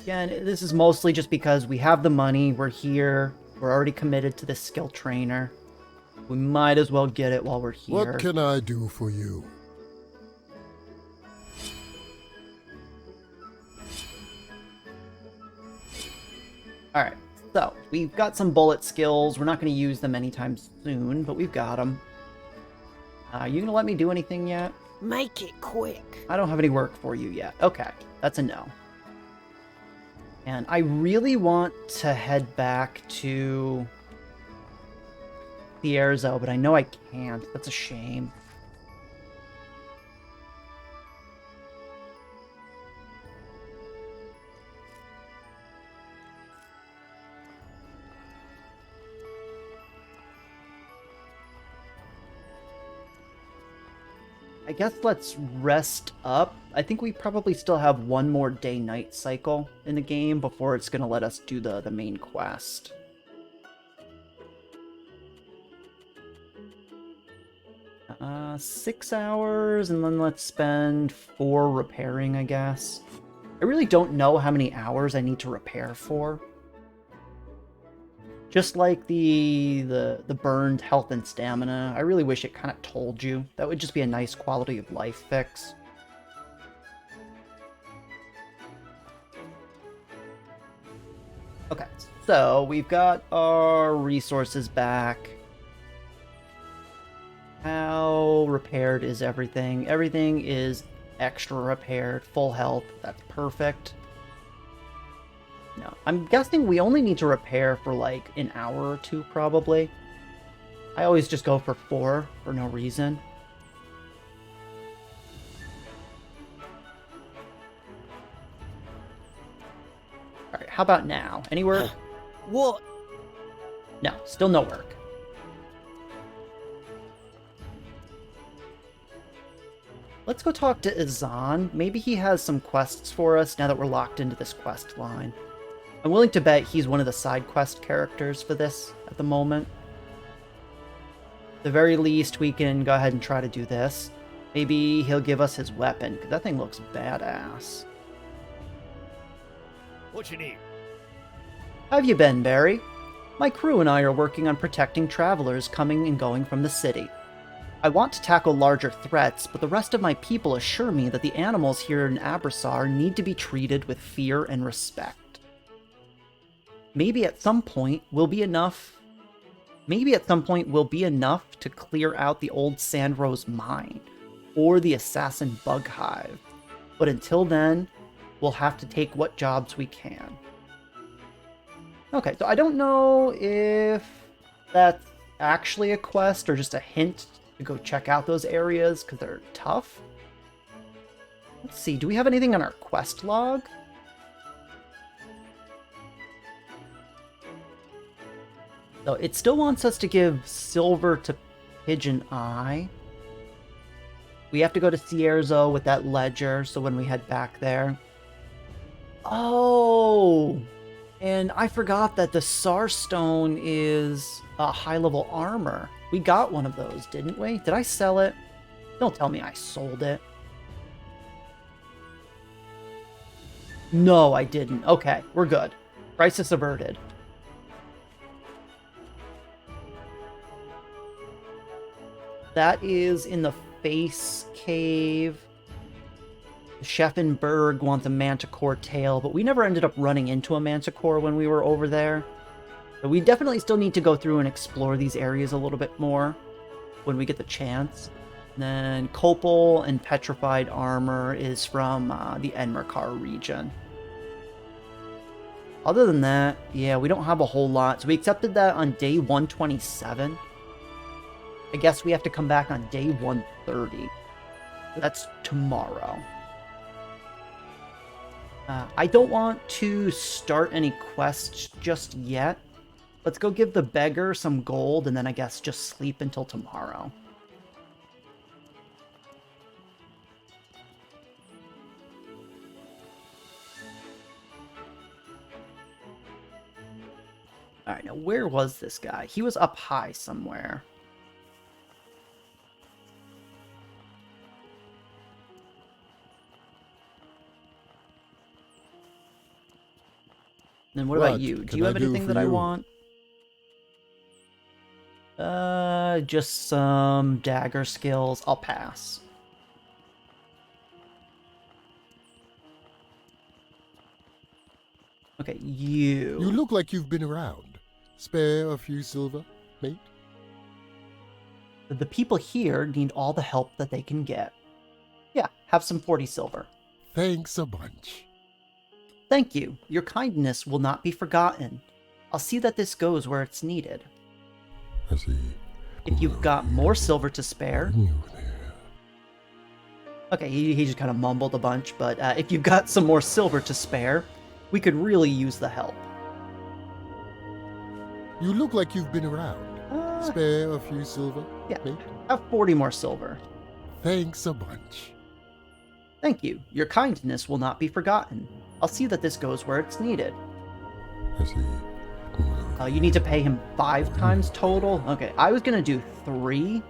Again, this is mostly just because we have the money, we're here, we're already committed to this skill trainer. We might as well get it while we're here. What can I do for you? Alright, so we've got some bullet skills. We're not going to use them anytime soon, but we've got them. You going to let me do anything yet? Make it quick. I don't have any work for you yet. Okay, that's a no. And I really want to head back to Cierzo, but I know I can't. That's a shame. I guess let's rest up. I think we probably still have one more day-night cycle in the game before it's going to let us do the main quest. Uh, 6 hours, and then let's spend 4 repairing, I guess. I really don't know how many hours I need to repair for. Just like the burned health and stamina, I really wish it kind of told you. That would just be a nice quality of life fix. Okay, so we've got our resources back. How repaired is everything? Everything is extra repaired, full health. That's perfect. No, I'm guessing we only need to repair for like an hour or 2, probably. I always just go for 4 for no reason. Alright, how about now? Any work? What? No, still no work. Let's go talk to Izan. Maybe he has some quests for us now that we're locked into this quest line. I'm willing to bet he's one of the side quest characters for this at the moment. At the very least, we can go ahead and try to do this. Maybe he'll give us his weapon, because that thing looks badass. What you need? How have you been, Bary? My crew and I are working on protecting travelers coming and going from the city. I want to tackle larger threats, but the rest of my people assure me that the animals here in Abrasar need to be treated with fear and respect. Maybe at some point will be enough to clear out the old Sandrose mine, or the assassin bug hive. But until then, we'll have to take what jobs we can. Okay, so I don't know if that's actually a quest or just a hint to go check out those areas because they're tough. Let's see, do we have anything on our quest log? So it still wants us to give silver to Pigeon Eye. We have to go to Cierzo with that ledger, so when we head back there. Oh! And I forgot that the Sar Stone is a high-level armor. We got one of those, didn't we? Did I sell it? Don't tell me I sold it. No, I didn't. Okay, we're good. Crisis averted. That is in the face cave. Chef and Berg want the manticore tail, but we never ended up running into a manticore when we were over there. So we definitely still need to go through and explore these areas a little bit more when we get the chance. Then Copal and Petrified Armor is from the Enmerkar region. Other than that, yeah, we don't have a whole lot. So we accepted that on day 127. I guess we have to come back on day 130. That's tomorrow. I don't want to start any quests just yet. Let's go give the beggar some gold and then I guess just sleep until tomorrow. Alright, now where was this guy? He was up high somewhere. Then what about you? Do you have anything that I want? Just some dagger skills. I'll pass. Okay, you. You look like you've been around. Spare a few silver, mate? The people here need all the help that they can get. Yeah, have some 40 silver. Thanks a bunch. Thank you. Your kindness will not be forgotten. I'll see that this goes where it's needed. I see. If you've got more silver to spare... Okay, he just kind of mumbled a bunch, but if you've got some more silver to spare, we could really use the help. You look like you've been around. Spare a few silver, yeah, mate? Have 40 more silver. Thanks a bunch. Thank you. Your kindness will not be forgotten. I'll see that this goes where it's needed. I see. You need to pay him 5 times total? Okay, I was gonna do 3. How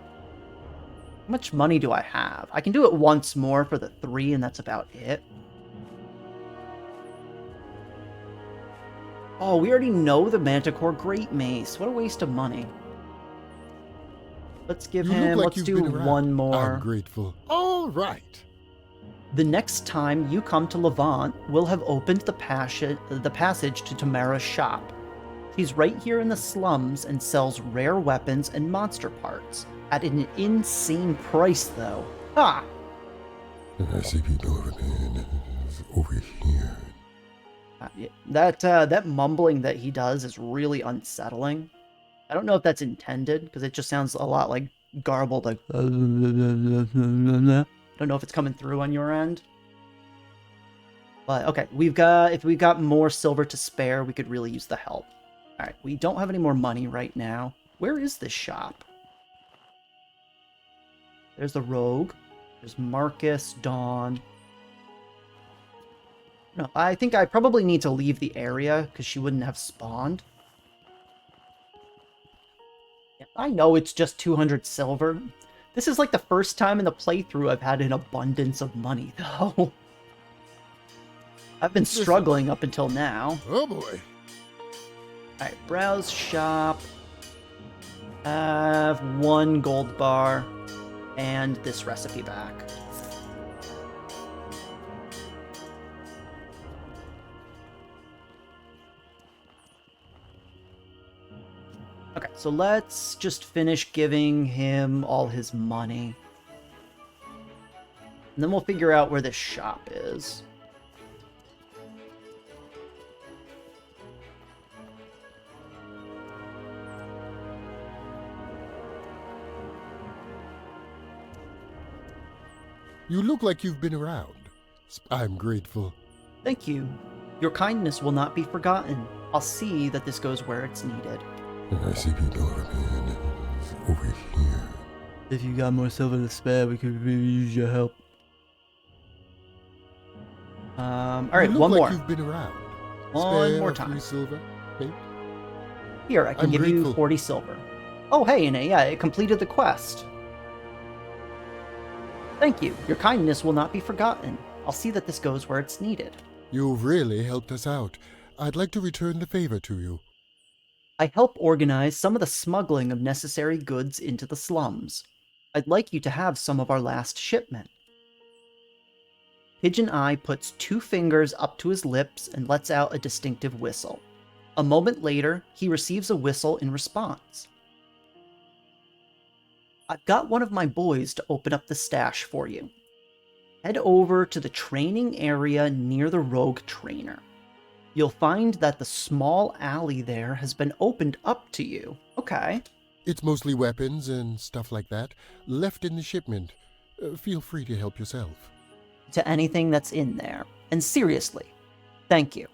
much money do I have? I can do it once more for the 3, and that's about it. Oh, we already know the Manticore Great Mace. What a waste of money. Let's give him, let's do one more. I'm grateful. All right. The next time you come to Levant, we'll have opened the passage to Tamara's shop. He's right here in the slums and sells rare weapons and monster parts. At an insane price, though. Ha! I see people over here. That mumbling that he does is really unsettling. I don't know if that's intended, because it just sounds a lot like garbled, like... I don't know if it's coming through on your end. But, okay, if we've got more silver to spare, we could really use the help. Alright, we don't have any more money right now. Where is this shop? There's the Rogue. There's Marcus, Dawn. No, I think I probably need to leave the area, because she wouldn't have spawned. Yeah, I know it's just 200 silver. This is like the first time in the playthrough I've had an abundance of money, though. I've been struggling up until now. Oh boy. Alright, browse shop. Have 1 gold bar. And this recipe back. Okay, so let's just finish giving him all his money. And then we'll figure out where this shop is. You look like you've been around. I'm grateful. Thank you. Your kindness will not be forgotten. I'll see that this goes where it's needed. I see people over here. If you got more silver to spare, we could really use your help. Alright, one more. You've been around. One more time. Silver, mate? Here, I can give you 40 silver. Oh, hey, and yeah, it completed the quest. Thank you. Your kindness will not be forgotten. I'll see that this goes where it's needed. You've really helped us out. I'd like to return the favor to you. I help organize some of the smuggling of necessary goods into the slums. I'd like you to have some of our last shipment. Pigeon Eye puts 2 fingers up to his lips and lets out a distinctive whistle. A moment later, he receives a whistle in response. I've got one of my boys to open up the stash for you. Head over to the training area near the rogue trainer. You'll find that the small alley there has been opened up to you. Okay. It's mostly weapons and stuff like that, left in the shipment. Feel free to help yourself. To anything that's in there. And seriously, thank you.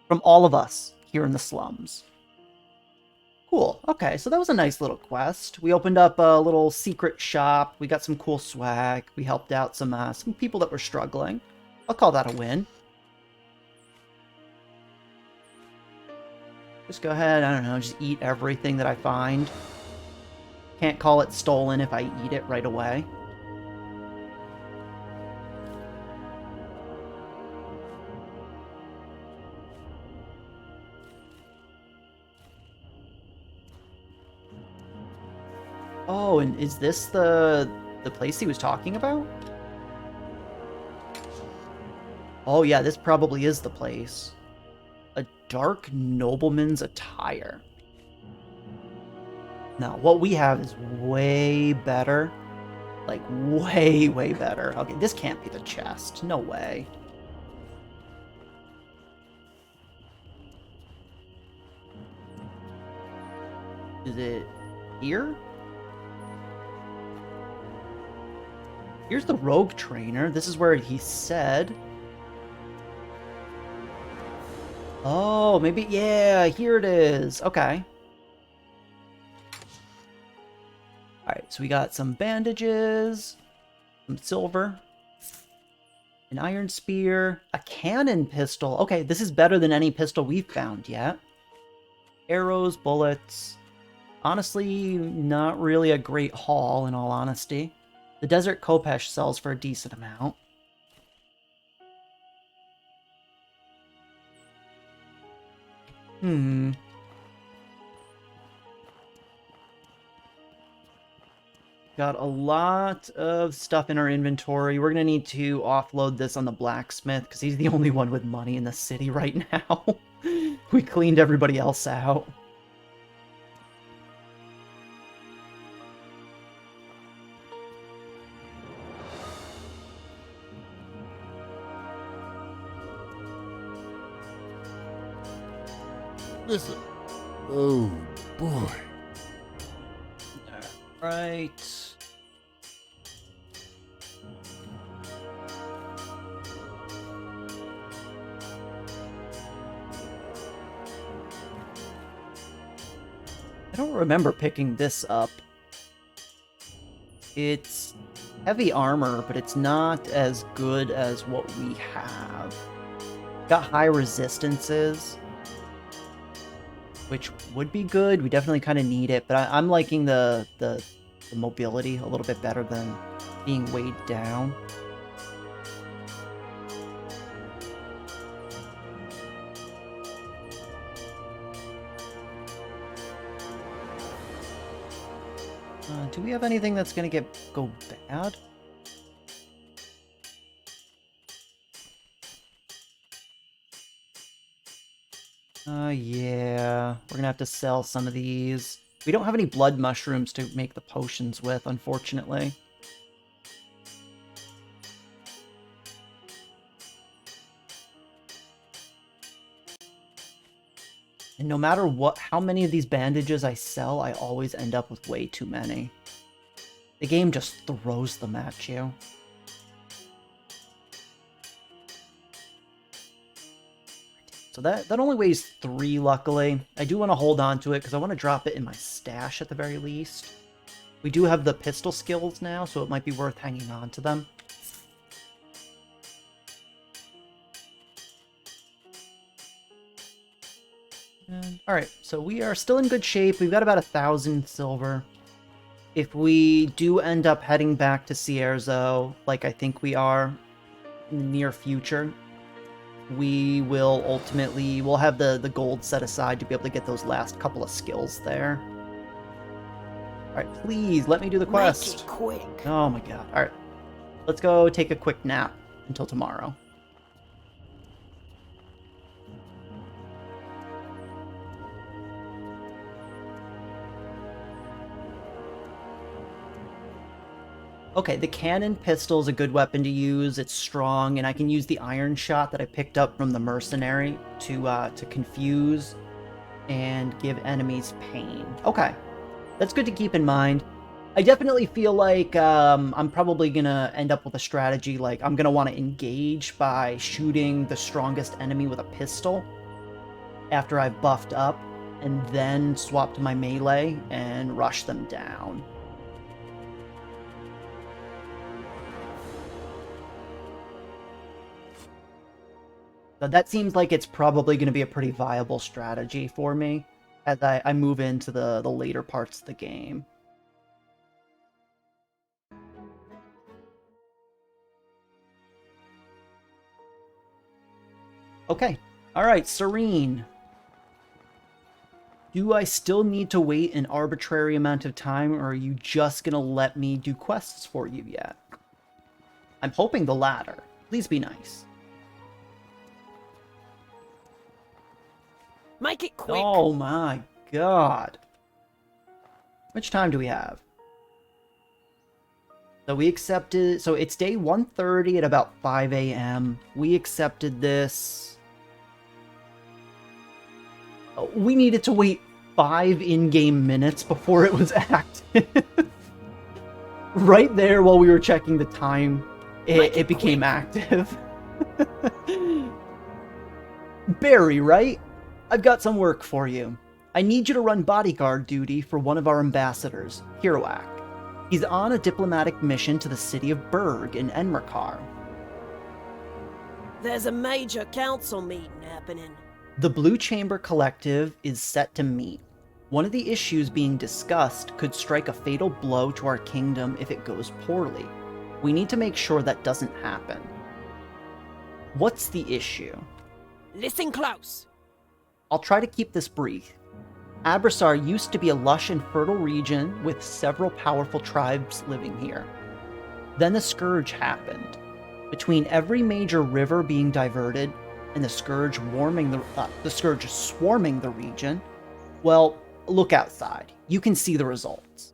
From all of us here in the slums. Cool. Okay, so that was a nice little quest. We opened up a little secret shop. We got some cool swag. We helped out some people that were struggling. I'll call that a win. Just go ahead, I don't know, just eat everything that I find. Can't call it stolen if I eat it right away. Oh, and is this the place he was talking about? Oh yeah, this probably is the place. A dark nobleman's attire. Now, what we have is way better. Like, way, way better. Okay, this can't be the chest. No way. Is it here? Here's the rogue trainer. This is where he said... Oh, maybe, yeah, here it is. Okay. Alright, so we got some bandages, some silver, an iron spear, a cannon pistol. Okay, this is better than any pistol we've found yet. Arrows, bullets. Honestly, not really a great haul, in all honesty. The Desert Khopesh sells for a decent amount. Got a lot of stuff in our inventory. We're going to need to offload this on the blacksmith, because he's the only one with money in the city right now. We cleaned everybody else out. Listen. Oh, boy. Right. I don't remember picking this up. It's heavy armor, but it's not as good as what we have. Got high resistances, which would be good. We definitely kind of need it, but I'm liking the mobility a little bit better than being weighed down. Do we have anything that's gonna go bad? Yeah, we're gonna have to sell some of these. We don't have any blood mushrooms to make the potions with, unfortunately. And no matter how many of these bandages I sell, I always end up with way too many. The game just throws them at you. So that only weighs 3, luckily. I do want to hold on to it, because I want to drop it in my stash at the very least. We do have the pistol skills now, so it might be worth hanging on to them. Alright, so we are still in good shape. We've got about 1,000 silver. If we do end up heading back to Cierzo, like I think we are in the near future, we will ultimately, we'll have the gold set aside to be able to get those last couple of skills there. Alright, please, let me do the quest. Make it quick. Oh my god. Alright. Let's go take a quick nap. until tomorrow. Okay, the cannon pistol is a good weapon to use. It's strong, and I can use the iron shot that I picked up from the mercenary to confuse and give enemies pain. Okay, that's good to keep in mind. I definitely feel like I'm probably gonna end up with a strategy like I'm gonna want to engage by shooting the strongest enemy with a pistol after I've buffed up, and then swap to my melee and rush them down. So that seems like it's probably going to be a pretty viable strategy for me as I move into the later parts of the game. Okay. Alright, Serene. Do I still need to wait an arbitrary amount of time, or are you just going to let me do quests for you yet? I'm hoping the latter. Please be nice. Make it quick. Oh my god. How much time do we have? So we accepted... So it's day 1:30 at about 5 a.m. We accepted this... We needed to wait 5 in-game minutes before it was active. Right there while we were checking the time, it became active. Bary, right? I've got some work for you. I need you to run bodyguard duty for one of our ambassadors, Kerouac. He's on a diplomatic mission to the city of Berg in Enmerkar. There's a major council meeting happening. The Blue Chamber Collective is set to meet. One of the issues being discussed could strike a fatal blow to our kingdom if it goes poorly. We need to make sure that doesn't happen. What's the issue? Listen close. I'll try to keep this brief. Abrasar used to be a lush and fertile region with several powerful tribes living here. Then the Scourge happened. Between every major river being diverted and the Scourge swarming the region, well, look outside. You can see the results.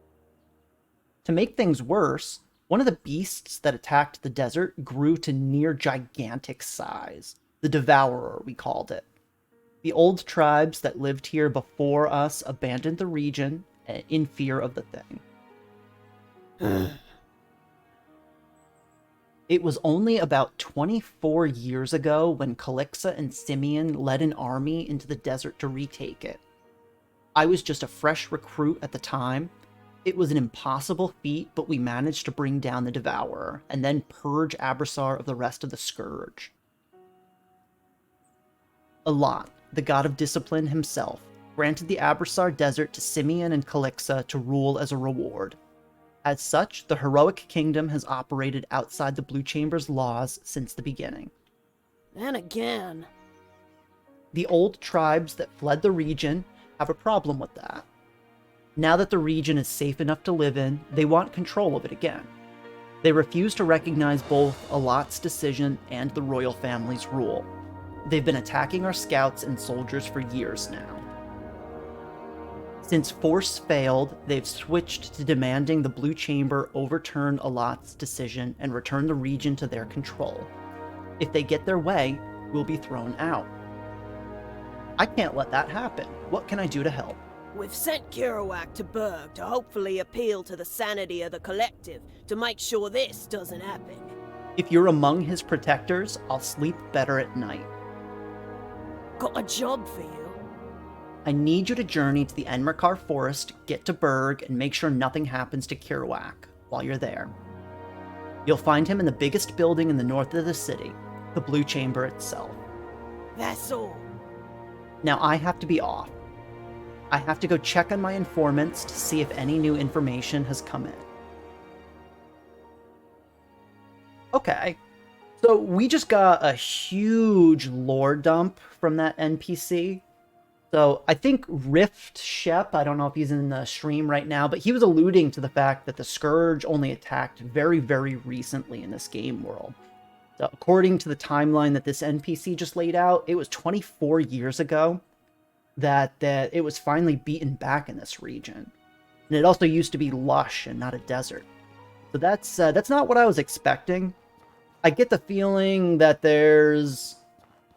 To make things worse, one of the beasts that attacked the desert grew to near gigantic size. The Devourer, we called it. The old tribes that lived here before us abandoned the region in fear of the thing. It was only about 24 years ago when Calixa and Simeon led an army into the desert to retake it. I was just a fresh recruit at the time. It was an impossible feat, but we managed to bring down the Devourer and then purge Abrasar of the rest of the Scourge. Alat, the god of discipline himself, granted the Abrasar desert to Simeon and Calixa to rule as a reward. As such, the heroic kingdom has operated outside the Blue Chamber's laws since the beginning. Then again. The old tribes that fled the region have a problem with that. Now that the region is safe enough to live in, they want control of it again. They refuse to recognize both Alat's decision and the royal family's rule. They've been attacking our scouts and soldiers for years now. Since force failed, they've switched to demanding the Blue Chamber overturn Alat's decision and return the region to their control. If they get their way, we'll be thrown out. I can't let that happen. What can I do to help? We've sent Kerouac to Berg to hopefully appeal to the sanity of the collective to make sure this doesn't happen. If you're among his protectors, I'll sleep better at night. Got a job for you. I need you to journey to the Enmerkar forest, get to Berg, and make sure nothing happens to Kerouac while you're there. You'll find him in the biggest building in the north of the city, the Blue Chamber itself. That's all. Now I have to be off. I have to go check on my informants to see if any new information has come in. Okay. So we just got a huge lore dump from that NPC. So I think Rift Shep, I don't know if he's in the stream right now, but he was alluding to the fact that the Scourge only attacked very, very recently in this game world. According to the timeline that this NPC just laid out, it was 24 years ago that it was finally beaten back in this region. And it also used to be lush and not a desert. So that's not what I was expecting. I get the feeling that there's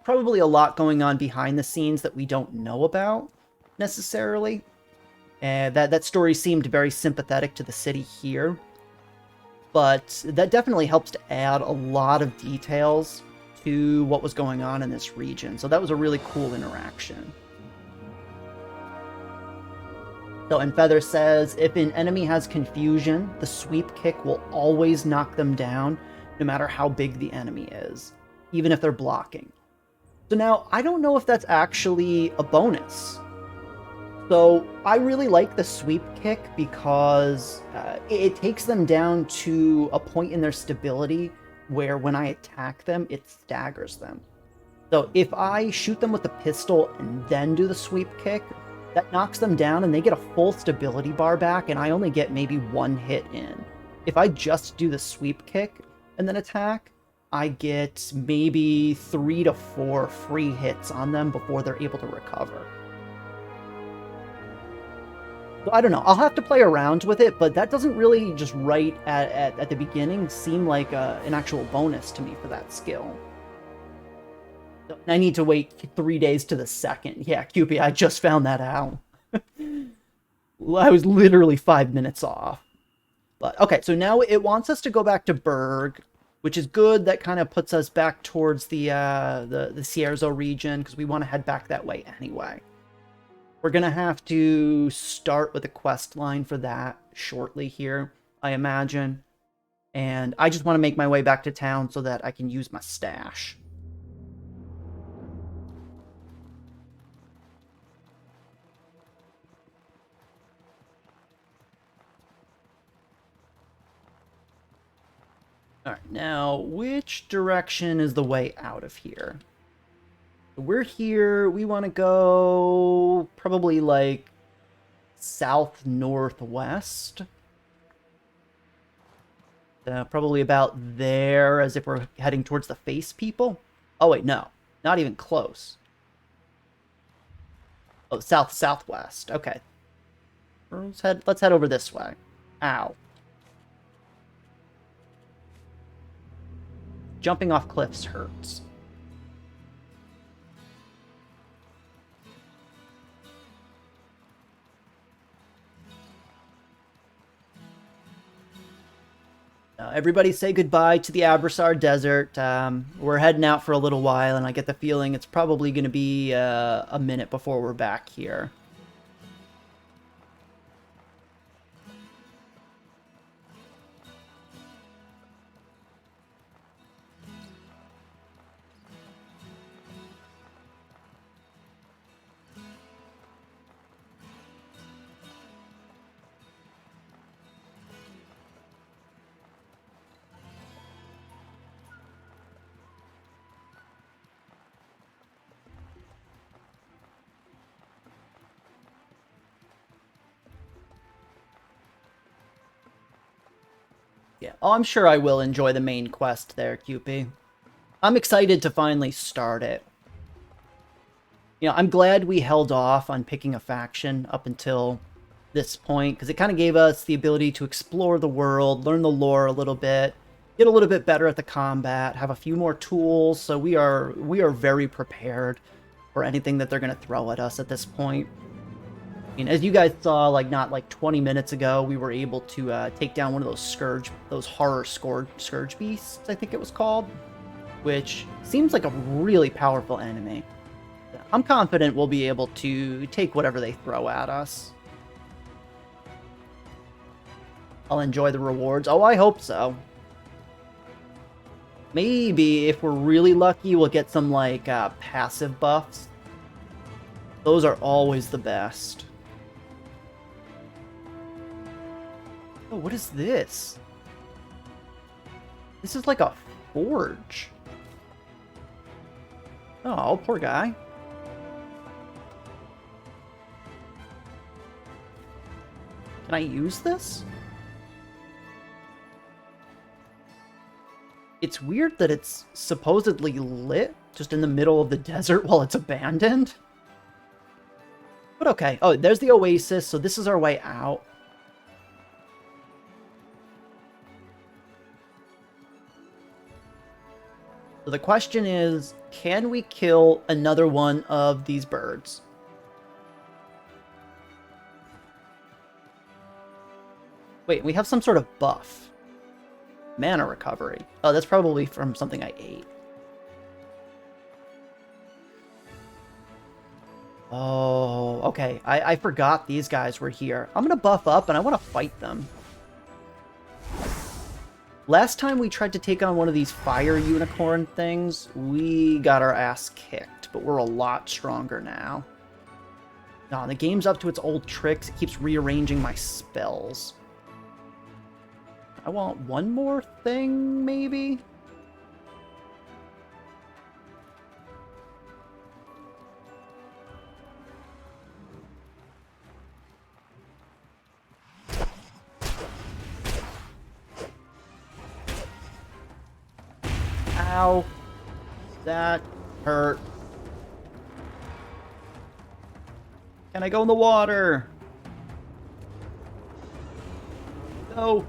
probably a lot going on behind the scenes that we don't know about, necessarily. And that story seemed very sympathetic to the city here. But that definitely helps to add a lot of details to what was going on in this region. So that was a really cool interaction. So, and Feather says, if an enemy has confusion, the sweep kick will always knock them down, no matter how big the enemy is, even if they're blocking. So now, I don't know if that's actually a bonus. So, I really like the sweep kick because it takes them down to a point in their stability where when I attack them, it staggers them. So if I shoot them with the pistol and then do the sweep kick, that knocks them down and they get a full stability bar back, and I only get maybe one hit in. If I just do the sweep kick and then attack, I get maybe 3 to 4 free hits on them before they're able to recover. So I don't know, I'll have to play around with it, but that doesn't really just right at the beginning seem like an actual bonus to me for that skill. I need to wait 3 days to the second. Yeah, QP, I just found that out. I was literally 5 minutes off. But okay, so now it wants us to go back to Berg, which is good. That kind of puts us back towards the Cierzo region, because we want to head back that way anyway. We're going to have to start with a quest line for that shortly here, I imagine. And I just want to make my way back to town so that I can use my stash. Alright, now, which direction is the way out of here? We're here, we want to go probably like south-northwest. Probably about there, as if we're heading towards the face people. Oh wait, no, not even close. Oh, south-southwest, okay. Let's head over this way. Ow. Jumping off cliffs hurts. Everybody say goodbye to the Abrasar Desert. We're heading out for a little while, and I get the feeling it's probably going to be a minute before we're back here. Yeah. Oh, I'm sure I will enjoy the main quest there, QP. I'm excited to finally start it. You know, I'm glad we held off on picking a faction up until this point, because it kind of gave us the ability to explore the world, learn the lore a little bit, get a little bit better at the combat, have a few more tools, so we are very prepared for anything that they're going to throw at us at this point. I mean, as you guys saw, not 20 minutes ago, we were able to take down one of those horror scourge beasts, I think it was called, which seems like a really powerful enemy. I'm confident we'll be able to take whatever they throw at us. I'll enjoy the rewards. Oh, I hope so. Maybe, if we're really lucky, we'll get some, passive buffs. Those are always the best. Oh, what is this? This is like a forge. Oh, poor guy. Can I use this? It's weird that it's supposedly lit just in the middle of the desert while it's abandoned. But okay. Oh, there's the oasis, so this is our way out. So the question is, can we kill another one of these birds? Wait, we have some sort of buff. Mana recovery. Oh, that's probably from something I ate. Oh, okay. I forgot these guys were here. I'm gonna buff up and I want to fight them. Last time we tried to take on one of these fire unicorn things, we got our ass kicked, but we're a lot stronger now. No, the game's up to its old tricks. It keeps rearranging my spells. I want one more thing, maybe? Ow. That hurt. Can I go in the water? No.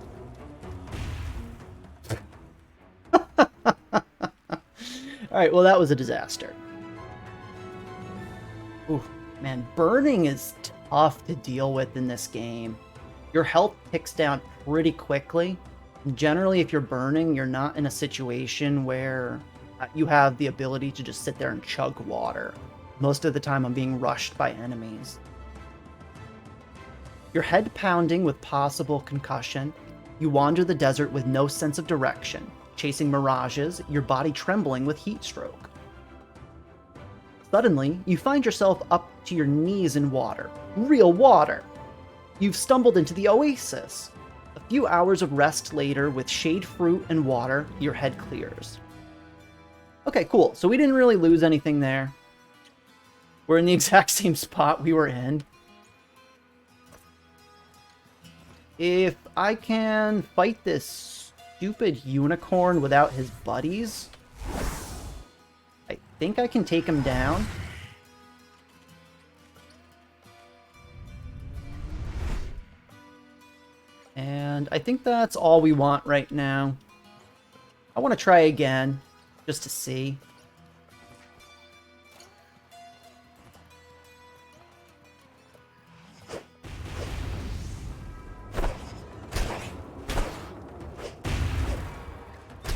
Alright, well that was a disaster. Ooh, man, burning is tough to deal with in this game. Your health ticks down pretty quickly. Generally, if you're burning, you're not in a situation where you have the ability to just sit there and chug water. Most of the time, I'm being rushed by enemies. Your head pounding with possible concussion. You wander the desert with no sense of direction, chasing mirages, your body trembling with heat stroke. Suddenly, you find yourself up to your knees in water. Real water! You've stumbled into the oasis. A few hours of rest later, with shade fruit and water, your head clears. Okay, cool. So we didn't really lose anything there. We're in the exact same spot we were in. If I can fight this stupid unicorn without his buddies, I think I can take him down. And I think that's all we want right now. I want to try again, just to see.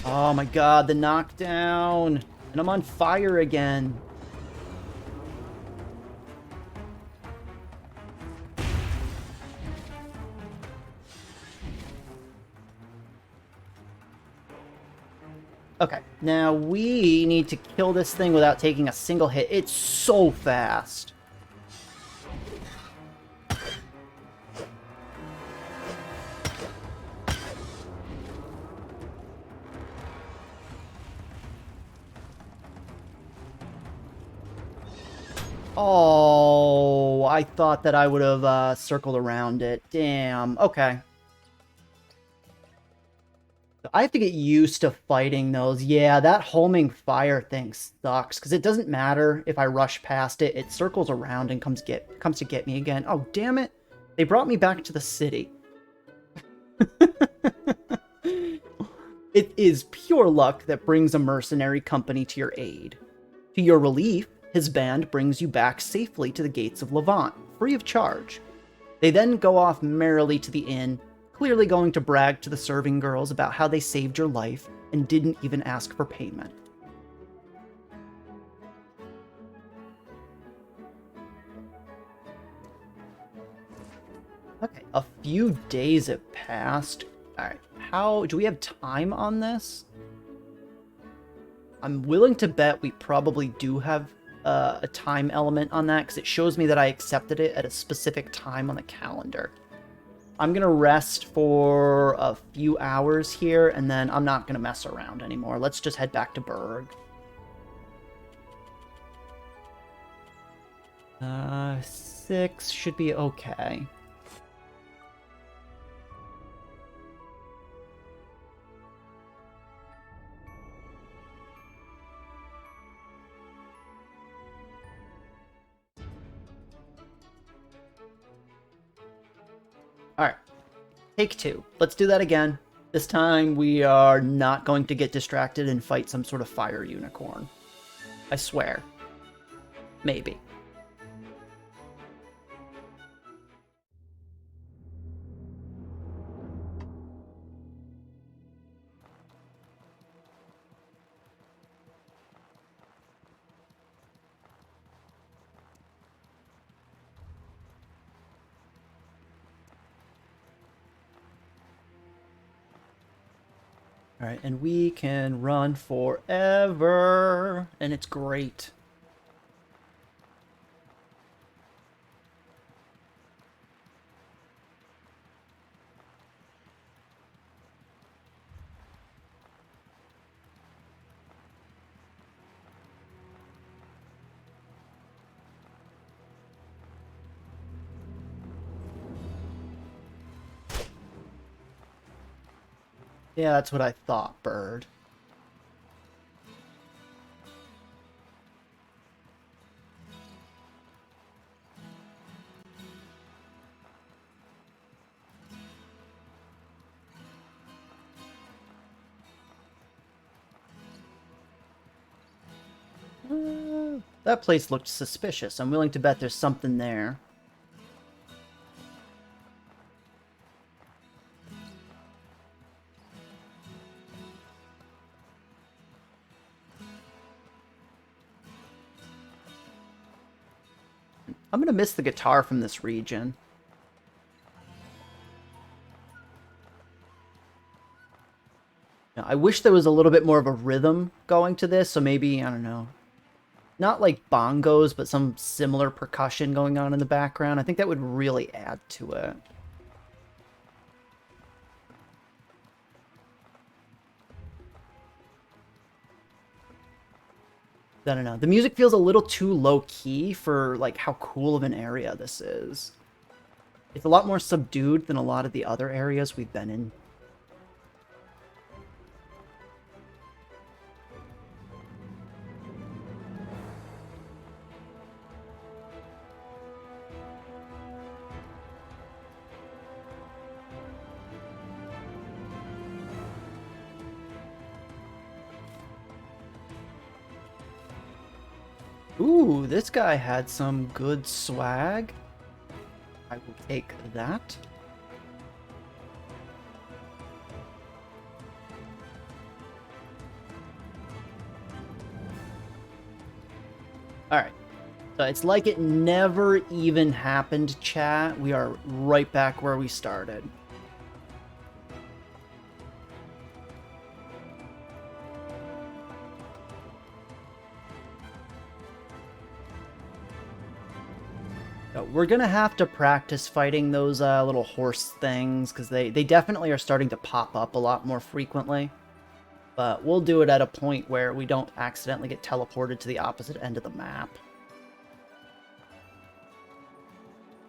Oh my god, the knockdown! And I'm on fire again. Okay, now we need to kill this thing without taking a single hit. It's so fast. Oh, I thought that I would have circled around it. Damn, okay. I have to get used to fighting those. Yeah, that homing fire thing sucks, because it doesn't matter if I rush past it. It circles around and comes to get me again. Oh, damn it. They brought me back to the city. It is pure luck that brings a mercenary company to your aid. To your relief, his band brings you back safely to the gates of Levant, free of charge. They then go off merrily to the inn, clearly going to brag to the serving girls about how they saved your life and didn't even ask for payment. Okay, a few days have passed. Alright, how do we have time on this? I'm willing to bet we probably do have a time element on that, because it shows me that I accepted it at a specific time on the calendar. I'm going to rest for a few hours here, and then I'm not going to mess around anymore. Let's just head back to Berg. 6 should be okay. Alright. Take 2. Let's do that again. This time we are not going to get distracted and fight some sort of fire unicorn. I swear. Maybe. Alright, and we can run forever, and it's great. Yeah, that's what I thought, Bird. That place looked suspicious. I'm willing to bet there's something there. I'm gonna miss the guitar from this region. Now, I wish there was a little bit more of a rhythm going to this, so maybe, I don't know, not like bongos, but some similar percussion going on in the background. I think that would really add to it. I don't know. The music feels a little too low-key for, like, how cool of an area this is. It's a lot more subdued than a lot of the other areas we've been in. Ooh, this guy had some good swag. I will take that. Alright. So it's like it never even happened, chat. We are right back where we started. We're gonna have to practice fighting those little horse things, because they definitely are starting to pop up a lot more frequently. But we'll do it at a point where we don't accidentally get teleported to the opposite end of the map.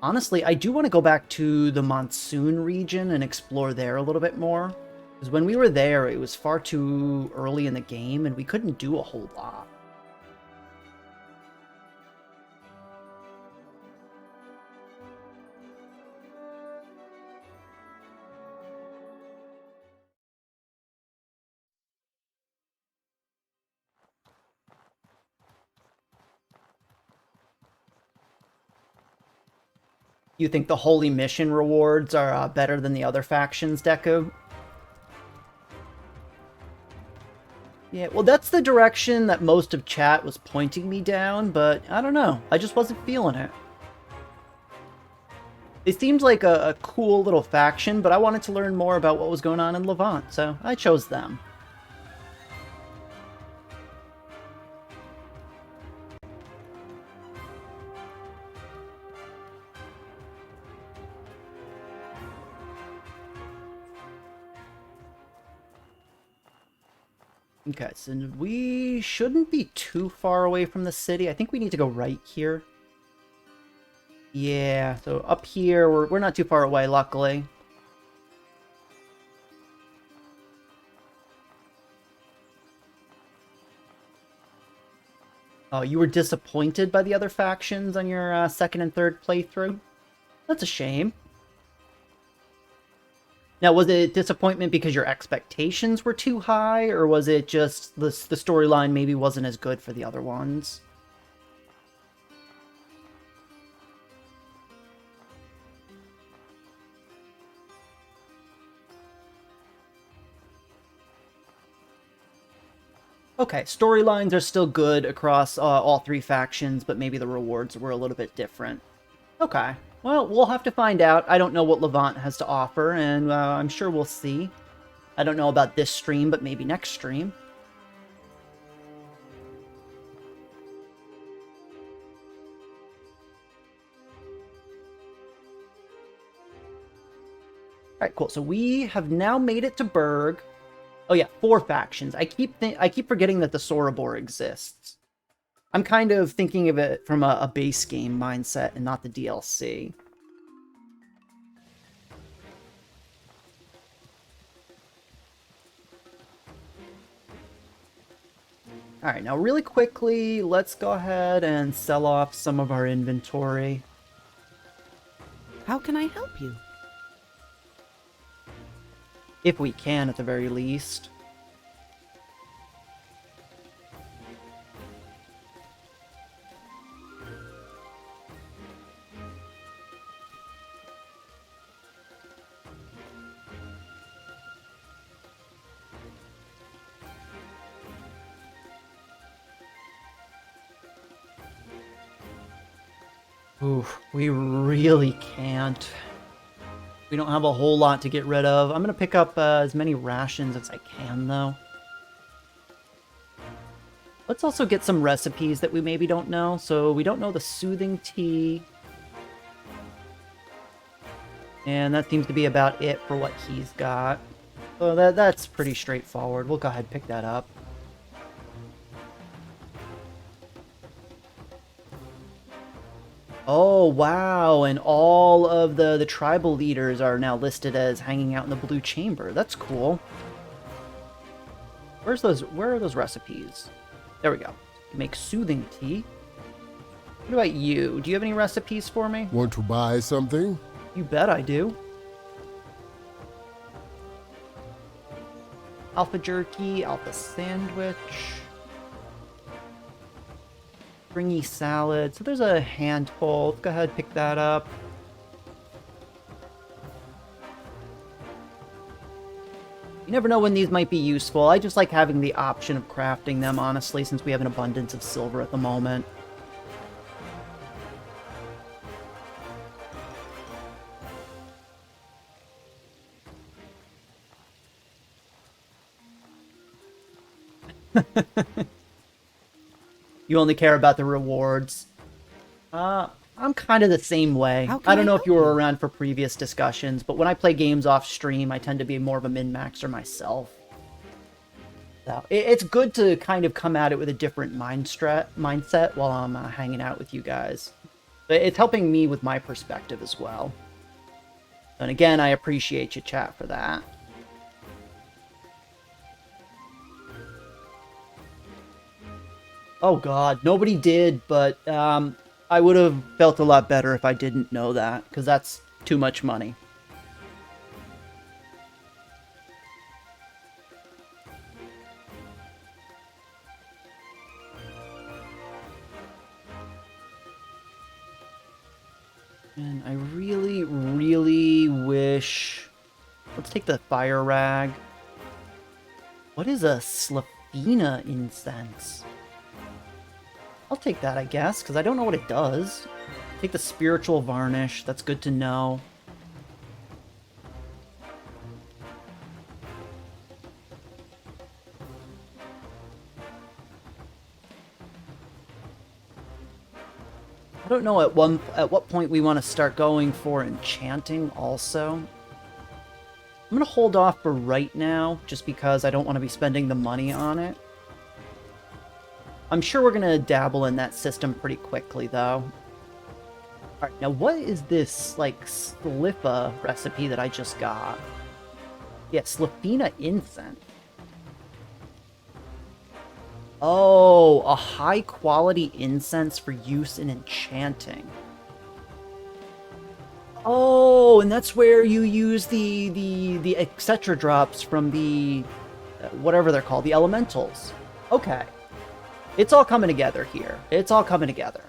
Honestly, I do want to go back to the Monsoon region and explore there a little bit more. Because when we were there, it was far too early in the game, and we couldn't do a whole lot. You think the Holy Mission rewards are better than the other factions, Deku? Yeah, well, that's the direction that most of chat was pointing me down, but I don't know. I just wasn't feeling it. It seemed like a cool little faction, but I wanted to learn more about what was going on in Levant, so I chose them. Okay, so we shouldn't be too far away from the city. I think we need to go right here. Yeah, so up here, we're not too far away, luckily. Oh, you were disappointed by the other factions on your second and third playthrough? That's a shame. Now, was it disappointment because your expectations were too high, or was it just the storyline maybe wasn't as good for the other ones? Okay, storylines are still good across all three factions, but maybe the rewards were a little bit different. Okay, well, we'll have to find out. I don't know what Levant has to offer, and I'm sure we'll see. I don't know about this stream, but maybe next stream. Alright, cool. So we have now made it to Berg. Oh yeah, 4 factions. I keep forgetting that the Sorobor exists. I'm kind of thinking of it from a base game mindset and not the DLC. Alright, now really quickly, let's go ahead and sell off some of our inventory. How can I help you? If we can, at the very least. Ooh, we really can't. We don't have a whole lot to get rid of. I'm going to pick up as many rations as I can, though. Let's also get some recipes that we maybe don't know. So we don't know the soothing tea. And that seems to be about it for what he's got. So that's pretty straightforward. We'll go ahead and pick that up. Oh, wow, and all of the tribal leaders are now listed as hanging out in the blue chamber. That's cool. Where are those recipes? There we go. Make soothing tea. What about you? Do you have any recipes for me? Want to buy something? You bet I do. Alpha jerky, alpha sandwich. Springy salad. So there's a handful. Let's go ahead and pick that up. You never know when these might be useful. I just like having the option of crafting them, honestly, since we have an abundance of silver at the moment. You only care about the rewards. I'm kind of the same way. I don't know if you were around for previous discussions, but when I play games off stream, I tend to be more of a min-maxer myself. So it's good to kind of come at it with a different mindset while I'm hanging out with you guys. But it's helping me with my perspective as well. And again, I appreciate you, chat, for that. Oh god, nobody did, but I would have felt a lot better if I didn't know that, because that's too much money. And I really, really wish... Let's take the fire rag. What is a Slafina incense? I'll take that, I guess, because I don't know what it does. Take the spiritual varnish. That's good to know. I don't know at what point we want to start going for enchanting also. I'm going to hold off for right now, just because I don't want to be spending the money on it. I'm sure we're going to dabble in that system pretty quickly, though. Alright, now what is this, like, Slippa recipe that I just got? Yeah, Slafina incense. Oh, a high-quality incense for use in enchanting. Oh, Oh, and that's where you use the etc. drops from the whatever they're called, the elementals. Okay. It's all coming together here. It's all coming together.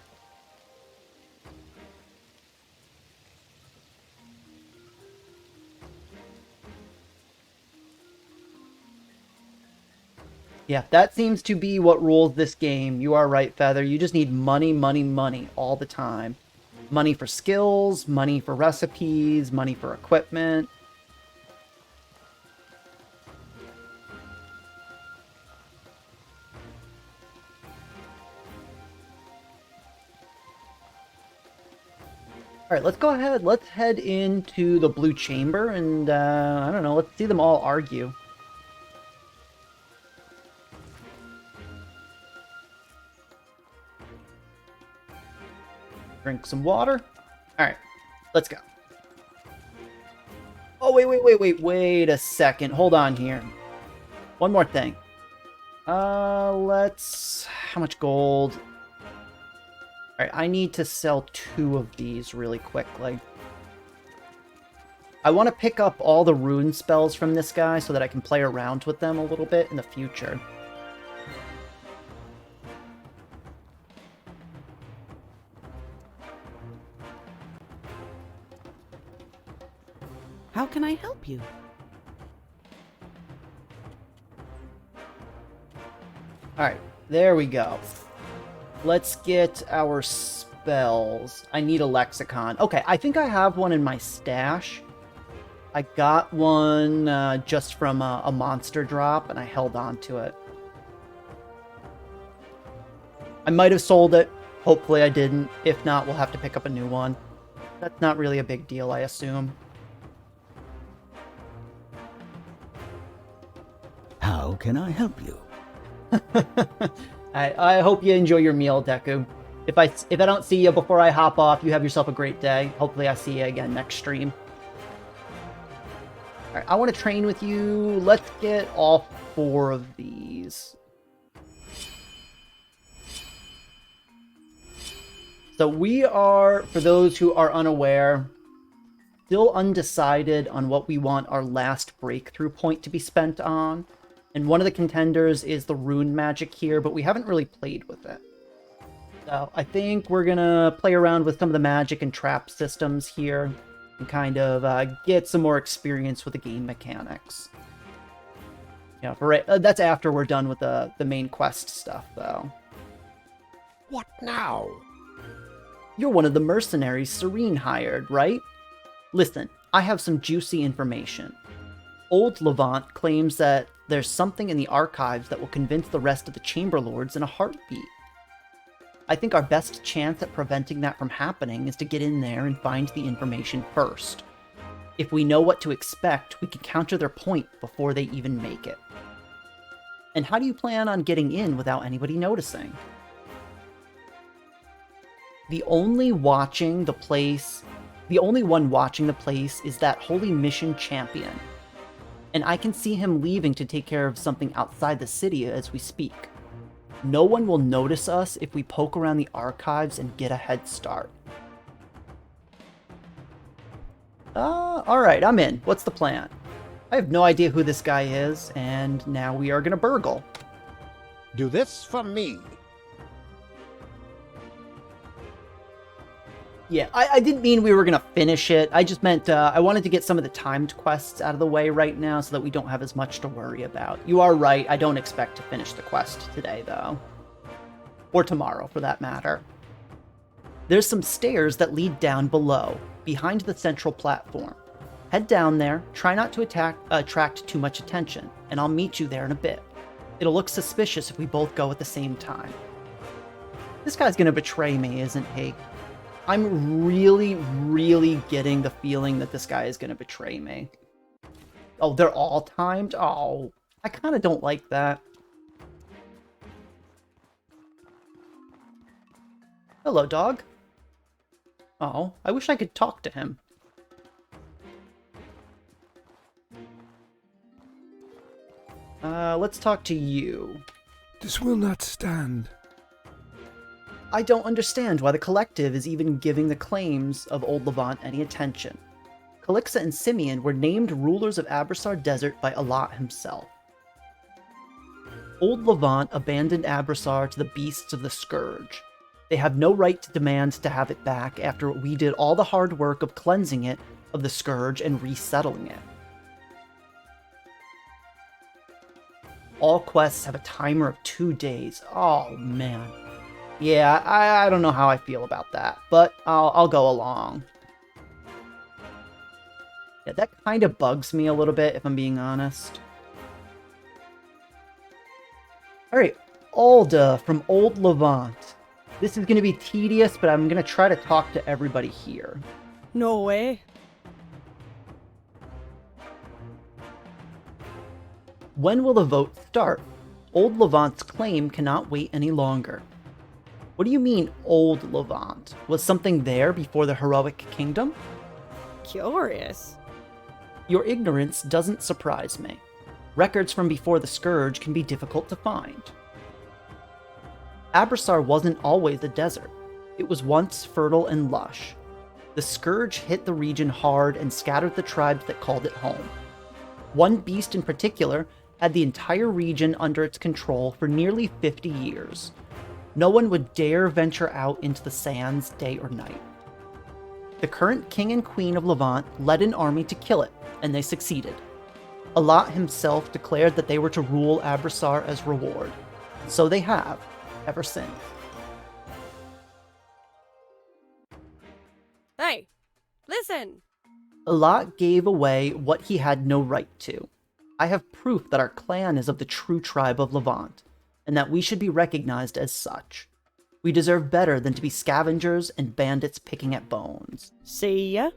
Yeah, that seems to be what rules this game. You are right, Feather. You just need money, money, money all the time. Money for skills, money for recipes, money for equipment. Alright, let's go ahead. Let's head into the blue chamber and, I don't know, let's see them all argue. Drink some water. Alright, let's go. Oh, wait a second. Hold on here. One more thing. Let's... How much gold? Alright, I need to sell 2 of these really quickly. I want to pick up all the rune spells from this guy so that I can play around with them a little bit in the future. How can I help you? Alright, there we go. Let's get our spells. I need a lexicon. Okay, I think I have one in my stash. I got one just from a monster drop, and I held on to it. I might have sold it. Hopefully I didn't. If not, we'll have to pick up a new one. That's not really a big deal, I assume. How can I help you? I hope you enjoy your meal, Deku. If I don't see you before I hop off, you have yourself a great day. Hopefully I see you again next stream. Alright, I want to train with you. Let's get all 4 of these. So we are, for those who are unaware, still undecided on what we want our last breakthrough point to be spent on. And one of the contenders is the rune magic here, but we haven't really played with it. So I think we're gonna play around with some of the magic and trap systems here and kind of get some more experience with the game mechanics. Yeah, that's after we're done with the main quest stuff, though. What now? You're one of the mercenaries Serene hired, right? Listen, I have some juicy information. Old Levant claims that there's something in the archives that will convince the rest of the Chamber Lords in a heartbeat. I think our best chance at preventing that from happening is to get in there and find the information first. If we know what to expect, we can counter their point before they even make it. And how do you plan on getting in without anybody noticing? The only one watching the place is that Holy Mission Champion. And I can see him leaving to take care of something outside the city as we speak. No one will notice us if we poke around the archives and get a head start. Alright, I'm in. What's the plan? I have no idea who this guy is, and now we are gonna burgle. Do this for me. Yeah, I didn't mean we were going to finish it. I just meant I wanted to get some of the timed quests out of the way right now so that we don't have as much to worry about. You are right, I don't expect to finish the quest today, though. Or tomorrow, for that matter. There's some stairs that lead down below, behind the central platform. Head down there, try not to attract too much attention, and I'll meet you there in a bit. It'll look suspicious if we both go at the same time. This guy's going to betray me, isn't he? I'm really getting the feeling that this guy is going to betray me. Oh, they're all timed? Oh, I kind of don't like that. Hello, dog. Oh, I wish I could talk to him. Let's talk to you. This will not stand. I don't understand why the Collective is even giving the claims of Old Levant any attention. Calixa and Simeon were named rulers of Abrasar Desert by Allah himself. Old Levant abandoned Abrasar to the beasts of the Scourge. They have no right to demand to have it back after we did all the hard work of cleansing it of the Scourge and resettling it. All quests have a timer of 2 days. Oh, man. Yeah, I don't know how I feel about that, but I'll go along. Yeah, that kind of bugs me a little bit, if I'm being honest. Alright, Alda from Old Levant. This is going to be tedious, but I'm going to try to talk to everybody here. No way. When will the vote start? Old Levant's claim cannot wait any longer. What do you mean, Old Levant? Was something there before the heroic kingdom? Curious. Your ignorance doesn't surprise me. Records from before the Scourge can be difficult to find. Abrasar wasn't always a desert. It was once fertile and lush. The Scourge hit the region hard and scattered the tribes that called it home. One beast in particular had the entire region under its control for nearly 50 years. No one would dare venture out into the sands day or night. The current king and queen of Levant led an army to kill it, and they succeeded. Allah himself declared that they were to rule Abrasar as reward. So they have, ever since. Hey, listen! Allah gave away what he had no right to. I have proof that our clan is of the true tribe of Levant, and that we should be recognized as such. We deserve better than to be scavengers and bandits picking at bones. See ya?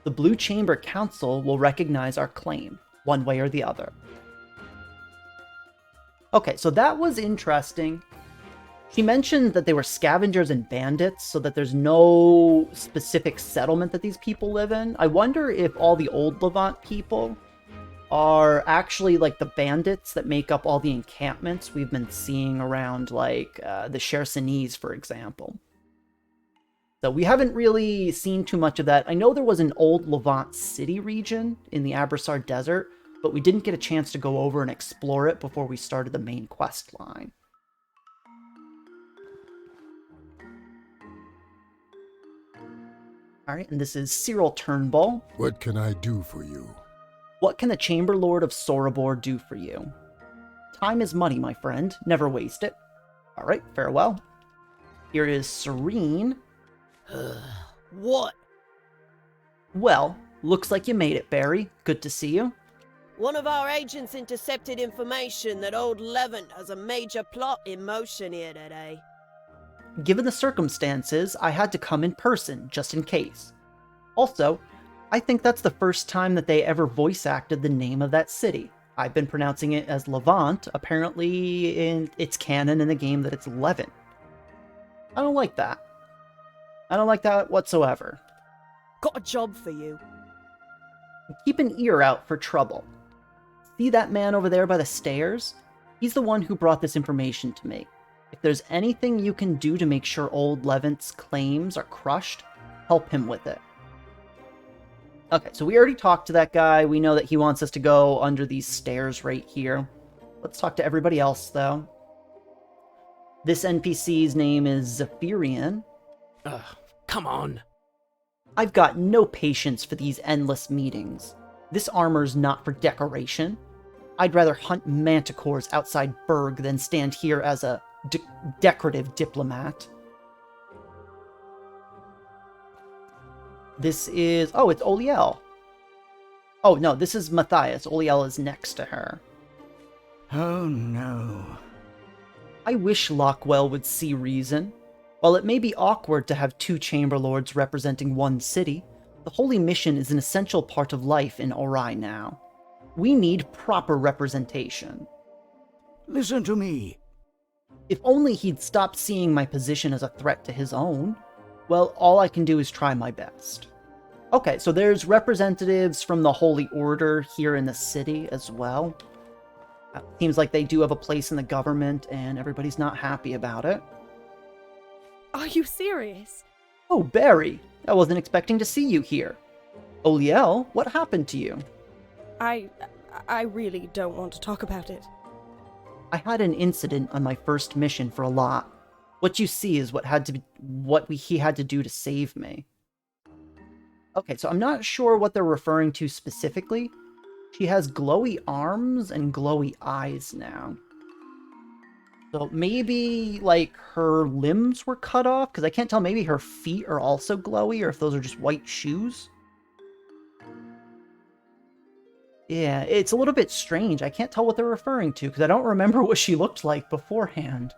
The Blue Chamber Council will recognize our claim, one way or the other. Okay, so that was interesting. She mentioned that they were scavengers and bandits, so that there's no specific settlement that these people live in. I wonder if all the old Levant people are actually like the bandits that make up all the encampments we've been seeing around, like the Chersonese, for example. So we haven't really seen too much of that. I know there was an old Levant city region in the Abrasar Desert, but we didn't get a chance to go over and explore it before we started the main quest line. Alright, and this is Cyril Turnbull. What can I do for you? What can the Chamber Lord of Sorobor do for you? Time is money, my friend. Never waste it. Alright, farewell. Here is Serene. What? Well, looks like you made it, Bary. Good to see you. One of our agents intercepted information that old Levant has a major plot in motion here today. Given the circumstances, I had to come in person, just in case. Also, I think that's the first time that they ever voice acted the name of that city. I've been pronouncing it as Levant. Apparently, it's canon in the game that it's Levant. I don't like that. I don't like that whatsoever. Got a job for you. Keep an ear out for trouble. See that man over there by the stairs? He's the one who brought this information to me. If there's anything you can do to make sure old Levant's claims are crushed, help him with it. Okay, so we already talked to that guy. We know that he wants us to go under these stairs right here. Let's talk to everybody else, though. This NPC's name is Zephyrian. Ugh, come on. I've got no patience for these endless meetings. This armor's not for decoration. I'd rather hunt manticores outside Berg than stand here as a decorative diplomat. This is... oh, it's Oliel. Oh, no, this is Matthias. Oliel is next to her. Oh, no. I wish Lockwell would see reason. While it may be awkward to have two Chamber Lords representing one city, the Holy Mission is an essential part of life in Ori now. We need proper representation. Listen to me. If only he'd stop seeing my position as a threat to his own. Well, all I can do is try my best. Okay, so there's representatives from the Holy Order here in the city as well. Seems like they do have a place in the government, and everybody's not happy about it. Are you serious? Oh, Bary! I wasn't expecting to see you here. Oliel, what happened to you? I really don't want to talk about it. I had an incident on my first mission for a lot. What you see is he had to do to save me. Okay, so I'm not sure what they're referring to specifically. She has glowy arms and glowy eyes now. So maybe, like, her limbs were cut off? Because I can't tell, maybe her feet are also glowy, or if those are just white shoes? Yeah, it's a little bit strange. I can't tell what they're referring to, because I don't remember what she looked like beforehand.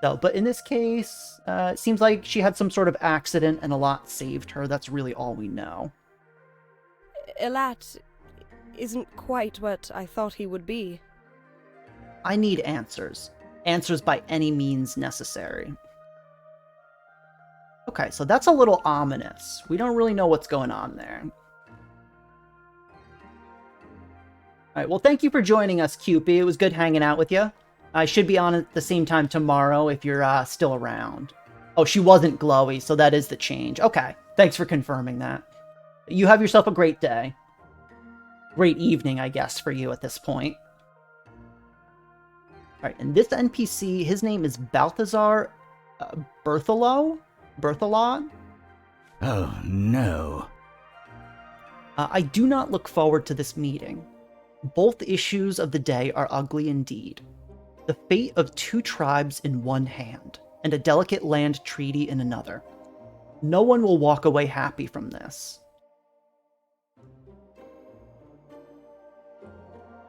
So, but in this case, it seems like she had some sort of accident and a lot saved her. That's really all we know. Elat isn't quite what I thought he would be. I need answers. Answers by any means necessary. Okay, so that's a little ominous. We don't really know what's going on there. Alright, well, thank you for joining us, Cupid. It was good hanging out with you. I should be on at the same time tomorrow if you're still around. Oh, she wasn't glowy, so that is the change. Okay, thanks for confirming that. You have yourself a great day. Great evening, I guess, for you at this point. Alright, and this NPC, his name is Balthazar Berthelot? Berthelot? Oh, no. I do not look forward to this meeting. Both issues of the day are ugly indeed. The fate of two tribes in one hand, and a delicate land treaty in another. No one will walk away happy from this.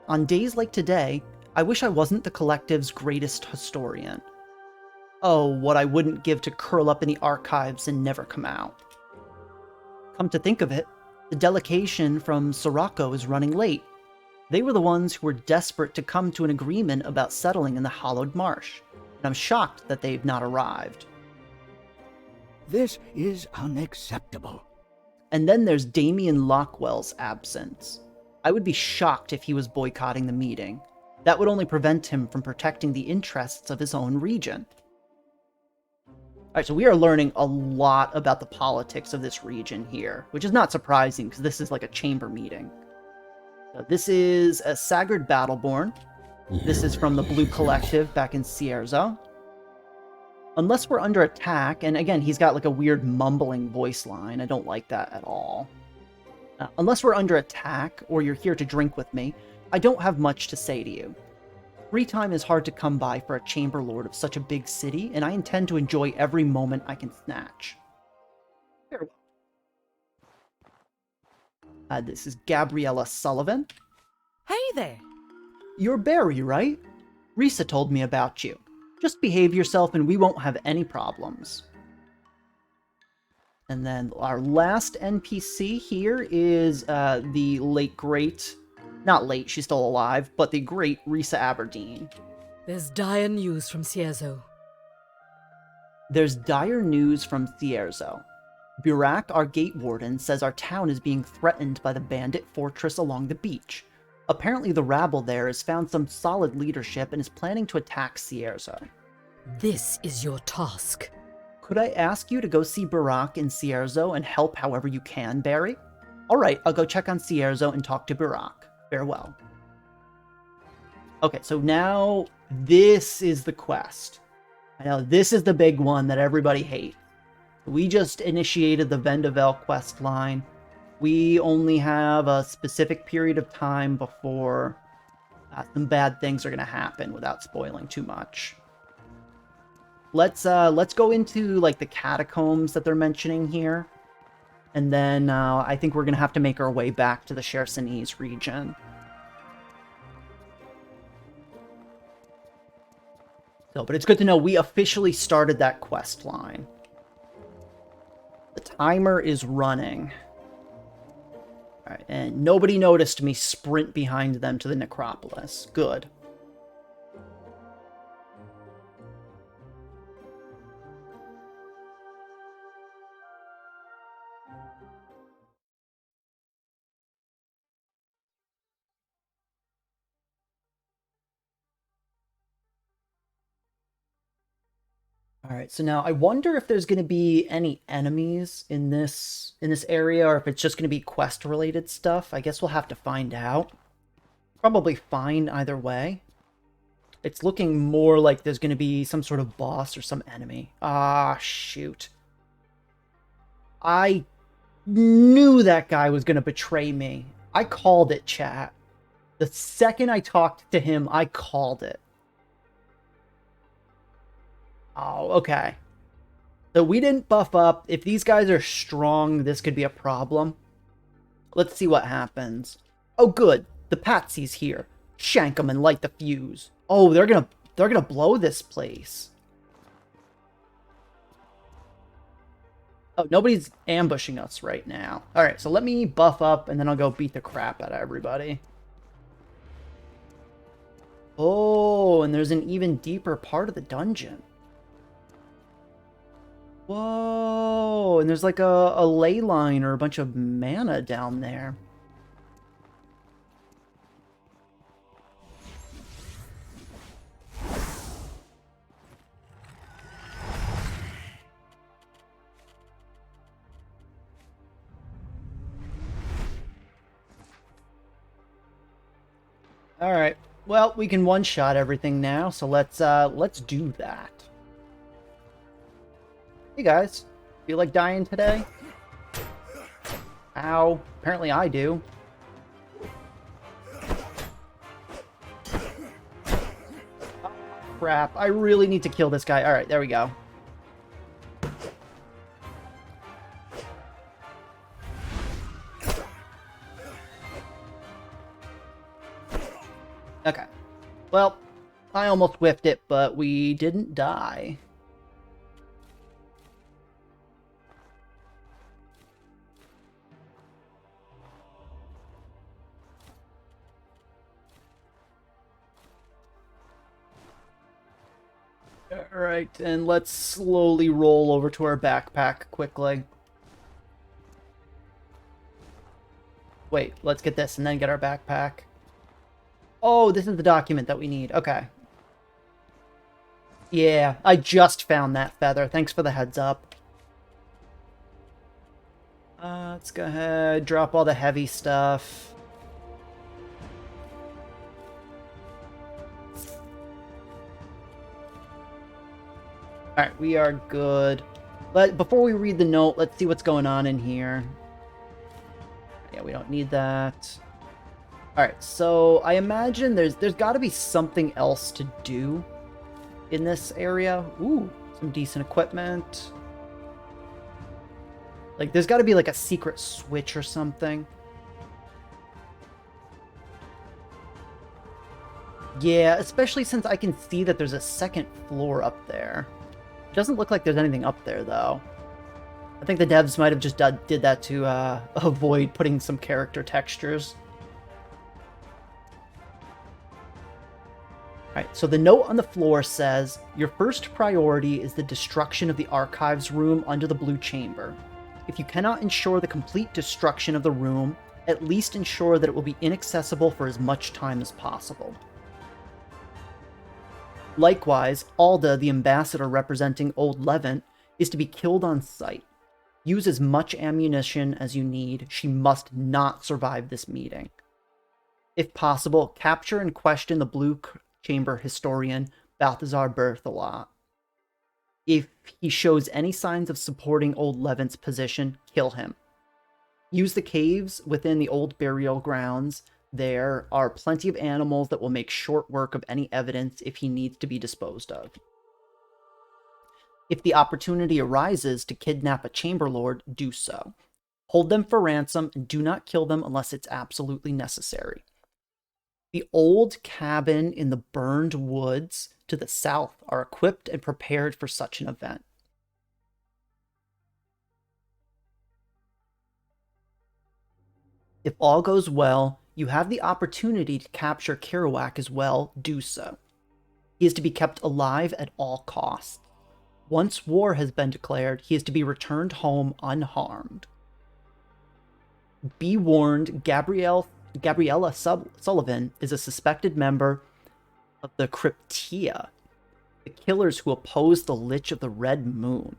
On days like today, I wish I wasn't the Collective's greatest historian. Oh, what I wouldn't give to curl up in the archives and never come out. Come to think of it, the delegation from Sirocco is running late. They were the ones who were desperate to come to an agreement about settling in the Hallowed Marsh, and I'm shocked that they've not arrived. This is unacceptable. And then there's Damien Lockwell's absence. I would be shocked if he was boycotting the meeting. That would only prevent him from protecting the interests of his own region. Alright, so we are learning a lot about the politics of this region here, which is not surprising because this is like a chamber meeting. So this is a Sagard Battleborn. This is from the Blue Collective back in Cierzo. Unless we're under attack, and again, he's got like a weird mumbling voice line. I don't like that at all. Unless we're under attack, or you're here to drink with me, I don't have much to say to you. Free time is hard to come by for a Chamber Lord of such a big city, and I intend to enjoy every moment I can snatch. Farewell. This is Gabriella Sullivan. Hey there! You're Bary, right? Risa told me about you. Just behave yourself and we won't have any problems. And then our last NPC here is the late great... Not late, she's still alive, but the great Risa Aberdeen. There's dire news from Cierzo. There's dire news from Cierzo. Burak, our gate warden, says our town is being threatened by the bandit fortress along the beach. Apparently the rabble there has found some solid leadership and is planning to attack Cierzo. This is your task. Could I ask you to go see Burak in Cierzo and help however you can, Bary? Alright, I'll go check on Cierzo and talk to Burak. Farewell. Okay, so now this is the quest. I know this is the big one that everybody hates. We just initiated the Vendavel quest line. We only have a specific period of time before some bad things are going to happen without spoiling too much. Let's go into like the catacombs that they're mentioning here. And then I think we're going to have to make our way back to the Chersonese region. So, but it's good to know we officially started that quest line. The timer is running. Alright, and nobody noticed me sprint behind them to the necropolis. Good. Alright, so now I wonder if there's going to be any enemies in this area, or if it's just going to be quest-related stuff. I guess we'll have to find out. Probably fine either way. It's looking more like there's going to be some sort of boss or some enemy. Ah, shoot. I knew that guy was going to betray me. I called it, chat. The second I talked to him, I called it. Oh, okay. So we didn't buff up. If these guys are strong, this could be a problem. Let's see what happens. Oh, good. The Patsy's here. Shank them and light the fuse. Oh, they're gonna blow this place. Oh, nobody's ambushing us right now. Alright, so let me buff up, and then I'll go beat the crap out of everybody. Oh, and there's an even deeper part of the dungeon. Whoa, and there's like a ley line or a bunch of mana down there. All right. Well, we can one-shot everything now, so let's do that. Hey guys, feel like dying today? Ow. Apparently I do. Oh, crap. I really need to kill this guy. All right, there we go. Okay. Well, I almost whiffed it, but we didn't die. Alright, and let's slowly roll over to our backpack quickly. Wait, let's get this and then get our backpack. Oh, this is the document that we need. Okay. Yeah, I just found that feather. Thanks for the heads up. Let's go ahead, drop all the heavy stuff. Alright, we are good. But before we read the note, let's see what's going on in here. Yeah, we don't need that. Alright, so I imagine there's got to be something else to do in this area. Ooh, some decent equipment. Like, there's got to be like a secret switch or something. Yeah, especially since I can see that there's a second floor up there. It doesn't look like there's anything up there, though. I think the devs might have just did that to avoid putting some character textures. Alright, so the note on the floor says, your first priority is the destruction of the archives room under the blue chamber. If you cannot ensure the complete destruction of the room, at least ensure that it will be inaccessible for as much time as possible. Likewise, Alda, the ambassador representing Old Levant, is to be killed on sight. Use as much ammunition as you need. She must not survive this meeting. If possible, capture and question the Blue Chamber historian, Balthazar Berthelot. If he shows any signs of supporting Old Levant's position, kill him. Use the caves within the old burial grounds. There are plenty of animals that will make short work of any evidence if he needs to be disposed of. If the opportunity arises to kidnap a Chamberlord, do so. Hold them for ransom and do not kill them unless it's absolutely necessary. The old cabin in the burned woods to the south are equipped and prepared for such an event. If all goes well, you have the opportunity to capture Kerouac as well, do so. He is to be kept alive at all costs. Once war has been declared, he is to be returned home unharmed. Be warned, Gabriella Sullivan is a suspected member of the Cryptia. The killers who oppose the Lich of the Red Moon.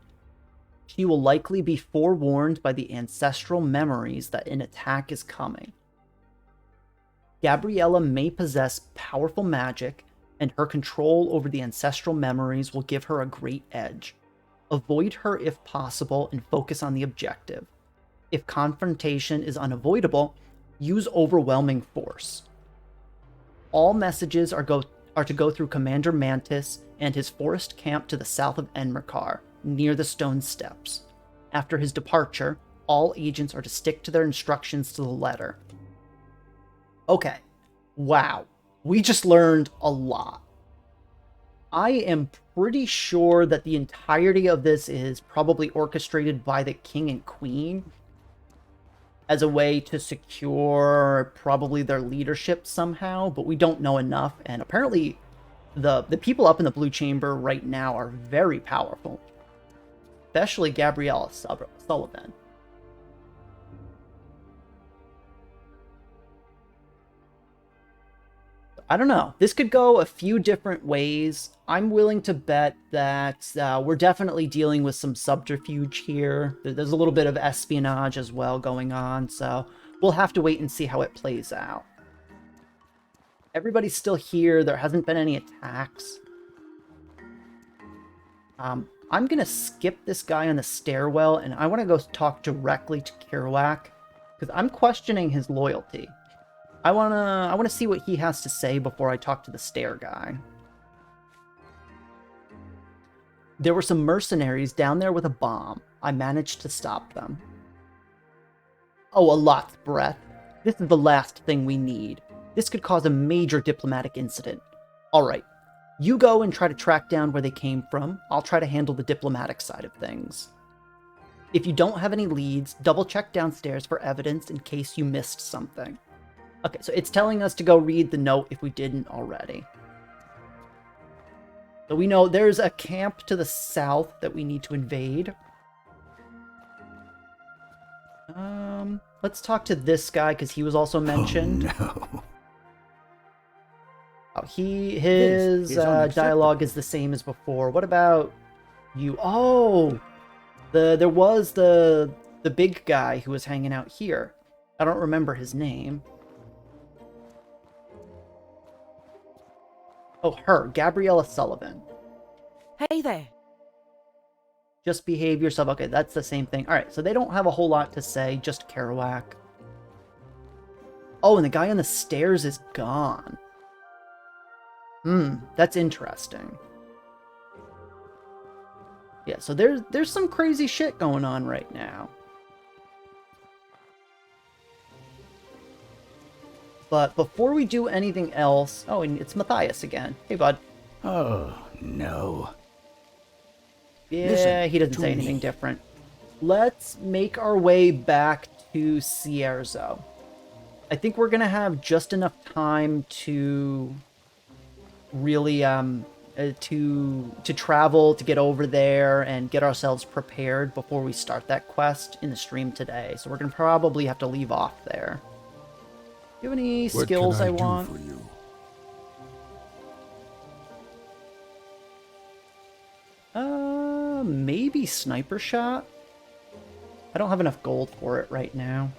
She will likely be forewarned by the ancestral memories that an attack is coming. Gabriella may possess powerful magic, and her control over the ancestral memories will give her a great edge. Avoid her if possible and focus on the objective. If confrontation is unavoidable, use overwhelming force. All messages are to go through Commander Mantis and his forest camp to the south of Enmerkar, near the stone steps. After his departure, all agents are to stick to their instructions to the letter. Okay. Wow. We just learned a lot. I am pretty sure that the entirety of this is probably orchestrated by the king and queen as a way to secure probably their leadership somehow, but we don't know enough, and apparently the people up in the Blue Chamber right now are very powerful. Especially Gabriella Sullivan. I don't know. This could go a few different ways. I'm willing to bet that we're definitely dealing with some subterfuge here. There's a little bit of espionage as well going on, so we'll have to wait and see how it plays out. Everybody's still here. There hasn't been any attacks. I'm going to skip this guy on the stairwell, and I want to go talk directly to Kerouac, because I'm questioning his loyalty. I wanna see what he has to say before I talk to the stair guy. There were some mercenaries down there with a bomb. I managed to stop them. Oh, a lot's breath. This is the last thing we need. This could cause a major diplomatic incident. Alright, you go and try to track down where they came from. I'll try to handle the diplomatic side of things. If you don't have any leads, double check downstairs for evidence in case you missed something. Okay, so it's telling us to go read the note if we didn't already. So we know there's a camp to the south that we need to invade. Let's talk to this guy, because he was also mentioned. Oh, no. Oh, his dialogue is the same as before. What about you? Oh! There was the big guy who was hanging out here. I don't remember his name. Oh, her. Gabriella Sullivan. Hey there. Just behave yourself. Okay, that's the same thing. Alright, so they don't have a whole lot to say, just Kerouac. Oh, and the guy on the stairs is gone. That's interesting. Yeah, so there's some crazy shit going on right now. But before we do anything else... Oh, and it's Matthias again. Hey, bud. Oh, no. Yeah, Listen he doesn't say anything different. Let's make our way back to Cierzo. I think we're going to have just enough time to really, to travel, to get over there, and get ourselves prepared before we start that quest in the stream today. So we're going to probably have to leave off there. Do you have any skills I want? What can I do for you? Maybe sniper shot? I don't have enough gold for it right now.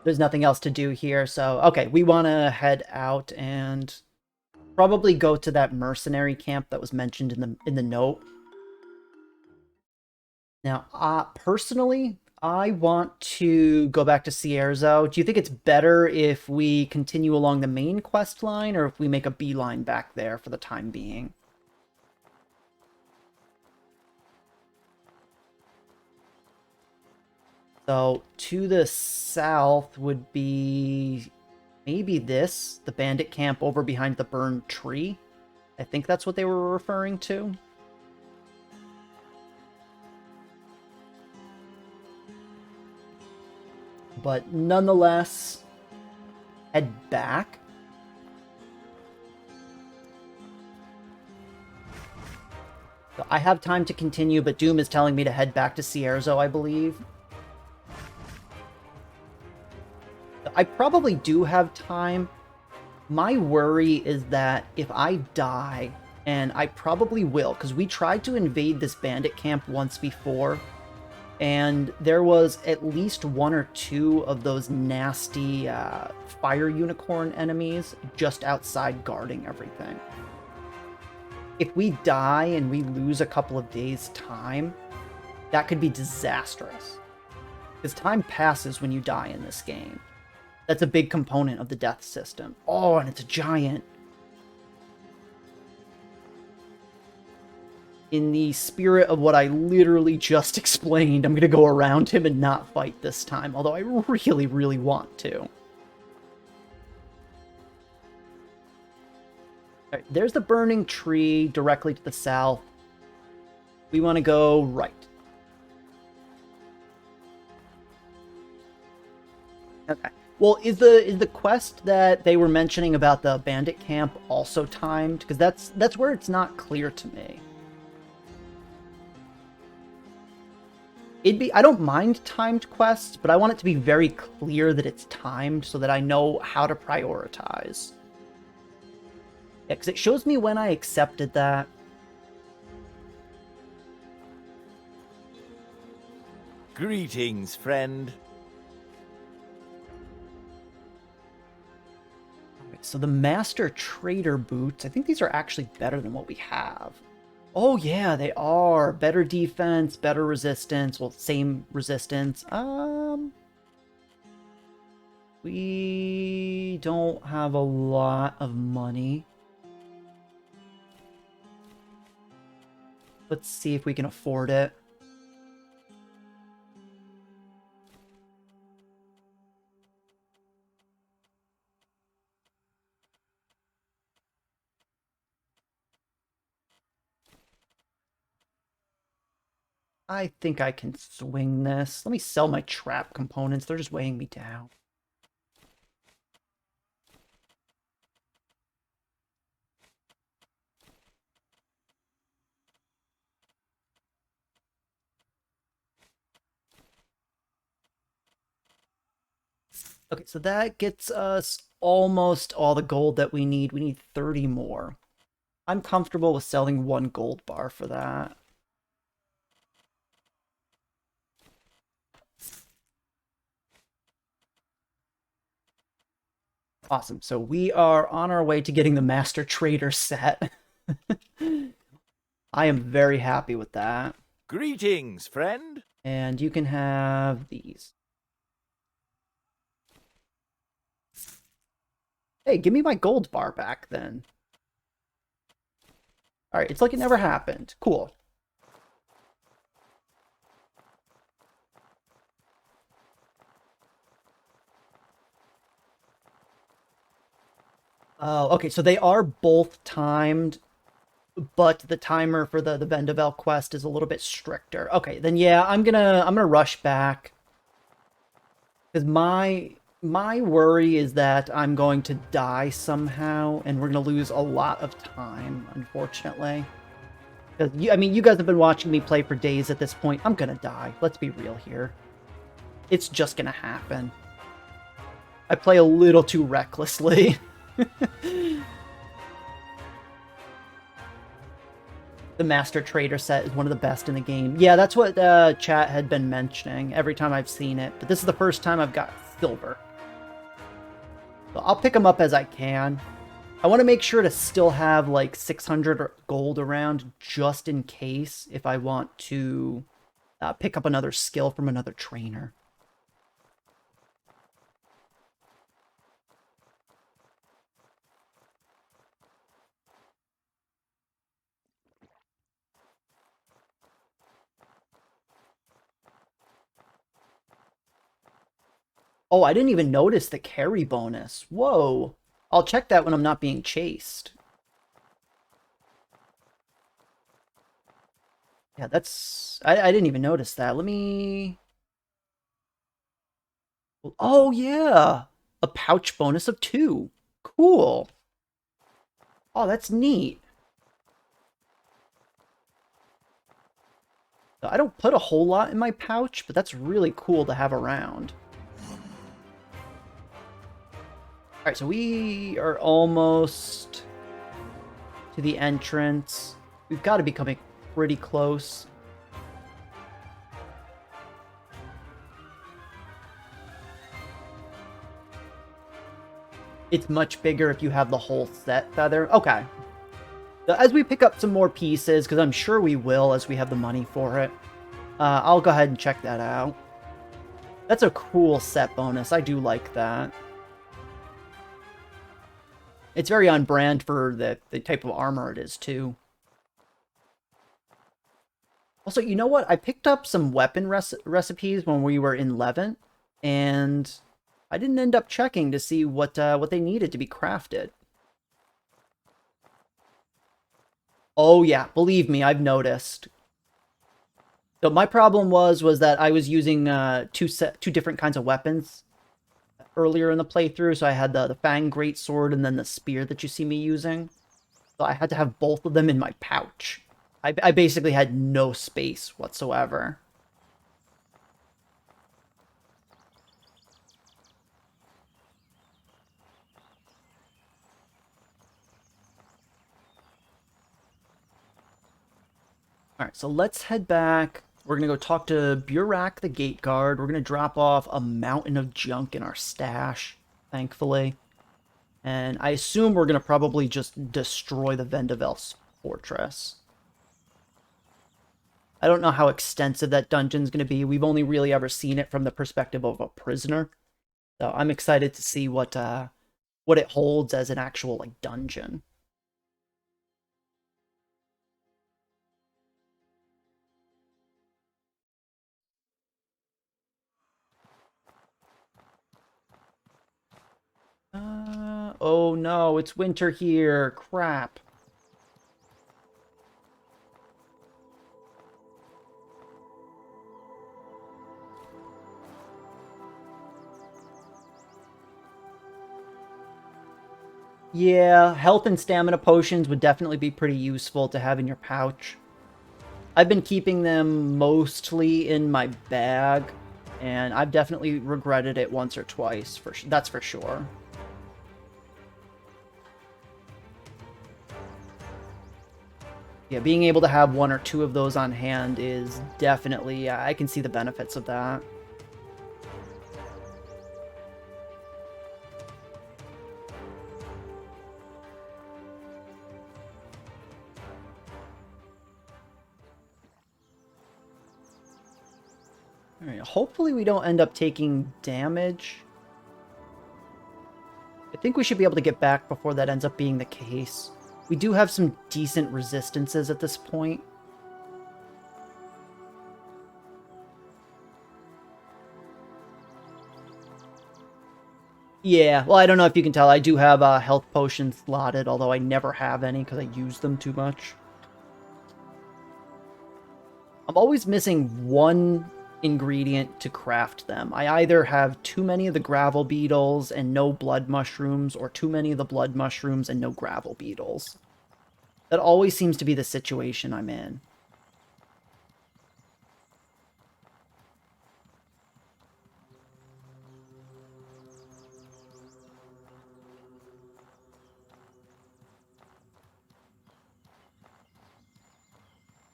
There's nothing else to do here, so... Okay, we want to head out and probably go to that mercenary camp that was mentioned in the note. Now, personally, I want to go back to Cierzo. Do you think it's better if we continue along the main quest line, or if we make a beeline back there for the time being? So, to the south would be maybe this, the bandit camp over behind the burned tree. I think that's what they were referring to. But nonetheless, head back. So I have time to continue, but Doom is telling me to head back to Cierzo, I believe. I probably do have time. My worry is that if I die, and I probably will, because we tried to invade this bandit camp once before, and there was at least 1 or 2 of those nasty fire unicorn enemies just outside guarding everything. If we die and we lose a couple of days' time, that could be disastrous. Because time passes when you die in this game. That's a big component of the death system. Oh, and it's a giant. In the spirit of what I literally just explained, I'm going to go around him and not fight this time, although I really, really want to. Alright, there's the burning tree directly to the south. We want to go right. Okay. Well, is the quest that they were mentioning about the bandit camp also timed? Because that's where it's not clear to me. I don't mind timed quests, but I want it to be very clear that it's timed so that I know how to prioritize. Yeah, because it shows me when I accepted that. Greetings, friend. Alright, so the Master Trader boots, I think these are actually better than what we have. Oh yeah, they are. Better defense, better resistance. Well, same resistance. We don't have a lot of money. Let's see if we can afford it. I think I can swing this. Let me sell my trap components. They're just weighing me down. Okay, so that gets us almost all the gold that we need. We need 30 more. I'm comfortable with selling 1 gold bar for that. Awesome. So we are on our way to getting the Master Trader set. I am very happy with that. Greetings, friend. And you can have these. Hey, give me my gold bar back then. Alright, it's like it never happened. Cool. Oh, okay, so they are both timed, but the timer for the Vendavel quest is a little bit stricter. Okay, then yeah, I'm gonna rush back. Because my worry is that I'm going to die somehow, and we're gonna lose a lot of time, unfortunately. Because I mean, you guys have been watching me play for days at this point. I'm gonna die. Let's be real here. It's just gonna happen. I play a little too recklessly. The Master Trader set is one of the best in the game. Yeah, that's what chat had been mentioning every time I've seen it. But this is the first time I've got silver. So I'll pick them up as I can. I want to make sure to still have like 600 gold around just in case if I want to pick up another skill from another trainer. Oh, I didn't even notice the carry bonus. Whoa. I'll check that when I'm not being chased. Yeah, that's... I didn't even notice that. Let me... Oh, yeah! A pouch bonus of 2. Cool. Oh, that's neat. I don't put a whole lot in my pouch, but that's really cool to have around. Alright, so we are almost to the entrance. We've got to be coming pretty close. It's much bigger if you have the whole set feather. Okay. So as we pick up some more pieces, because I'm sure we will as we have the money for it, I'll go ahead and check that out. That's a cool set bonus. I do like that. It's very on brand for the type of armor it is, too. Also, you know what? I picked up some weapon recipes when we were in Levant, and I didn't end up checking to see what they needed to be crafted. Oh yeah, believe me, I've noticed. So my problem was that I was using two different kinds of weapons earlier in the playthrough. So I had the Fang Greatsword and then the spear that you see me using. So I had to have both of them in my pouch. I basically had no space whatsoever. Alright, so let's head back. We're going to go talk to Burak, the gate guard. We're going to drop off a mountain of junk in our stash, thankfully. And I assume we're going to probably just destroy the Vendavel's fortress. I don't know how extensive that dungeon's going to be. We've only really ever seen it from the perspective of a prisoner. So I'm excited to see what it holds as an actual like dungeon. Oh no, it's winter here. Crap. Yeah, health and stamina potions would definitely be pretty useful to have in your pouch. I've been keeping them mostly in my bag, and I've definitely regretted it once or twice, that's for sure. Yeah, being able to have one or two of those on hand is definitely, I can see the benefits of that. Alright, hopefully we don't end up taking damage. I think we should be able to get back before that ends up being the case. We do have some decent resistances at this point. Yeah, well, I don't know if you can tell. I do have health potions slotted, although I never have any because I use them too much. I'm always missing one ingredient to craft them. I either have too many of the gravel beetles and no blood mushrooms, or too many of the blood mushrooms and no gravel beetles. That always seems to be the situation I'm in.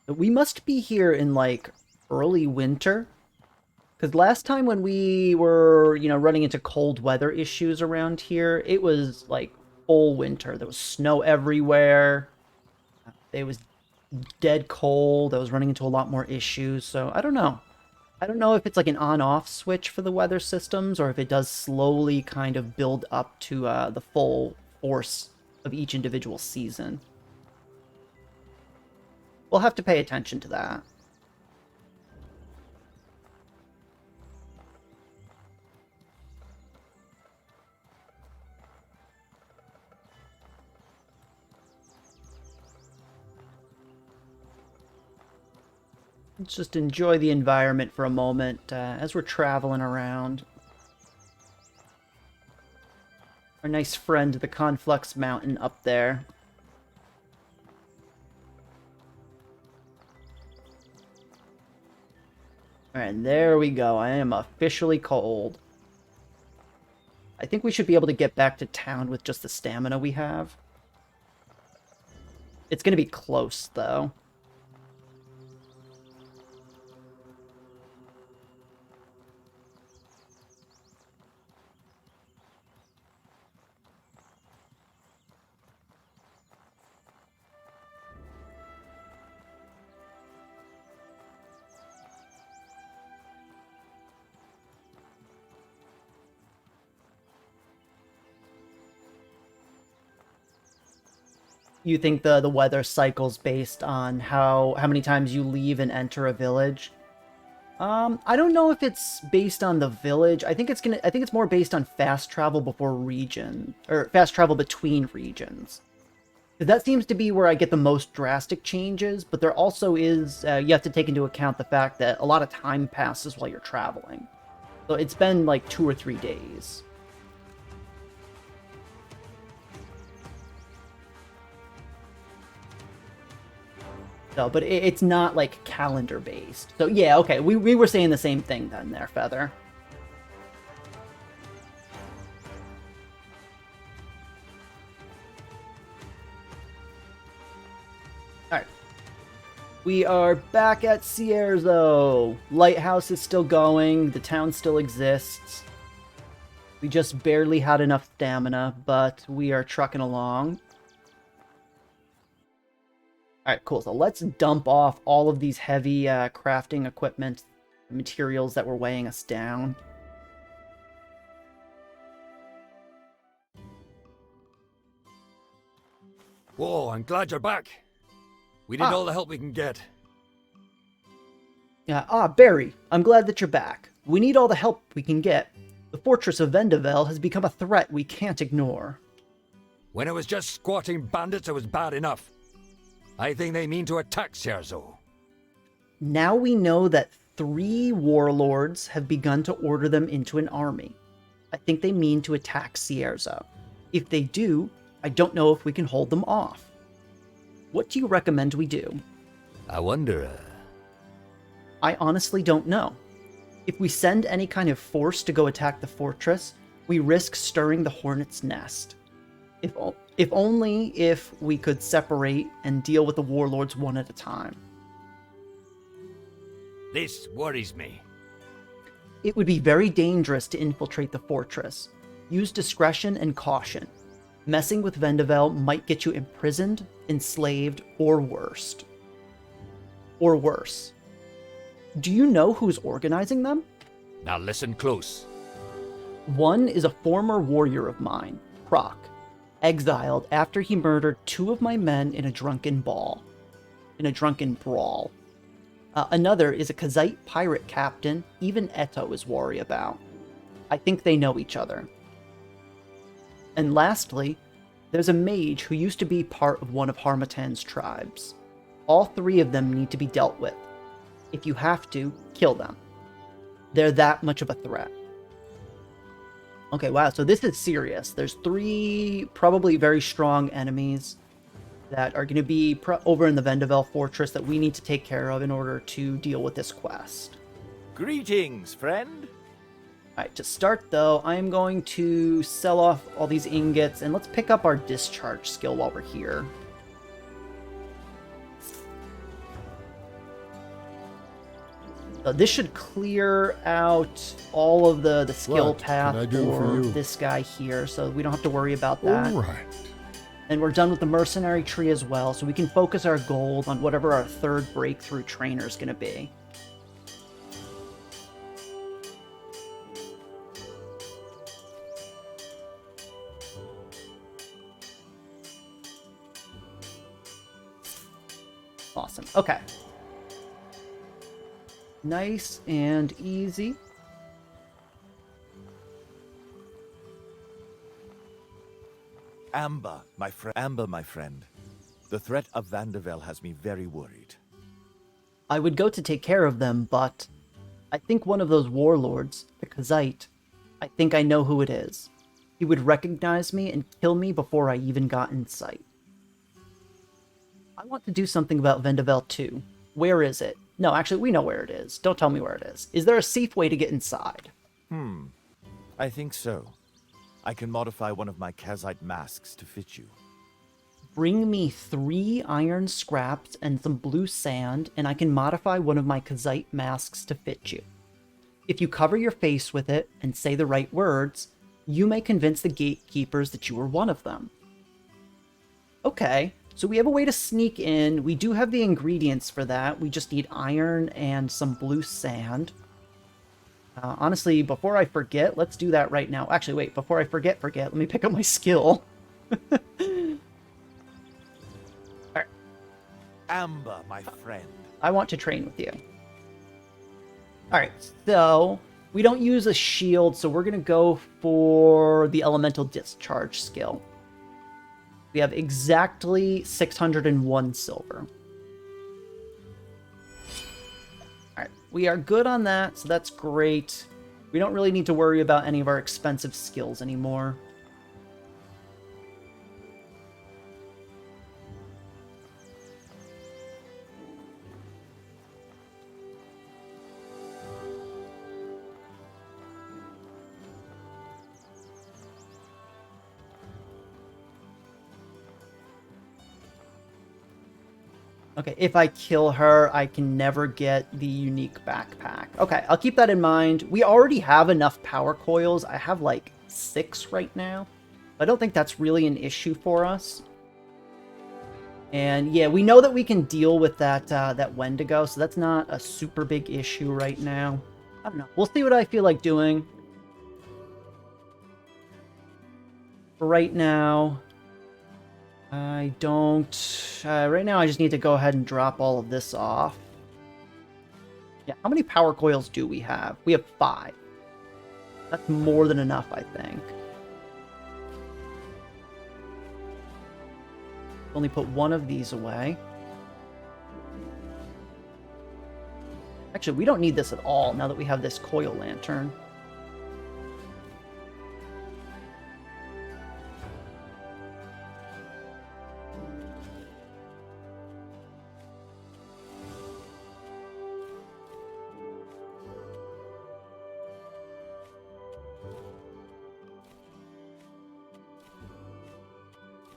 We must be here in, like, early winter. Because last time when we were, running into cold weather issues around here, it was, like, full winter. There was snow everywhere. It was dead cold. I was running into a lot more issues, so I don't know. I don't know if it's like an on-off switch for the weather systems, or if it does slowly kind of build up to the full force of each individual season. We'll have to pay attention to that. Let's just enjoy the environment for a moment as we're traveling around. Our nice friend, the Conflux Mountain up there. Alright, there we go. I am officially cold. I think we should be able to get back to town with just the stamina we have. It's going to be close, though. You think the weather cycles based on how many times you leave and enter a village? I don't know if it's based on the village. I think it's more based on fast travel before region, or fast travel between regions. That seems to be where I get the most drastic changes, but there also is, you have to take into account the fact that a lot of time passes while you're traveling. So it's been like 2 or 3 days. So, but it's not like calendar based. So yeah, okay, we were saying the same thing then there, Feather. Alright. We are back at Cierzo. Lighthouse is still going, the town still exists. We just barely had enough stamina, but we are trucking along. Alright, cool. So let's dump off all of these heavy crafting equipment, materials that were weighing us down. Whoa, I'm glad you're back. We need all the help we can get. Yeah, Bary, I'm glad that you're back. We need all the help we can get. The fortress of Vendavel has become a threat we can't ignore. When it was just squatting bandits, it was bad enough. I think they mean to attack Cierzo. Now we know that 3 warlords have begun to order them into an army. I think they mean to attack Cierzo. If they do, I don't know if we can hold them off. What do you recommend we do? I wonder... I honestly don't know. If we send any kind of force to go attack the fortress, we risk stirring the hornet's nest. If only if we could separate and deal with the warlords one at a time. This worries me. It would be very dangerous to infiltrate the fortress. Use discretion and caution. Messing with Vendavel might get you imprisoned, enslaved, or worse. Do you know who's organizing them? Now listen close. One is a former warrior of mine, Proc, exiled after he murdered 2 of my men in a drunken brawl. Another is a Kazite pirate captain even Eto is worried about. I think they know each other. And lastly, there's a mage who used to be part of one of Harmattan's tribes. All 3 of them need to be dealt with. If you have to, kill them. They're that much of a threat. Okay, wow, so this is serious. There's 3 probably very strong enemies that are going to be over in the Vendavel fortress that we need to take care of in order to deal with this quest. Greetings, friend. Alright, to start though, I am going to sell off all these ingots, and let's pick up our discharge skill while we're here. So this should clear out all of the skill path for this guy here, so we don't have to worry about that. Alright. And we're done with the mercenary tree as well, so we can focus our gold on whatever our 3rd breakthrough trainer is going to be. Awesome. Okay. Nice and easy. Amber, my friend. The threat of Vendavel has me very worried. I would go to take care of them, but I think one of those warlords, the Kazite, I think I know who it is. He would recognize me and kill me before I even got in sight. I want to do something about Vendavel too. Where is it? No, actually, we know where it is. Don't tell me where it is. Is there a safe way to get inside? I think so. I can modify one of my Kazite masks to fit you. Bring me 3 iron scraps and some blue sand, and I can modify one of my Kazite masks to fit you. If you cover your face with it and say the right words, you may convince the gatekeepers that you are one of them. Okay, so we have a way to sneak in. We do have the ingredients for that. We just need iron and some blue sand. Honestly, before I forget, let's do that right now. Actually, wait, before I forget, let me pick up my skill. Alright. Amber, my friend. I want to train with you. Alright, so we don't use a shield, so we're going to go for the elemental discharge skill. We have exactly 601 silver. Alright, we are good on that, so that's great. We don't really need to worry about any of our expensive skills anymore. Okay, if I kill her, I can never get the unique backpack. Okay, I'll keep that in mind. We already have enough power coils. I have like 6 right now. I don't think that's really an issue for us. And yeah, we know that we can deal with that that Wendigo, so that's not a super big issue right now. I don't know. We'll see what I feel like doing. For right now, I don't... right now, I just need to go ahead and drop all of this off. Yeah, how many power coils do we have? We have 5. That's more than enough, I think. Only put 1 of these away. Actually, we don't need this at all now that we have this coil lantern.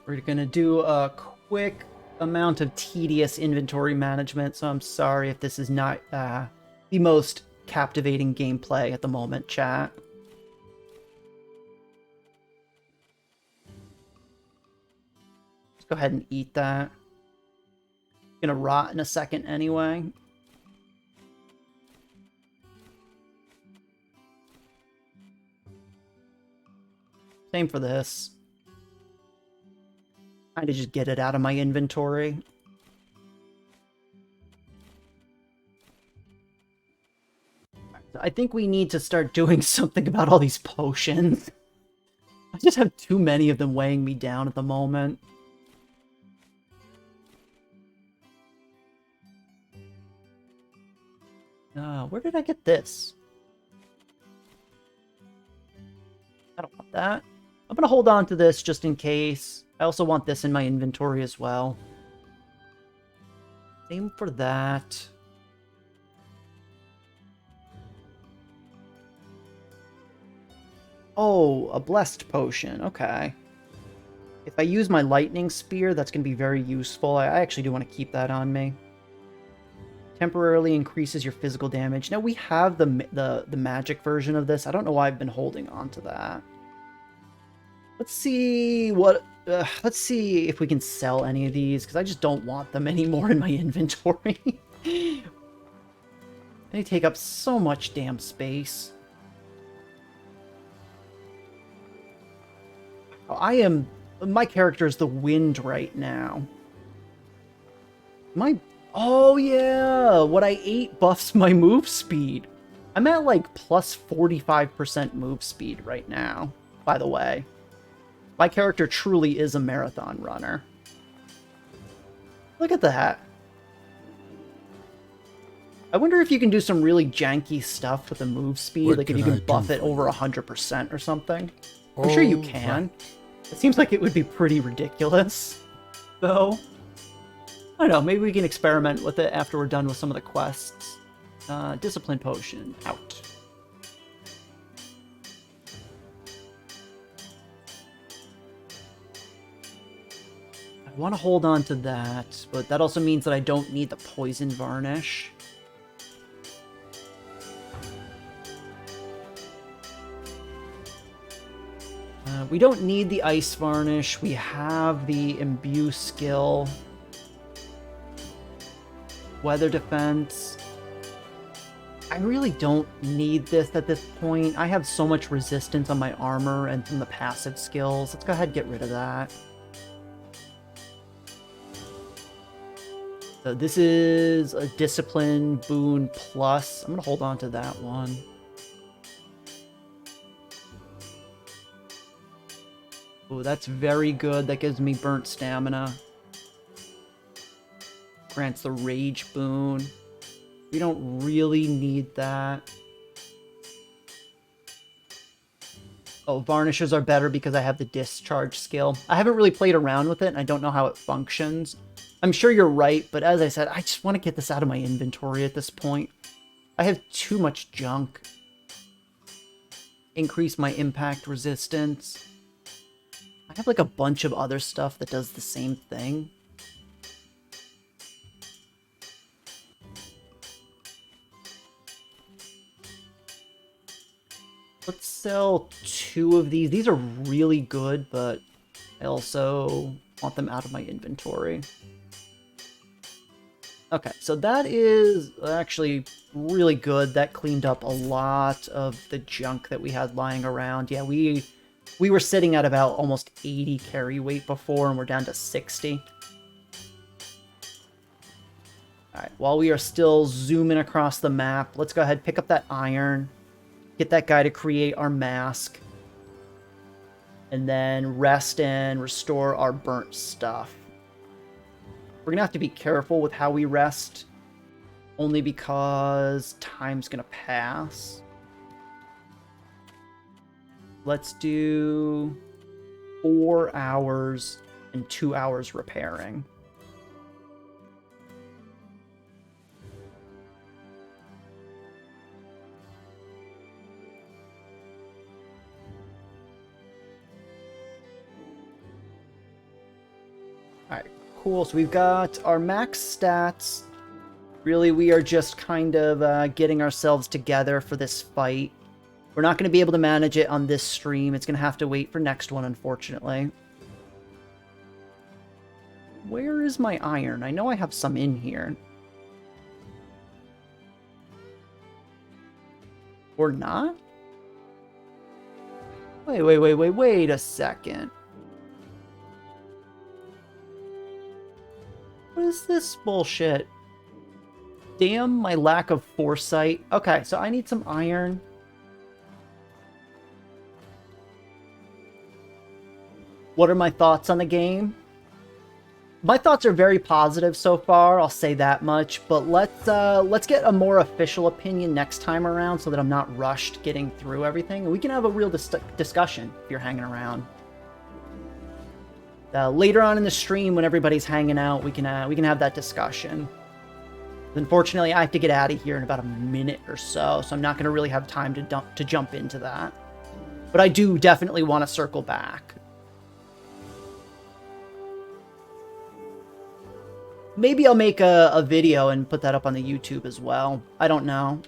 We're going to do a quick amount of tedious inventory management, so I'm sorry if this is not the most captivating gameplay at the moment, chat. Let's go ahead and eat that. It's gonna rot in a second anyway. Same for this. Trying to just get it out of my inventory. I think we need to start doing something about all these potions. I just have too many of them weighing me down at the moment. Where did I get this? I don't want that. I'm gonna hold on to this just in case. I also want this in my inventory as well. Same for that. Oh, a blessed potion. Okay. If I use my lightning spear, that's going to be very useful. I actually do want to keep that on me. Temporarily increases your physical damage. Now, we have the magic version of this. I don't know why I've been holding on to that. Let's see what... let's see if we can sell any of these, because I just don't want them anymore in my inventory. They take up so much damn space. Oh, my character is the wind right now. Oh yeah, what I ate buffs my move speed. I'm at like plus 45% move speed right now, by the way. My character truly is a marathon runner. Look at that. I wonder if you can do some really janky stuff with the move speed, like if you can buff it over 100% or something. I'm sure you can. It seems like it would be pretty ridiculous, though. I don't know, maybe we can experiment with it after we're done with some of the quests. Discipline potion, out. want to hold on to that, but that also means that I don't need the poison varnish. We don't need the ice varnish. We have the imbue skill. Weather defense. I really don't need this at this point. I have so much resistance on my armor and from the passive skills. Let's go ahead and get rid of that. So this is a discipline boon plus. I'm going to hold on to that one. Oh, that's very good. That gives me burnt stamina. Grants the rage boon. We don't really need that. Oh, varnishes are better because I have the discharge skill. I haven't really played around with it, and I don't know how it functions. I'm sure you're right, but as I said, I just want to get this out of my inventory at this point. I have too much junk. Increase my impact resistance. I have like a bunch of other stuff that does the same thing. Let's sell 2 of these. These are really good, but I also want them out of my inventory. Okay, so that is actually really good. That cleaned up a lot of the junk that we had lying around. Yeah, we were sitting at about almost 80 carry weight before, and we're down to 60. Alright, while we are still zooming across the map, let's go ahead and pick up that iron. Get that guy to create our mask. And then rest and restore our burnt stuff. We're gonna have to be careful with how we rest. Only because time's gonna pass. Let's do 4 hours and 2 hours repairing. Alright, cool. So we've got our max stats. Really, we are just kind of getting ourselves together for this fight. We're not going to be able to manage it on this stream. It's going to have to wait for next one, unfortunately. Where is my iron? I know I have some in here. Or not? Wait a second. What is this bullshit? Damn my lack of foresight. Okay, so I need some iron. What are my thoughts on the game? My thoughts are very positive so far, I'll say that much, but let's get a more official opinion next time around so that I'm not rushed getting through everything, and we can have a real discussion if you're hanging around. Later on in the stream, when everybody's hanging out, we can have that discussion. Unfortunately, I have to get out of here in about a minute or so, so I'm not going to really have time to jump into that. But I do definitely want to circle back. Maybe I'll make a video and put that up on the YouTube as well. I don't know.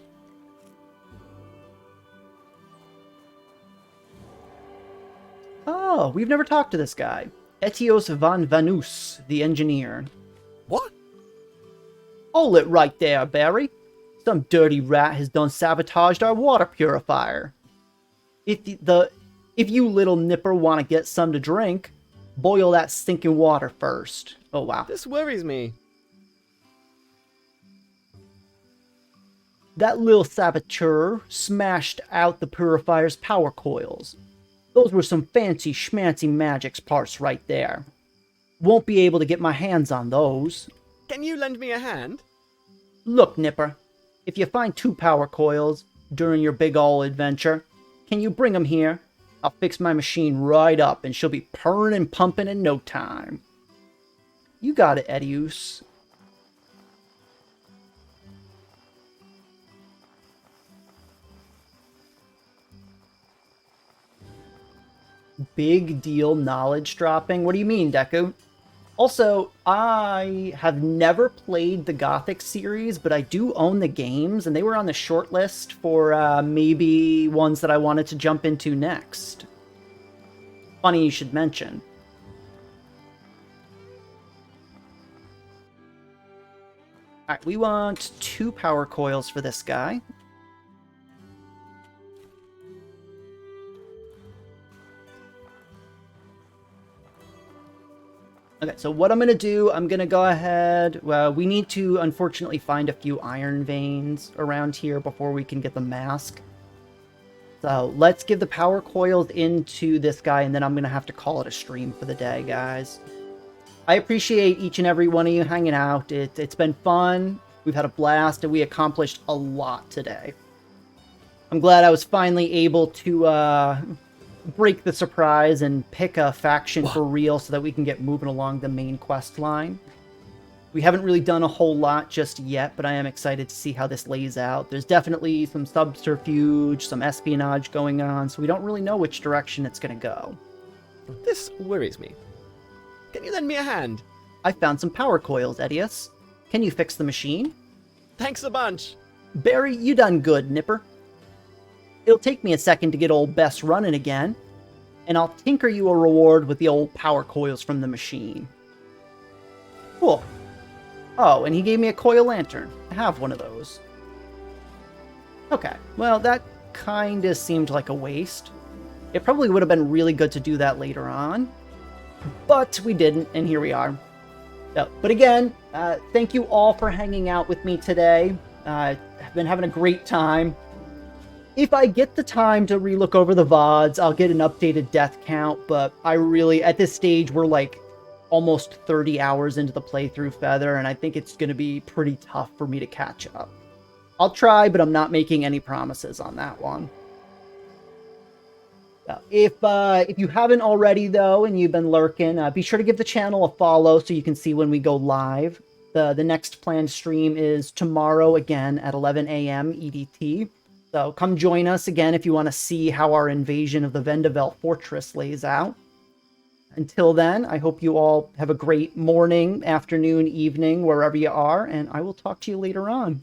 Oh, we've never talked to this guy. Etios van Vanus, the engineer. What? Hold it right there, Bary. Some dirty rat has done sabotaged our water purifier. If you little nipper want to get some to drink, boil that stinking water first. Oh, wow. This worries me. That little saboteur smashed out the purifier's power coils. Those were some fancy schmancy magics parts right there. Won't be able to get my hands on those. Can you lend me a hand? Look, Nipper, if you find 2 power coils during your big ol' adventure, can you bring them here? I'll fix my machine right up and she'll be purring and pumping in no time. You got it, Edius. Big deal knowledge dropping? What do you mean, Deku? Also, I have never played the Gothic series, but I do own the games, and they were on the short list for maybe ones that I wanted to jump into next. Funny you should mention. Alright, we want 2 power coils for this guy. Okay, so what I'm going to do, I'm going to go ahead... Well, we need to, unfortunately, find a few iron veins around here before we can get the mask. So let's give the power coils into this guy, and then I'm going to have to call it a stream for the day, guys. I appreciate each and every one of you hanging out. It's been fun. We've had a blast, and we accomplished a lot today. I'm glad I was finally able to break the surprise and pick a faction for real so that we can get moving along the main quest line. We haven't really done a whole lot just yet, but I am excited to see how this lays out. There's definitely some subterfuge, some espionage going on, so we don't really know which direction it's going to go. This worries me. Can you lend me a hand? I found some power coils, Edius. Can you fix the machine? Thanks a bunch. Bary, you done good, Nipper. It'll take me a second to get old Bess running again, and I'll tinker you a reward with the old power coils from the machine. Cool. Oh, and he gave me a coil lantern. I have one of those. Okay, well, that kinda seemed like a waste. It probably would have been really good to do that later on, but we didn't, and here we are. So, but again, thank you all for hanging out with me today. I've been having a great time. If I get the time to relook over the VODs, I'll get an updated death count, but I really, at this stage, we're like almost 30 hours into the playthrough, Feather, and I think it's going to be pretty tough for me to catch up. I'll try, but I'm not making any promises on that one. If you haven't already, though, and you've been lurking, be sure to give the channel a follow so you can see when we go live. The next planned stream is tomorrow again at 11 a.m. EDT. So come join us again if you want to see how our invasion of the Vendavel Fortress lays out. Until then, I hope you all have a great morning, afternoon, evening, wherever you are, and I will talk to you later on.